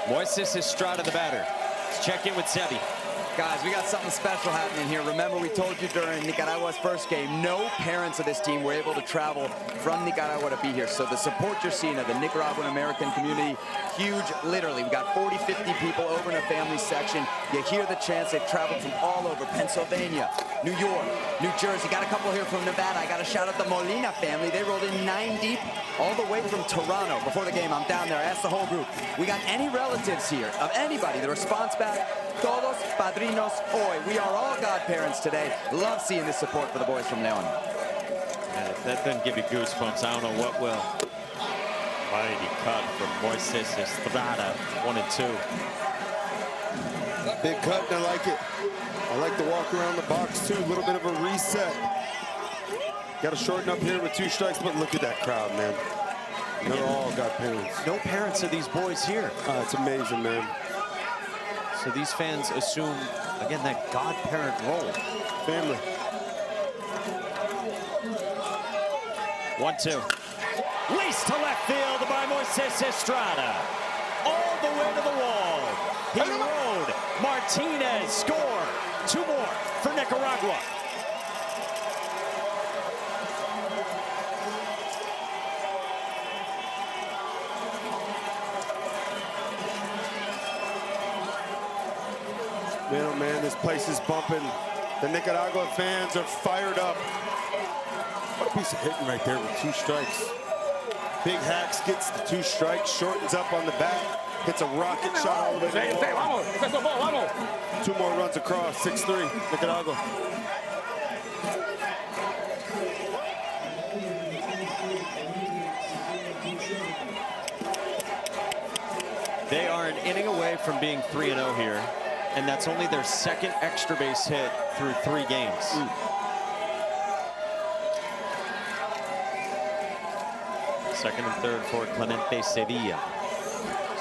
Moises Estrada, the batter. Let's check in with Sebi. Guys, we got something special happening here. Remember, we told you during Nicaragua's first game, no parents of this team were able to travel from Nicaragua to be here. So the support you're seeing of the Nicaraguan American community, huge, literally. We got 40, 50 people over in a family section. You hear the chants. They've traveled from all over, Pennsylvania, New York, New Jersey. Got a couple here from Nevada. I got to shout out the Molina family. They rolled in 9 deep all the way from Toronto. Before the game, I'm down there. I asked the whole group, we got any relatives here of anybody? The response back, todos padrinos hoy. We are all godparents today. Love seeing this support for the boys from Leon. Yeah, that doesn't give you goosebumps. I don't know what will. Mighty cut from Moises Estrada, 1 and 2. Big cut, and I like it. I like the walk around the box, too. A little bit of a reset. Got to shorten up here with 2 strikes, but look at that crowd, man. They're all godparents. No parents of these boys here. It's amazing, man. So these fans assume, again, that godparent role. Family. 1-2. Least to left field by Moises Estrada. All the way to the wall. He rode. Martinez score. 2 more for Nicaragua. Man, oh man, this place is bumping. The Nicaragua fans are fired up. What a piece of hitting right there with 2 strikes. Big Hacks gets the 2 strikes, shortens up on the bat, hits a rocket shot all the way to the wall. 2 more runs across, 6-3, Nicaragua. They are an inning away from being 3-0 here, and that's only their second extra base hit through 3 games. Second and third for Clemente Sevilla.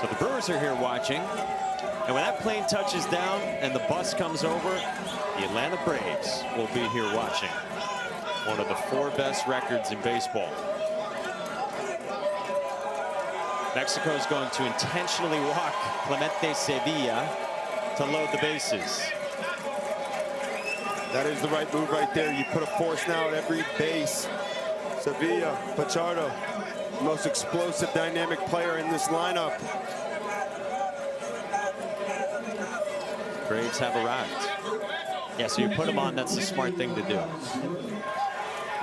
So the Brewers are here watching, and when that plane touches down and the bus comes over, the Atlanta Braves will be here watching. One of the 4 best records in baseball. Mexico is going to intentionally walk Clemente Sevilla to load the bases. That is the right move right there. You put a force now at every base. Sevilla, Pachardo, most explosive, dynamic player in this lineup. Braves have arrived. Yeah, so you put them on, that's the smart thing to do.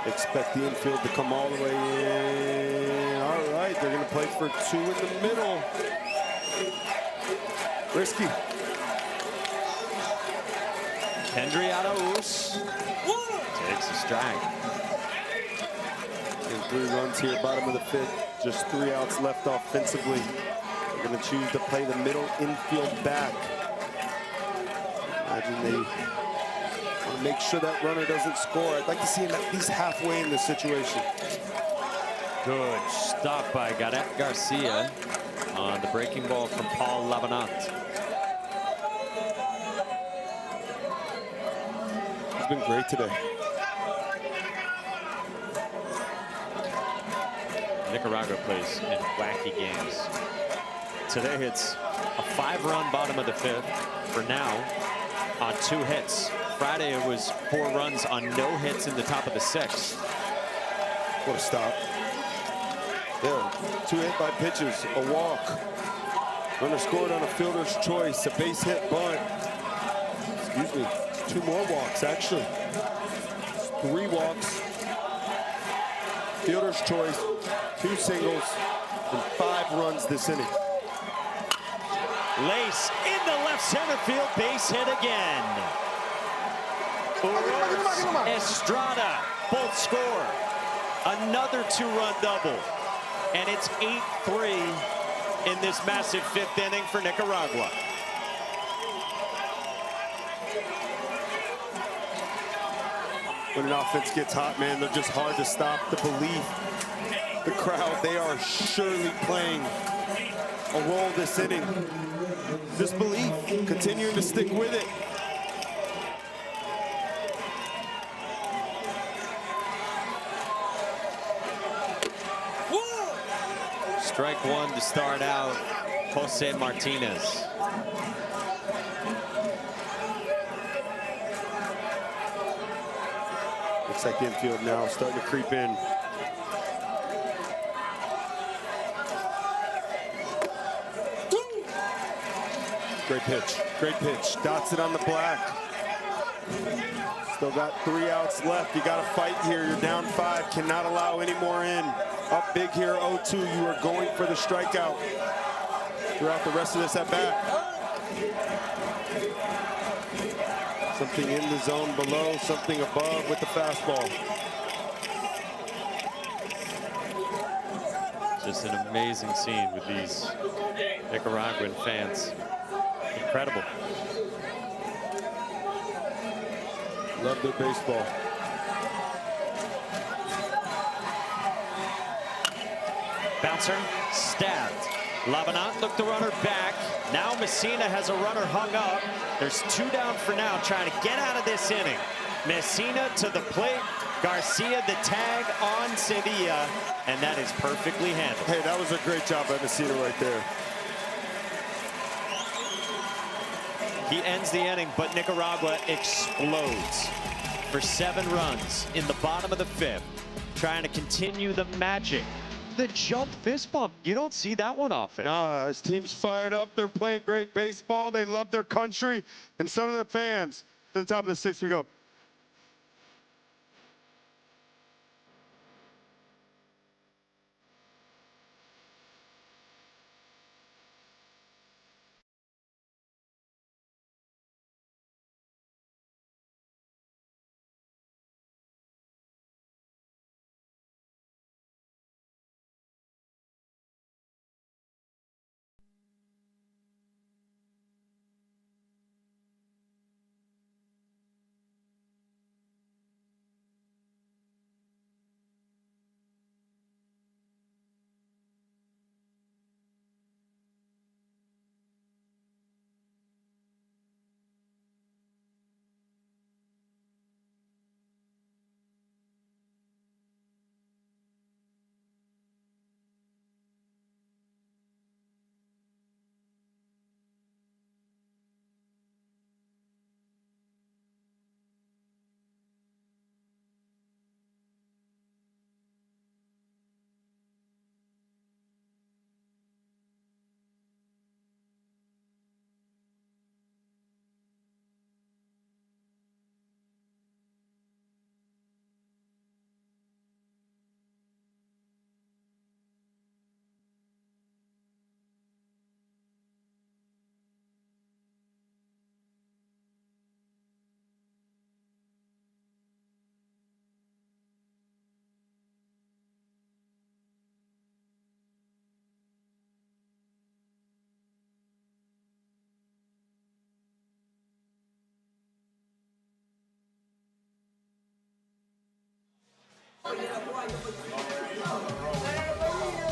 Expect the infield to come all the way in. All right, they're going to play for 2 in the middle. Risky. Kendry Arauz takes a strike. And 3 runs here, bottom of the 5th. Just 3 outs left offensively. They're going to choose to play the middle infield back. Imagine they want to make sure that runner doesn't score. I'd like to see him at least halfway in this situation. Good stop by Gareth Garcia on the breaking ball from Paul Labanat. He's been great today. Nicaragua plays in wacky games. Today it's a 5-run bottom of the 5th for now on 2 hits. Friday it was 4 runs on no hits in the top of the 6th. What a stop. Yeah, 2 hit by pitches, a walk. Runner scored on a fielder's choice, a base hit bunt. Excuse me, 2 more walks actually. 3 walks. Fielder's choice, 2 singles, and 5 runs this inning. Lace in the left center field, base hit again. Uros, Estrada, both score. Another 2-run double. And it's 8-3 in this massive 5th inning for Nicaragua. When an offense gets hot, man, they're just hard to stop. The belief, the crowd, they are surely playing a role this inning. This belief, continuing to stick with it. Strike 1 to start out, Jose Martinez. Looks like the infield now starting to creep in. Great pitch, great pitch. Dots it on the black. Still got 3 outs left. You got to fight here. You're down 5. Cannot allow any more in. Up big here, 0-2. You are going for the strikeout throughout the rest of this at bat. Something in the zone below, something above with the fastball. Just an amazing scene with these Nicaraguan fans. Incredible. Love their baseball. Bouncer, stabbed. Labanat looked the runner back. Now Messina has a runner hung up. There's 2 down for now, trying to get out of this inning. Messina to the plate. Garcia the tag on Sevilla, and that is perfectly handled. Hey, that was a great job by Messina right there. He ends the inning, but Nicaragua explodes for 7 runs in the bottom of the 5th, trying to continue the magic. The jump fist bump, you don't see that one often. Nah, his team's fired up. They're playing great baseball. They love their country. And some of the fans, to the top of the 6th, we go.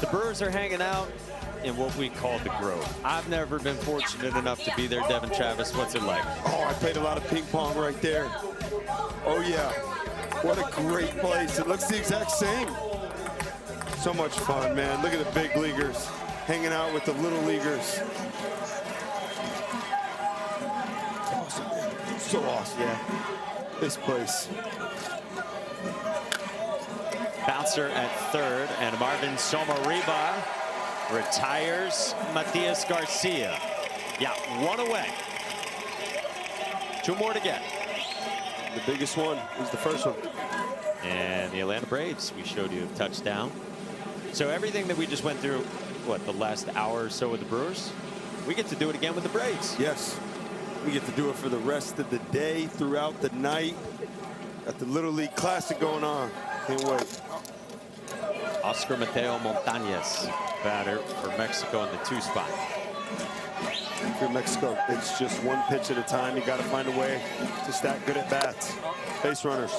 The Brewers are hanging out in what we call the Grove. I've never been fortunate enough to be there. Devin Travis, what's it like? Oh, I played a lot of ping pong right there. Oh yeah, what a great place. It looks the exact same. So much fun, man. Look at the big leaguers hanging out with the little leaguers. Awesome, man. So awesome. Yeah, this place. Bouncer at third, and Marvin Somariba retires Matias Garcia. Yeah, one away. Two more to get. The biggest one is the first one. And the Atlanta Braves, we showed you a touchdown. So everything that we just went through, what, the last hour or so with the Brewers, we get to do it again with the Braves. Yes, we get to do it for the rest of the day, throughout the night. Got the Little League Classic going on. Can't wait. Oscar Mateo Montañez, batter for Mexico in the 2 spot. For Mexico, it's just one pitch at a time. You got to find a way to stack good at bats. Base runners.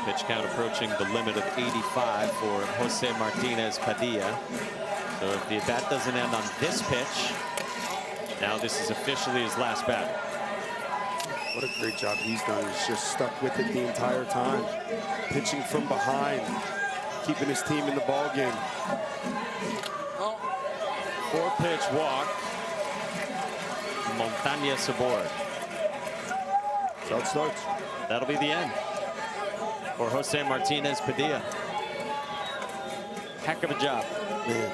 Pitch count approaching the limit of 85 for Jose Martinez Padilla. So if the at-bat doesn't end on this pitch, now this is officially his last batter. What a great job he's done. He's just stuck with it the entire time. Pitching from behind, keeping his team in the ball game. 4-pitch walk. Montañez aboard. That's how it starts. That'll be the end for Jose Martinez Padilla. Heck of a job. Man.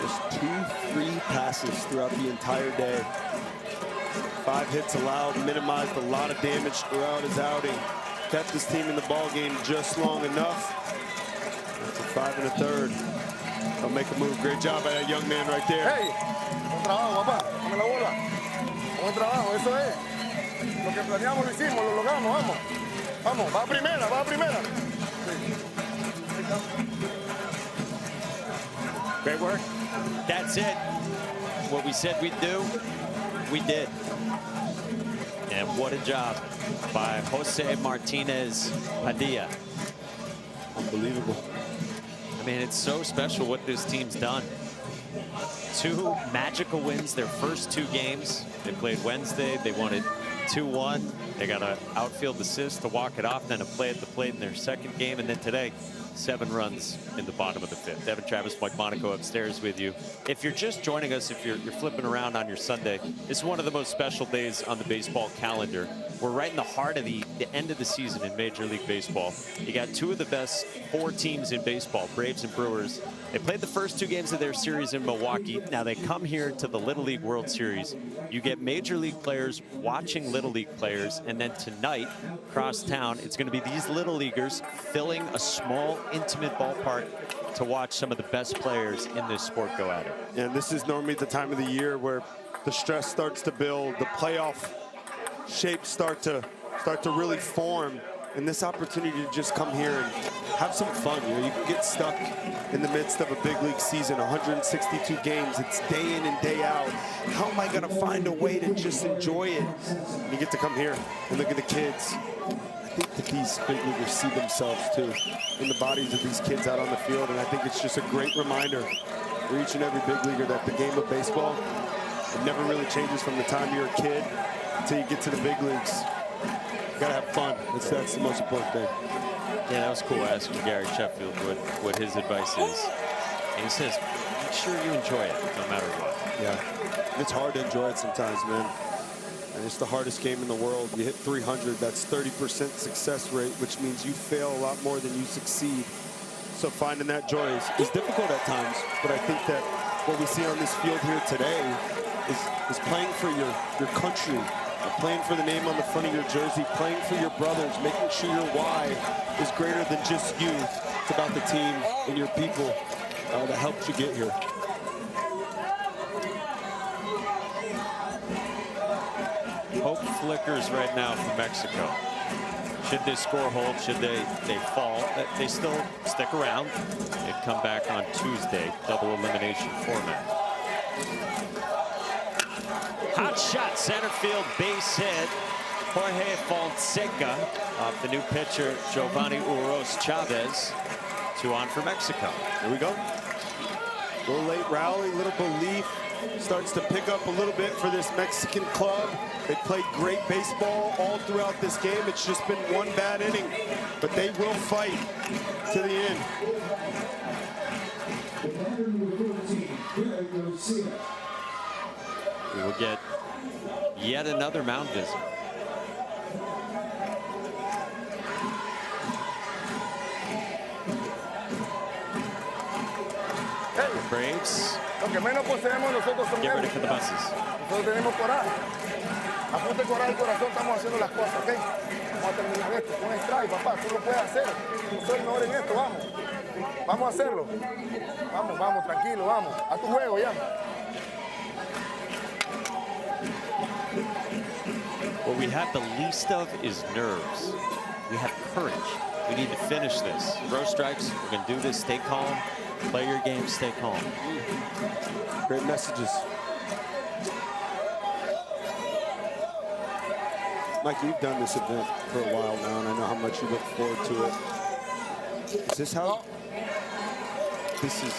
Just 2 free passes throughout the entire day. 5 hits allowed, minimized a lot of damage throughout his outing. Kept his team in the ball game just long enough. That's a 5 1/3. They'll make a move. Great job by that young man right there. Hey, buen trabajo, papá. Dame la bola. Buen trabajo, eso es. Lo que planeamos lo hicimos, lo logramos, vamos. Vamos, va a primera, va a primera. Great work. That's it. What we said we'd do, we did. And what a job by Jose Martinez Padilla. Unbelievable. I mean, it's so special what this team's done. 2 magical wins their first 2 games. They played Wednesday. They won it 2-1. They got an outfield assist to walk it off, then a play at the plate in their second game. And then today, 7 runs in the bottom of the 5th. Devin Travis, Mike Monaco upstairs with you. If you're just joining us, if you're flipping around on your Sunday, this is one of the most special days on the baseball calendar. We're right in the heart of the end of the season in Major League Baseball. You got 2 of the best 4 teams in baseball, Braves and Brewers. They played the first 2 games of their series in Milwaukee. Now they come here to the Little League World Series. You get Major League players watching Little League players, and then tonight, across town, it's going to be these Little Leaguers filling a small, intimate ballpark to watch some of the best players in this sport go at it. And this is normally the time of the year where the stress starts to build, the playoff shapes start to really form, and this opportunity to just come here and have some fun. You know, you can get stuck in the midst of a big league season, 162 games. It's day in and day out. How am I going to find a way to just enjoy it? And you get to come here and look at the kids. I think that these big leaguers see themselves too in the bodies of these kids out on the field, and I think it's just a great reminder for each and every big leaguer that the game of baseball, it never really changes from the time you're a kid until you get to the big leagues. You gotta have fun. That's the most important thing. Yeah, that was cool asking Gary Sheffield what his advice is. And he says, make sure you enjoy it no matter what. Yeah, it's hard to enjoy it sometimes, man. And it's the hardest game in the world. You hit 300, that's 30% success rate, which means you fail a lot more than you succeed. So finding that joy is difficult at times, but I think that what we see on this field here today is playing for your country, playing for the name on the front of your jersey, playing for your brothers, making sure your why is greater than just you. It's about the team and your people that helped you get here. Hope flickers right now for Mexico. Should this score hold, should they fall, they still stick around. They come back on Tuesday, double elimination format. Hot shot, center field, base hit. Jorge Fonseca off the new pitcher, Giovanni Uros Chavez. 2 on for Mexico. Here we go. A little late rally, little belief. Starts to pick up a little bit for this Mexican club. They played great baseball all throughout this game. It's just been one bad inning, but they will fight to the end. We will get yet another mound visit. Braves. Lo que menos poseemos nosotros son Get ready for the buses. Nosotros tenemos coraje. Apunte coraje y corazón, estamos haciendo las cosas, ¿ok? Vamos a terminar esto. Un strike, papá, tú lo puedes hacer. Tú soy el mejor en esto, vamos. Vamos a hacerlo. Vamos, vamos, tranquilo, vamos. A tu juego ya. What we have the least of is nerves. We have courage. We need to finish this. Throw strikes. We're going to do this. Stay calm. Play your game. Stay calm. Great messages. Mike, you've done this event for a while now, and I know how much you look forward to it. Is this how? This is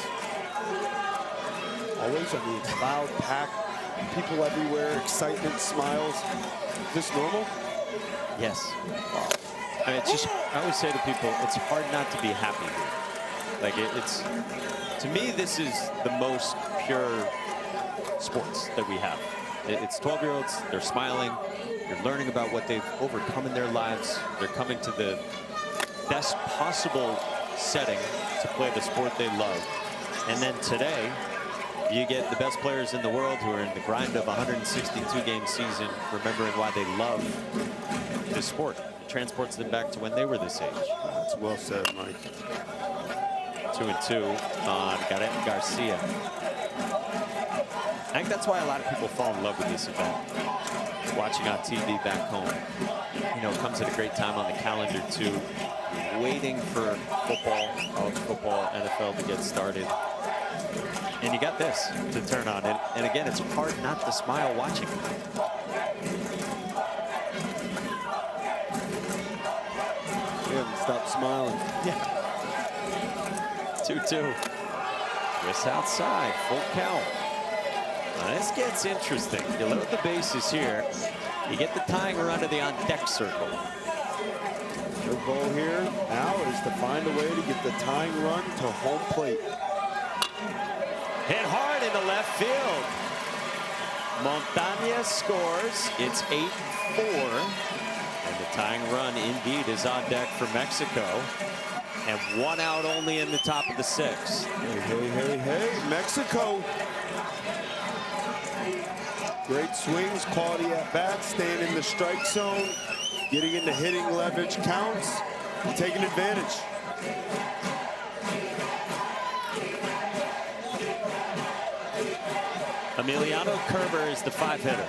always, I mean, it's loud, packed, people everywhere, excitement, smiles. Is this normal? Yes. I mean, it's just, I always say to people, it's hard not to be happy here. Like, it's, to me, this is the most pure sports that we have. It's 12-year-olds, they're smiling, they're learning about what they've overcome in their lives, they're coming to the best possible setting to play the sport they love. And then today, you get the best players in the world who are in the grind of a 162-game season, remembering why they love this sport. It transports them back to when they were this age. That's well said, Mike. 2-2 on Garcia. I think that's why a lot of people fall in love with this event. Watching on TV back home. You know, it comes at a great time on the calendar, too. Waiting for football, college football, NFL to get started. And you got this to turn on. And again, it's hard not to smile watching it. They haven't stopped smiling. Yeah. 2-2. Chris outside, full count. Now this gets interesting. You load the bases here. You get the tying run to the on-deck circle. Their goal here now is to find a way to get the tying run to home plate. Hit hard into left field. Montañez scores. It's 8-4. And the tying run indeed is on deck for Mexico. And 1 out only in the top of the 6th. Hey, Mexico. Great swings, quality at bat, staying in the strike zone, getting into hitting leverage counts, and taking advantage. Emiliano Kerber is the 5-hitter.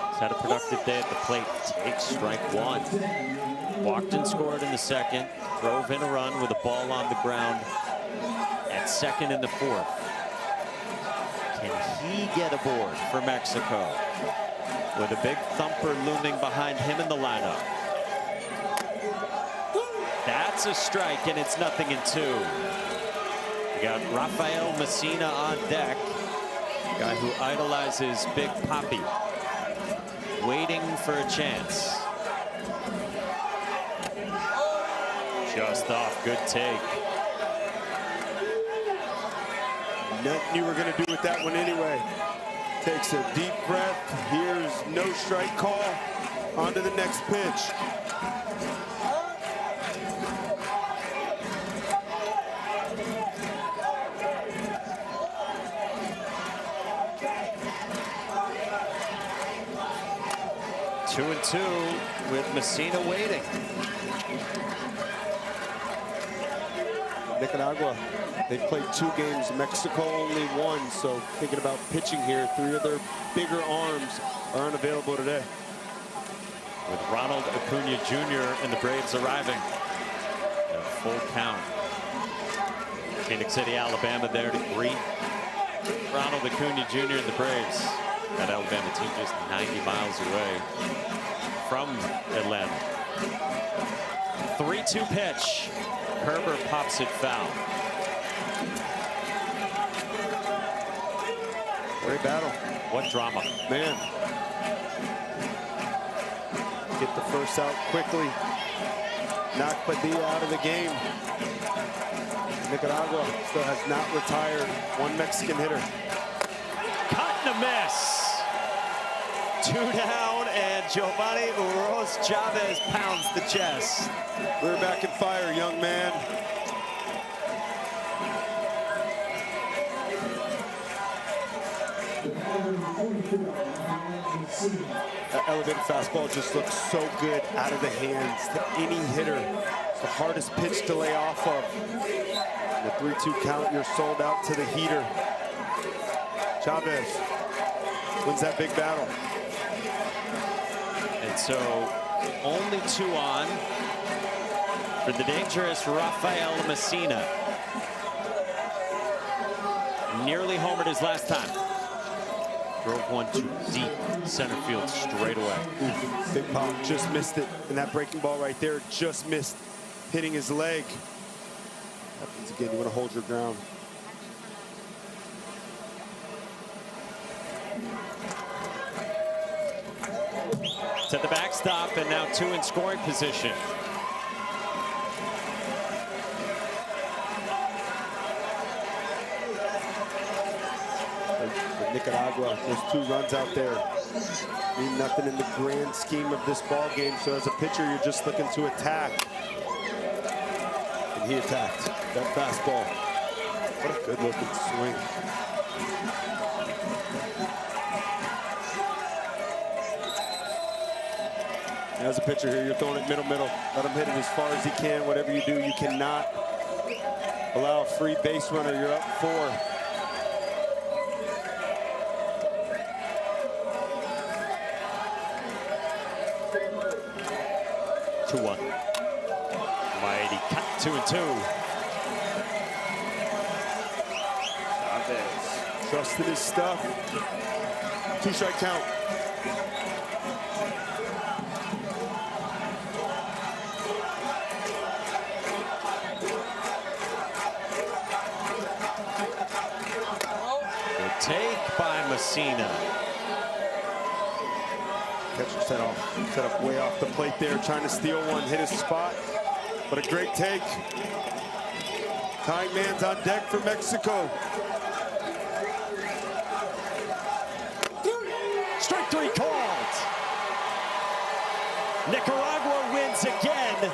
He's had a productive day at the plate. Takes strike 1. Walked and scored in the 2nd. Drove in a run with a ball on the ground at 2nd in the 4th. Can he get aboard for Mexico? With a big thumper looming behind him in the lineup. That's a strike, and it's 0-2. We got Rafael Messina on deck. Guy who idolizes Big Papi. Waiting for a chance. Just off, good take. Nothing you were going to do with that one anyway. Takes a deep breath. Here's no strike call. On to the next pitch. Two and two with Messina waiting. Nicaragua, they played 2 games. Mexico only 1. So thinking about pitching here, 3 of their bigger arms are unavailable today. With Ronald Acuna Jr. and the Braves arriving. A full count. Phoenix City, Alabama there to greet Ronald Acuna Jr. and the Braves. That Alabama team just 90 miles away from Atlanta. 3-2 pitch. Herbert pops it foul. Great battle. What drama. Man. Get the first out quickly. Knock Padilla out of the game. Nicaragua still has not retired. One Mexican hitter. Cut and a miss. 2 down, and Giovanni Uros Chavez pounds the chest. We're back in fire, young man. That elevated fastball just looks so good out of the hands to any hitter. It's the hardest pitch to lay off of. The 3-2 count, you're sold out to the heater. Chavez wins that big battle. And so only 2 on for the dangerous Rafael Messina. Nearly homered his last time. Drove one to deep center field straight away. Ooh, big pop, just missed it. And that breaking ball right there just missed hitting his leg. Happens again, you want to hold your ground. To the backstop, and now 2 in scoring position. For Nicaragua, those 2 runs out there mean nothing in the grand scheme of this ball game. So as a pitcher, you're just looking to attack. And he attacked that fastball. What a good looking swing. As a pitcher here, you're throwing it middle. Let him hit it as far as he can. Whatever you do, you cannot allow a free base runner. You're up 4. Mighty cut, 2-2. Chavez trusted his stuff. 2-strike count. Good take by Messina. Catcher set up way off the plate there, trying to steal one, hit his spot. But a great take. Tying man's on deck for Mexico. Strike 3 called. Nicaragua wins again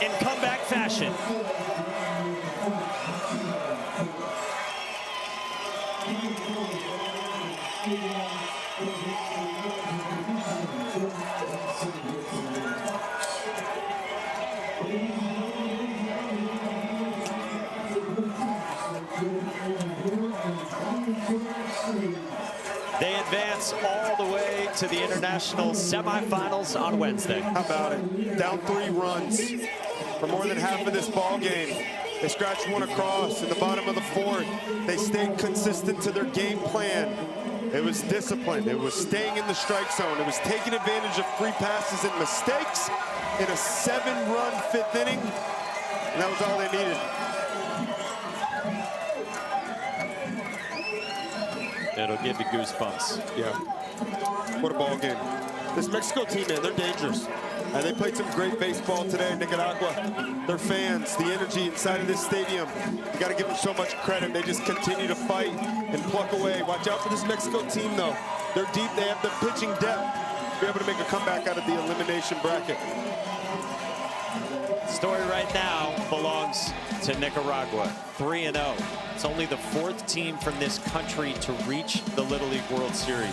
in comeback fashion. They advance all the way to the international semifinals on Wednesday. How about it? Down 3 runs for more than half of this ball game. They scratched one across in the bottom of the 4th. They stayed consistent to their game plan. It was discipline. It was staying in the strike zone. It was taking advantage of free passes and mistakes in a 7-run 5th inning. And that was all they needed. It'll give you goosebumps. Yeah. What a ball game. This Mexico team, man, they're dangerous. And they played some great baseball today in Nicaragua. Their fans, the energy inside of this stadium, you got to give them so much credit. They just continue to fight and pluck away. Watch out for this Mexico team, though. They're deep. They have the pitching depth to be able to make a comeback out of the elimination bracket. Story right now belongs to Nicaragua, 3-0. It's only the 4th team from this country to reach the Little League World Series.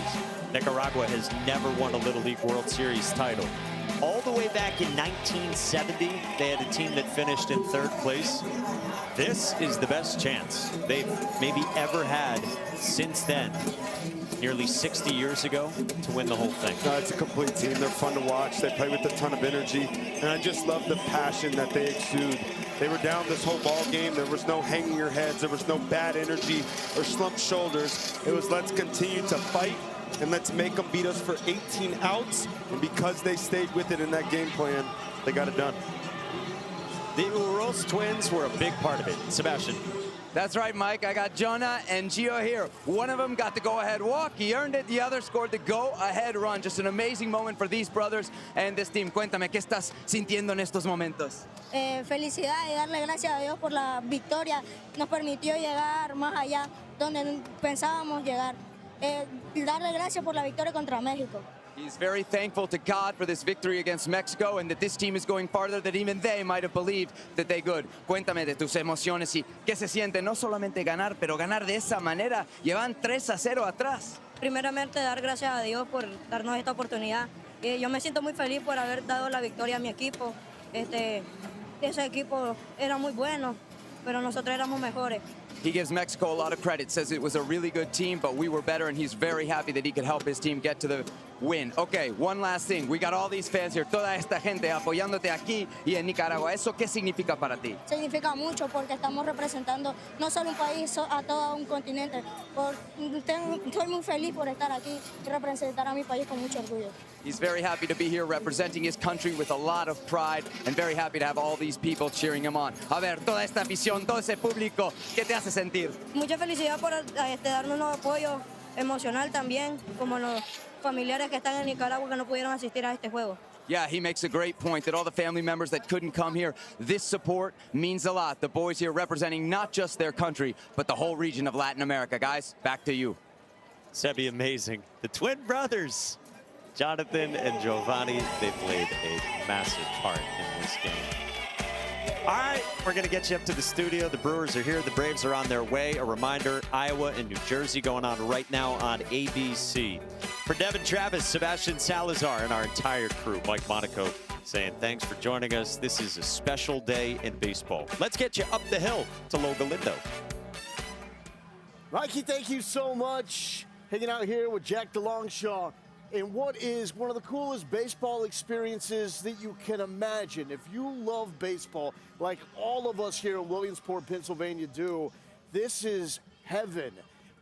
Nicaragua has never won a Little League World Series title. All the way back in 1970, they had a team that finished in 3rd place. This is the best chance they've maybe ever had since then, nearly 60 years ago, to win the whole thing. No, it's a complete team. They're fun to watch. They play with a ton of energy, and I just love the passion that they exude. They were down this whole ball game. There was no hanging your heads. There was no bad energy or slumped shoulders. It was let's continue to fight and let's make them beat us for 18 outs. And because they stayed with it in that game plan, they got it done. The Uros twins were a big part of it. Sebastian. That's right, Mike. I got Jonah and Gio here. One of them got the go-ahead walk. He earned it. The other scored the go-ahead run. Just an amazing moment for these brothers and this team. Cuéntame, ¿qué estás sintiendo en estos momentos? Felicidad y darle gracias a Dios por la victoria. Nos permitió llegar más allá donde pensábamos llegar. Darle gracias por la victoria contra México. He's very thankful to God for this victory against Mexico and that this team is going farther than even they might have believed that they could. Cuéntame de tus emociones y qué se siente no solamente ganar, pero ganar de esa manera. Llevan 3-0 atrás. Primeramente, dar gracias a Dios por darnos esta oportunidad. Yo me siento muy feliz por haber dado la victoria a mi equipo. Ese equipo era muy bueno, pero nosotros éramos mejores. He gives Mexico a lot of credit, says it was a really good team, but we were better, and he's very happy that he could help his team get to the win. Okay, one last thing. We got all these fans here, toda esta gente apoyándote aquí y en Nicaragua. ¿Eso qué significa para ti? Significa mucho porque estamos representando no solo un país, a todo un continente. Estoy muy feliz por estar aquí y representar a mi país con mucho orgullo. He's very happy to be here representing his country with a lot of pride and very happy to have all these people cheering him on. A ver, toda esta afición, todo ese público, ¿qué te hace sentir? Mucha felicidad por darnos un apoyo emocional también, como los familiares que están en Nicaragua que no pudieron asistir a este juego. Yeah, he makes a great point that all the family members that couldn't come here, this support means a lot. The boys here representing not just their country, but the whole region of Latin America. Guys, back to you. Sebi, amazing. The twin brothers, Jonathan and Giovanni, they played a massive part in this game. All right, we're going to get you up to the studio. The Brewers are here. The Braves are on their way. A reminder, Iowa and New Jersey going on right now on ABC. For Devin Travis, Sebastian Salazar, and our entire crew, Mike Monaco, saying thanks for joining us. This is a special day in baseball. Let's get you up the hill to Loga Lindo. Mikey, thank you so much. Hanging out here with Jack DeLongshaw in what is one of the coolest baseball experiences that you can imagine. If you love baseball, like all of us here in Williamsport, Pennsylvania do, this is heaven.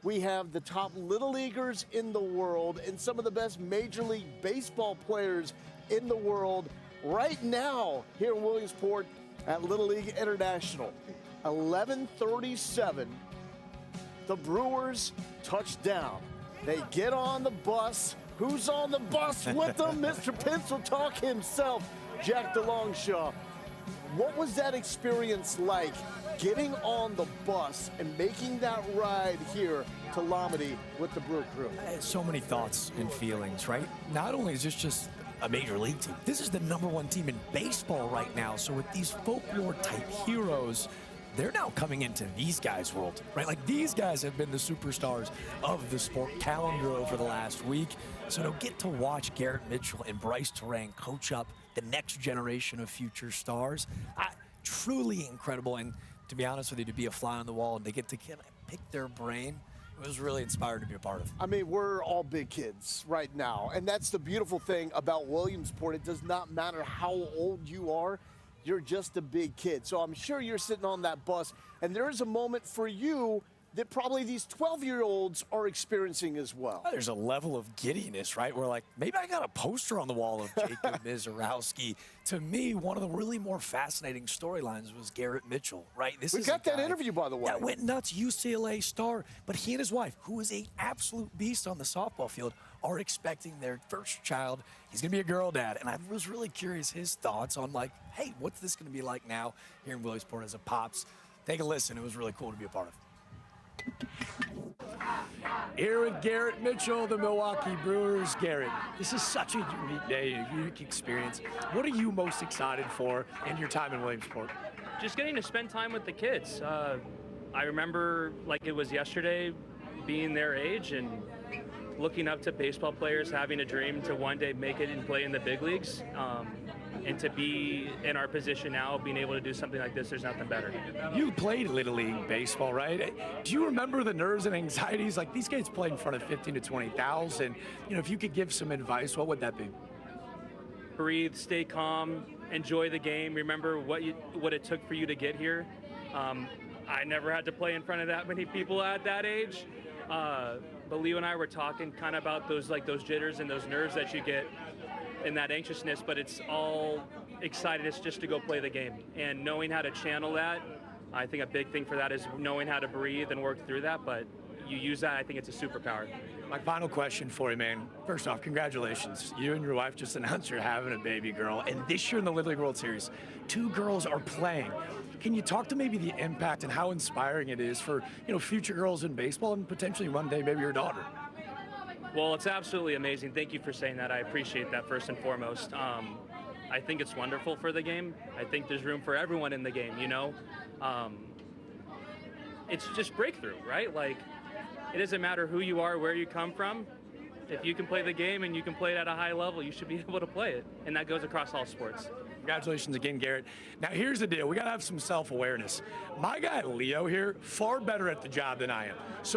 We have the top Little Leaguers in the world and some of the best Major League Baseball players in the world right now here in Williamsport at Little League International. 11:37, the Brewers touch down. They get on the bus. Who's on the bus with them? Mr. Pencil Talk himself, Jack DeLongshaw. What was that experience like, getting on the bus and making that ride here to Lomity with the Brew Crew? So many thoughts and feelings, right? Not only is this just a major league team, this is the #1 team in baseball right now. So with these folklore-type heroes, they're now coming into these guys' world, right? Like, these guys have been the superstars of the sport calendar over the last week. So to get to watch Garrett Mitchell and Bryce Terang coach up the next generation of future stars, truly incredible. And to be honest with you, to be a fly on the wall and to get to pick their brain, it was really inspired to be a part of. I mean, we're all big kids right now. And that's the beautiful thing about Williamsport. It does not matter how old you are. You're just a big kid. So I'm sure you're sitting on that bus, and there is a moment for you that probably these 12-year-olds are experiencing as well. There's a level of giddiness, right? Where, like, maybe I got a poster on the wall of Jacob Mizorowski. To me, one of the really more fascinating storylines was Garrett Mitchell, right? We got that interview, by the way. That went nuts, UCLA star. But he and his wife, who is an absolute beast on the softball field, are expecting their first child. He's going to be a girl dad. And I was really curious his thoughts on, like, hey, what's this going to be like now here in Williamsport as a Pops? Take a listen. It was really cool to be a part of. Here with Garrett Mitchell, the Milwaukee Brewers. Garrett, this is such a unique day, a unique experience. What are you most excited for in your time in Williamsport? Just getting to spend time with the kids. I remember, like it was yesterday, being their age and looking up to baseball players, having a dream to one day make it and play in the big leagues. And to be in our position now, being able to do something like this, there's nothing better. You played Little League baseball, right? Do you remember the nerves and anxieties? Like, these kids played in front of 15 to 20,000. You know, if you could give some advice, what would that be? Breathe, stay calm, enjoy the game. Remember what it took for you to get here. I never had to play in front of that many people at that age. But Leo and I were talking kind of about those jitters and those nerves that you get and that anxiousness, but it's all excitedness just to go play the game. And knowing how to channel that, I think a big thing for that is knowing how to breathe and work through that, but you use that, I think it's a superpower. My final question for you, man. First off, congratulations. You and your wife just announced you're having a baby girl, and this year in the Little League World Series, 2 girls are playing. Can you talk to maybe the impact and how inspiring it is for, future girls in baseball and potentially one day maybe your daughter? Well, it's absolutely amazing. Thank you for saying that. I appreciate that first and foremost. I think it's wonderful for the game. I think there's room for everyone in the game, It's just breakthrough, right? Like, it doesn't matter who you are, where you come from. If you can play the game and you can play it at a high level, you should be able to play it. And that goes across all sports. Congratulations again, Garrett. Now, here's the deal. We got to have some self-awareness. My guy, Leo here, far better at the job than I am. So